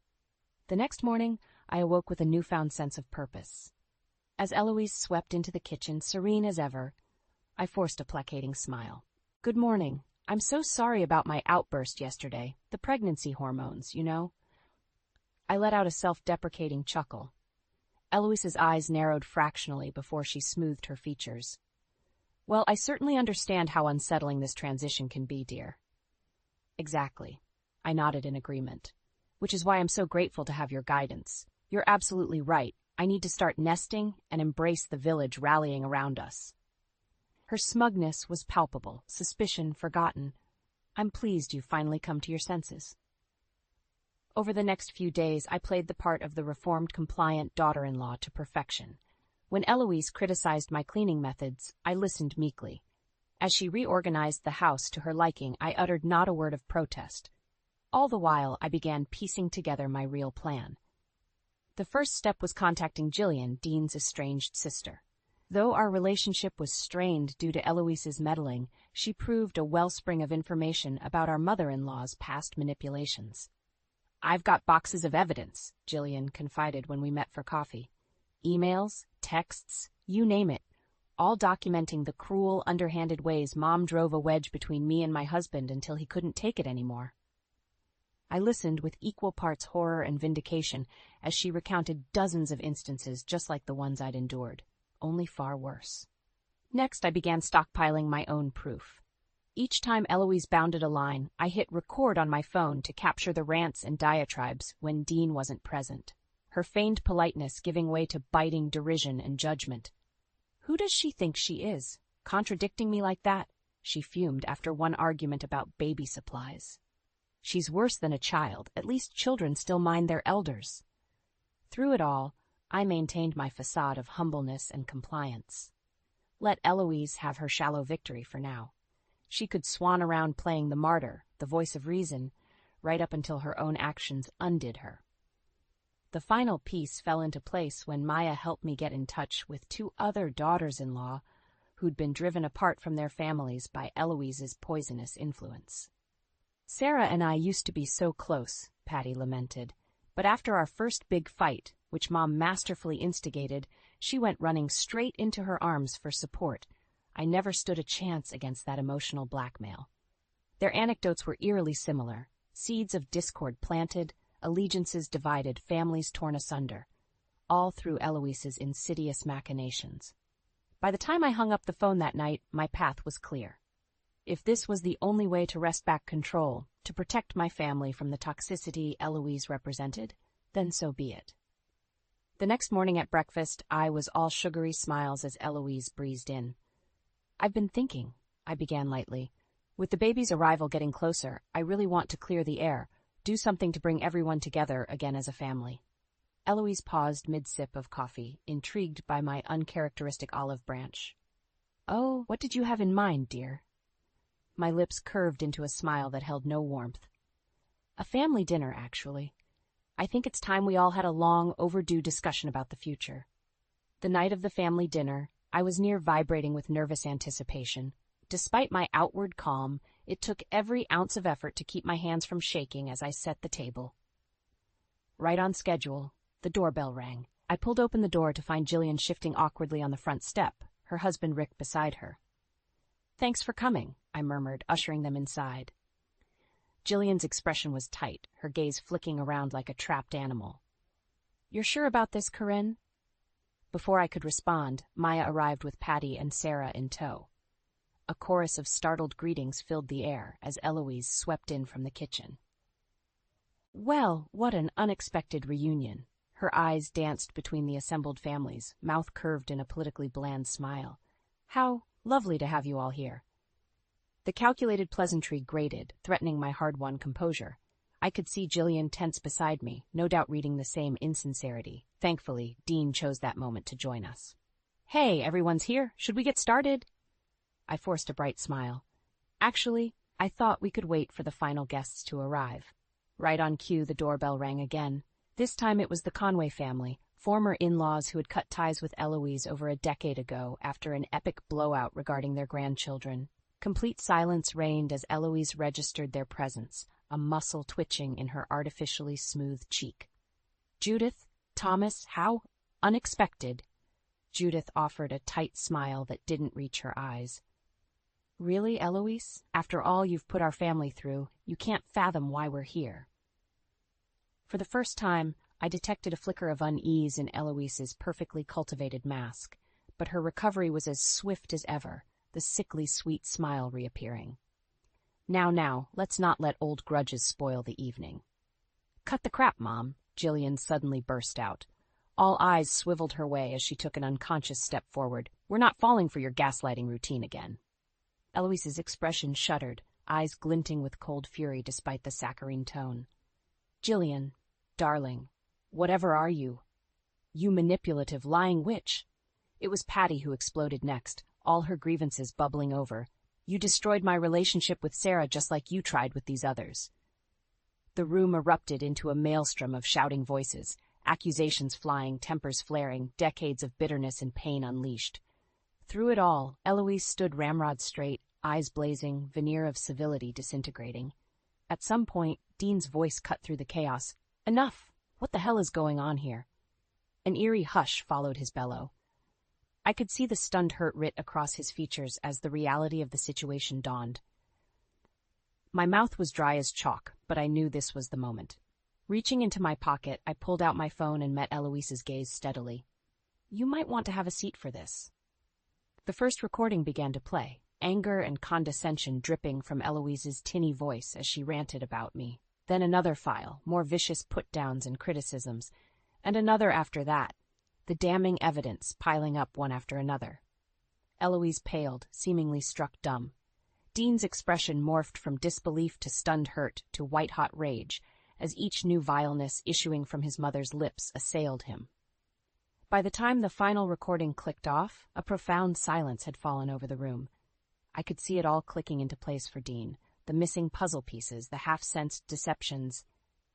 The next morning, I awoke with a newfound sense of purpose. As Eloise swept into the kitchen, serene as ever, I forced a placating smile. "Good morning. I'm so sorry about my outburst yesterday. The pregnancy hormones, you know." I let out a self-deprecating chuckle. Eloise's eyes narrowed fractionally before she smoothed her features. "Well, I certainly understand how unsettling this transition can be, dear." "Exactly." I nodded in agreement. "Which is why I'm so grateful to have your guidance. You're absolutely right. I need to start nesting and embrace the village rallying around us." Her smugness was palpable, suspicion forgotten. "I'm pleased you've finally come to your senses." Over the next few days, I played the part of the reformed, compliant daughter-in-law to perfection. When Eloise criticized my cleaning methods, I listened meekly. As she reorganized the house to her liking, I uttered not a word of protest. All the while, I began piecing together my real plan. The first step was contacting Jillian, Dean's estranged sister. Though our relationship was strained due to Eloise's meddling, she proved a wellspring of information about our mother-in-law's past manipulations. "I've got boxes of evidence," Jillian confided when we met for coffee. "Emails, texts, you name it, all documenting the cruel, underhanded ways Mom drove a wedge between me and my husband until he couldn't take it anymore." I listened with equal parts horror and vindication as she recounted dozens of instances just like the ones I'd endured, only far worse. Next, I began stockpiling my own proof. Each time Eloise bounded a line, I hit record on my phone to capture the rants and diatribes when Dean wasn't present, her feigned politeness giving way to biting derision and judgment. "Who does she think she is, contradicting me like that?" she fumed after one argument about baby supplies. "She's worse than a child. At least children still mind their elders." Through it all, I maintained my facade of humbleness and compliance. Let Eloise have her shallow victory for now. She could swan around playing the martyr, the voice of reason, right up until her own actions undid her. The final piece fell into place when Maya helped me get in touch with 2 other daughters-in-law who'd been driven apart from their families by Eloise's poisonous influence. "Sarah and I used to be so close," Patty lamented, "but after our first big fight, which Mom masterfully instigated, she went running straight into her arms for support. I never stood a chance against that emotional blackmail." Their anecdotes were eerily similar, seeds of discord planted, allegiances divided, families torn asunder, all through Eloise's insidious machinations. By the time I hung up the phone that night, my path was clear. If this was the only way to wrest back control, to protect my family from the toxicity Eloise represented, then so be it. The next morning at breakfast, I was all sugary smiles as Eloise breezed in. "I've been thinking," I began lightly. "With the baby's arrival getting closer, I really want to clear the air, do something to bring everyone together again as a family." Eloise paused mid-sip of coffee, intrigued by my uncharacteristic olive branch. "Oh, what did you have in mind, dear?" My lips curved into a smile that held no warmth. "A family dinner, actually. I think it's time we all had a long, overdue discussion about the future." The night of the family dinner, I was near vibrating with nervous anticipation. Despite my outward calm, it took every ounce of effort to keep my hands from shaking as I set the table. Right on schedule, the doorbell rang. I pulled open the door to find Jillian shifting awkwardly on the front step, her husband Rick beside her. "Thanks for coming," I murmured, ushering them inside. Jillian's expression was tight, her gaze flicking around like a trapped animal. "You're sure about this, Corinne?" Before I could respond, Maya arrived with Patty and Sarah in tow. A chorus of startled greetings filled the air as Eloise swept in from the kitchen. Well, what an unexpected reunion. Her eyes danced between the assembled families, mouth curved in a politically bland smile. "How lovely to have you all here." The calculated pleasantry grated, threatening my hard-won composure. I could see Jillian tense beside me, no doubt reading the same insincerity. Thankfully, Dean chose that moment to join us. "Hey, everyone's here. Should we get started?" I forced a bright smile. Actually, I thought we could wait for the final guests to arrive. Right on cue, the doorbell rang again. This time it was the Conway family, former in-laws who had cut ties with Eloise over a decade ago after an epic blowout regarding their grandchildren. Complete silence reigned as Eloise registered their presence, a muscle twitching in her artificially smooth cheek. "Judith, Thomas, how unexpected." Judith offered a tight smile that didn't reach her eyes. "Really, Eloise? After all you've put our family through, you can't fathom why we're here." For the first time, I detected a flicker of unease in Eloise's perfectly cultivated mask, but her recovery was as swift as ever, the sickly sweet smile reappearing. Now, let's not let old grudges spoil the evening." "Cut the crap, Mom," Jillian suddenly burst out. All eyes swiveled her way as she took an unconscious step forward. "We're not falling for your gaslighting routine again." Eloise's expression shuddered, eyes glinting with cold fury despite the saccharine tone. "Jillian, darling, whatever are you? You manipulative, lying witch." It was Patty who exploded next, all her grievances bubbling over. "You destroyed my relationship with Sarah just like you tried with these others." The room erupted into a maelstrom of shouting voices, accusations flying, tempers flaring, decades of bitterness and pain unleashed. Through it all, Eloise stood ramrod straight, eyes blazing, veneer of civility disintegrating. At some point, Dean's voice cut through the chaos. "Enough! What the hell is going on here?" An eerie hush followed his bellow. I could see the stunned hurt writ across his features as the reality of the situation dawned. My mouth was dry as chalk, but I knew this was the moment. Reaching into my pocket, I pulled out my phone and met Eloise's gaze steadily. "You might want to have a seat for this." The first recording began to play, anger and condescension dripping from Eloise's tinny voice as she ranted about me. Then another file, more vicious put-downs and criticisms, and another after that, the damning evidence piling up one after another. Eloise paled, seemingly struck dumb. Dean's expression morphed from disbelief to stunned hurt to white-hot rage, as each new vileness issuing from his mother's lips assailed him. By the time the final recording clicked off, a profound silence had fallen over the room. I could see it all clicking into place for Dean, the missing puzzle pieces, the half-sensed deceptions.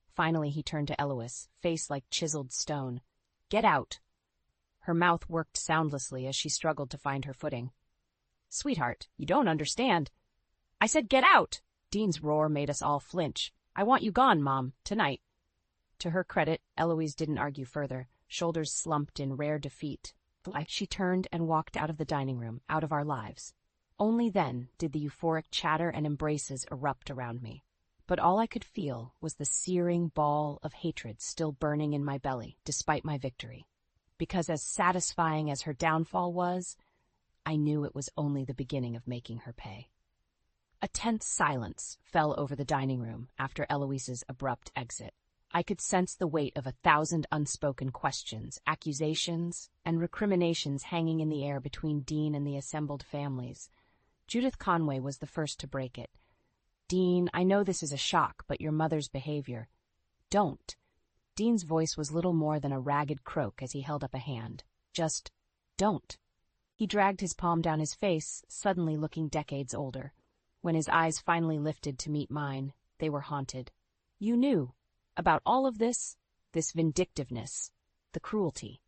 Finally he turned to Eloise, face like chiseled stone. "Get out!" Her mouth worked soundlessly as she struggled to find her footing. "Sweetheart, you don't understand." "I said get out!" Dean's roar made us all flinch. "I want you gone, Mom, tonight." To her credit, Eloise didn't argue further, shoulders slumped in rare defeat. She turned and walked out of the dining room, out of our lives. Only then did the euphoric chatter and embraces erupt around me. But all I could feel was the searing ball of hatred still burning in my belly, despite my victory. Because as satisfying as her downfall was, I knew it was only the beginning of making her pay. A tense silence fell over the dining room after Eloise's abrupt exit. I could sense the weight of 1,000 unspoken questions, accusations, and recriminations hanging in the air between Dean and the assembled families. Judith Conway was the first to break it. "Dean, I know this is a shock, but your mother's behavior." "Don't. Dean's voice was little more than a ragged croak as he held up a hand. Just don't. He dragged his palm down his face, suddenly looking decades older. When his eyes finally lifted to meet mine, they were haunted. You knew about all of this vindictiveness, the cruelty.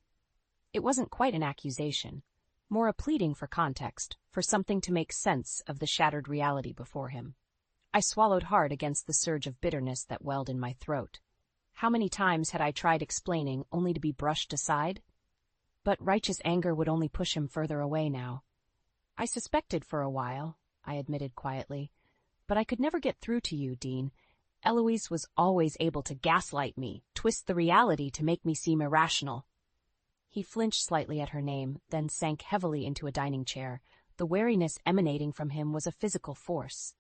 It wasn't quite an accusation, more a pleading for context, for something to make sense of the shattered reality before him. I swallowed hard against the surge of bitterness that welled in my throat. How many times had I tried explaining, only to be brushed aside? But righteous anger would only push him further away now. I suspected for a while, I admitted quietly, but I could never get through to you, Dean. Eloise was always able to gaslight me, twist the reality to make me seem irrational. He flinched slightly at her name, then sank heavily into a dining chair. The wariness emanating from him was a physical force.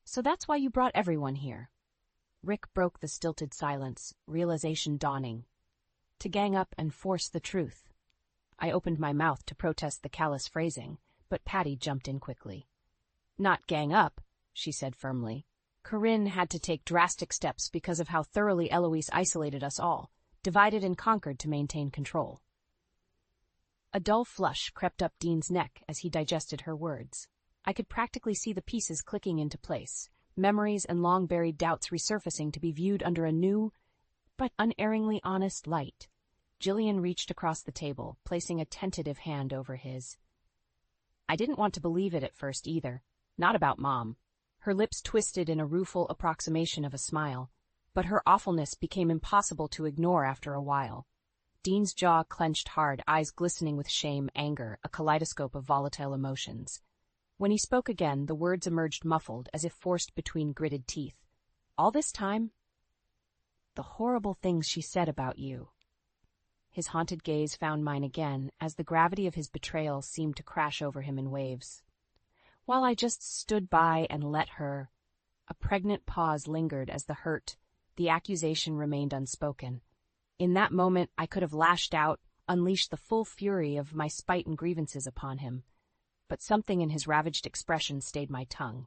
So that's why you brought everyone here. Rick broke the stilted silence, realization dawning. To gang up and force the truth. I opened my mouth to protest the callous phrasing, but Patty jumped in quickly. Not gang up, she said firmly. Corinne had to take drastic steps because of how thoroughly Eloise isolated us all, divided and conquered to maintain control. A dull flush crept up Dean's neck as he digested her words. I could practically see the pieces clicking into place, memories and long-buried doubts resurfacing to be viewed under a new, but unerringly honest light. Jillian reached across the table, placing a tentative hand over his. I didn't want to believe it at first either. Not about Mom. Her lips twisted in a rueful approximation of a smile, but her awfulness became impossible to ignore after a while. Dean's jaw clenched hard, eyes glistening with shame, anger, a kaleidoscope of volatile emotions. When he spoke again, the words emerged muffled, as if forced between gritted teeth. All this time? The horrible things she said about you. His haunted gaze found mine again, as the gravity of his betrayal seemed to crash over him in waves. While I just stood by and let her, a pregnant pause lingered as the accusation remained unspoken. In that moment, I could have lashed out, unleashed the full fury of my spite and grievances upon him. But something in his ravaged expression stayed my tongue.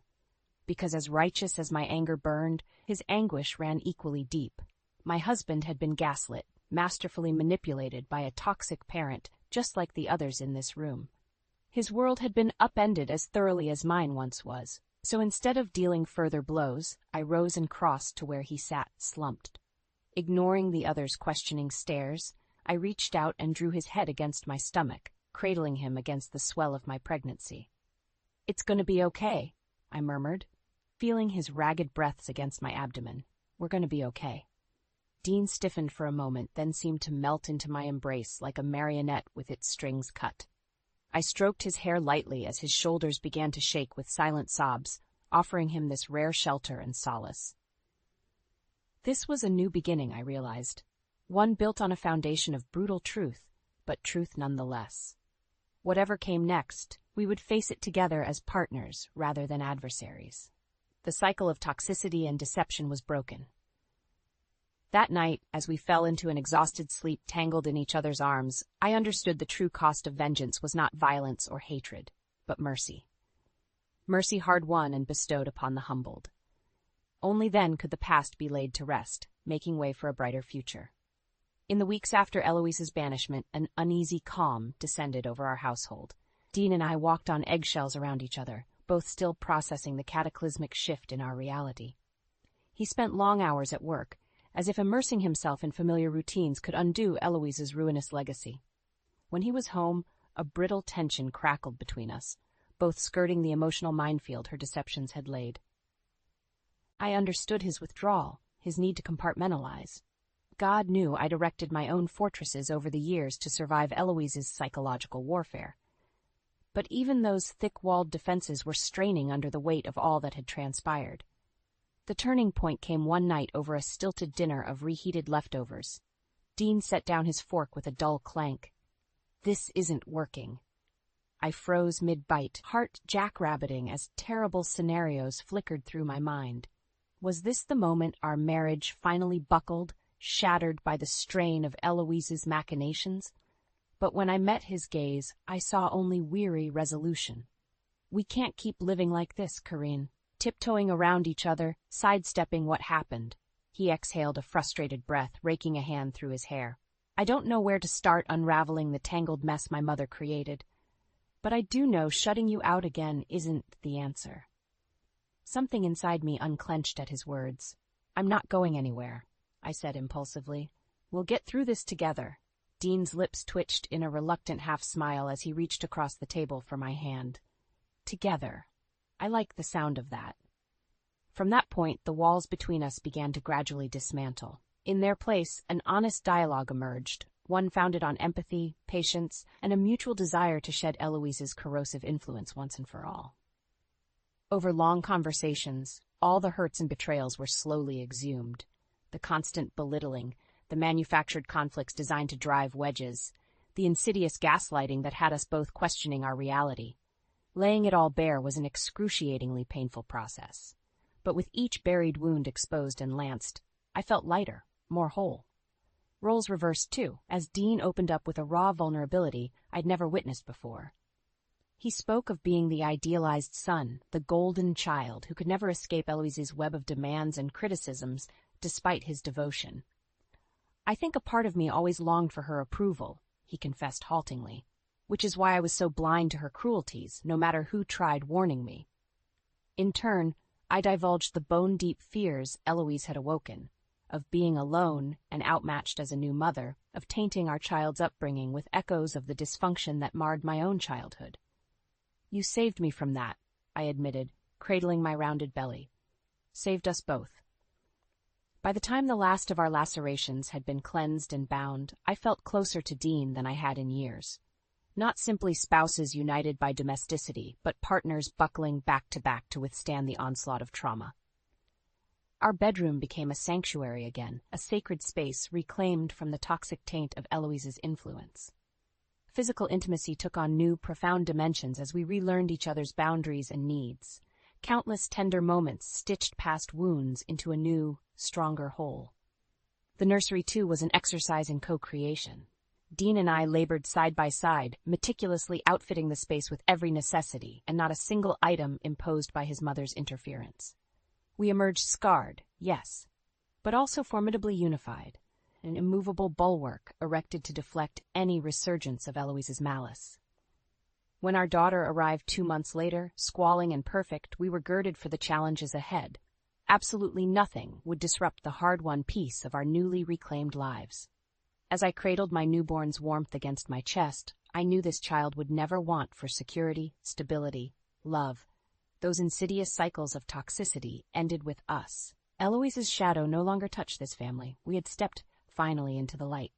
Because as righteous as my anger burned, his anguish ran equally deep. My husband had been gaslit, masterfully manipulated by a toxic parent, just like the others in this room. His world had been upended as thoroughly as mine once was. So instead of dealing further blows, I rose and crossed to where he sat, slumped. Ignoring the others' questioning stares, I reached out and drew his head against my stomach, cradling him against the swell of my pregnancy. It's going to be okay, I murmured, feeling his ragged breaths against my abdomen. We're going to be okay. Dean stiffened for a moment, then seemed to melt into my embrace like a marionette with its strings cut. I stroked his hair lightly as his shoulders began to shake with silent sobs, offering him this rare shelter and solace. This was a new beginning, I realized. One built on a foundation of brutal truth, but truth nonetheless. Whatever came next, we would face it together as partners rather than adversaries. The cycle of toxicity and deception was broken. That night, as we fell into an exhausted sleep tangled in each other's arms, I understood the true cost of vengeance was not violence or hatred, but mercy. Mercy hard-won and bestowed upon the humbled. Only then could the past be laid to rest, making way for a brighter future. In the weeks after Eloise's banishment, an uneasy calm descended over our household. Dean and I walked on eggshells around each other, both still processing the cataclysmic shift in our reality. He spent long hours at work, as if immersing himself in familiar routines could undo Eloise's ruinous legacy. When he was home, a brittle tension crackled between us, both skirting the emotional minefield her deceptions had laid. I understood his withdrawal, his need to compartmentalize. God knew I'd erected my own fortresses over the years to survive Eloise's psychological warfare. But even those thick-walled defenses were straining under the weight of all that had transpired. The turning point came one night over a stilted dinner of reheated leftovers. Dean set down his fork with a dull clank. This isn't working. I froze mid-bite, heart jackrabbiting as terrible scenarios flickered through my mind. Was this the moment our marriage finally buckled, shattered by the strain of Eloise's machinations? But when I met his gaze, I saw only weary resolution. We can't keep living like this, Corinne. Tiptoeing around each other, sidestepping what happened. He exhaled a frustrated breath, raking a hand through his hair. I don't know where to start unraveling the tangled mess my mother created, but I do know shutting you out again isn't the answer. Something inside me unclenched at his words. I'm not going anywhere, I said impulsively. We'll get through this together. Dean's lips twitched in a reluctant half-smile as he reached across the table for my hand. Together. I like the sound of that. From that point, the walls between us began to gradually dismantle. In their place, an honest dialogue emerged, one founded on empathy, patience, and a mutual desire to shed Eloise's corrosive influence once and for all. Over long conversations, all the hurts and betrayals were slowly exhumed. The constant belittling, the manufactured conflicts designed to drive wedges, the insidious gaslighting that had us both questioning our reality. Laying it all bare was an excruciatingly painful process. But with each buried wound exposed and lanced, I felt lighter, more whole. Roles reversed, too, as Dean opened up with a raw vulnerability I'd never witnessed before. He spoke of being the idealized son, the golden child who could never escape Eloise's web of demands and criticisms despite his devotion. I think a part of me always longed for her approval, he confessed haltingly, which is why I was so blind to her cruelties, no matter who tried warning me. In turn, I divulged the bone-deep fears Eloise had awoken, of being alone and outmatched as a new mother, of tainting our child's upbringing with echoes of the dysfunction that marred my own childhood. You saved me from that, I admitted, cradling my rounded belly. Saved us both. By the time the last of our lacerations had been cleansed and bound, I felt closer to Dean than I had in years. Not simply spouses united by domesticity, but partners buckling back to back to withstand the onslaught of trauma. Our bedroom became a sanctuary again, a sacred space reclaimed from the toxic taint of Eloise's influence. Physical intimacy took on new, profound dimensions as we relearned each other's boundaries and needs. Countless tender moments stitched past wounds into a new, stronger whole. The nursery, too, was an exercise in co-creation. Dean and I labored side by side, meticulously outfitting the space with every necessity, and not a single item imposed by his mother's interference. We emerged scarred, yes, but also formidably unified, an immovable bulwark erected to deflect any resurgence of Eloise's malice. When our daughter arrived 2 months later, squalling and perfect, we were girded for the challenges ahead. Absolutely nothing would disrupt the hard-won peace of our newly reclaimed lives. As I cradled my newborn's warmth against my chest, I knew this child would never want for security, stability, love. Those insidious cycles of toxicity ended with us. Eloise's shadow no longer touched this family. We had stepped, finally, into the light.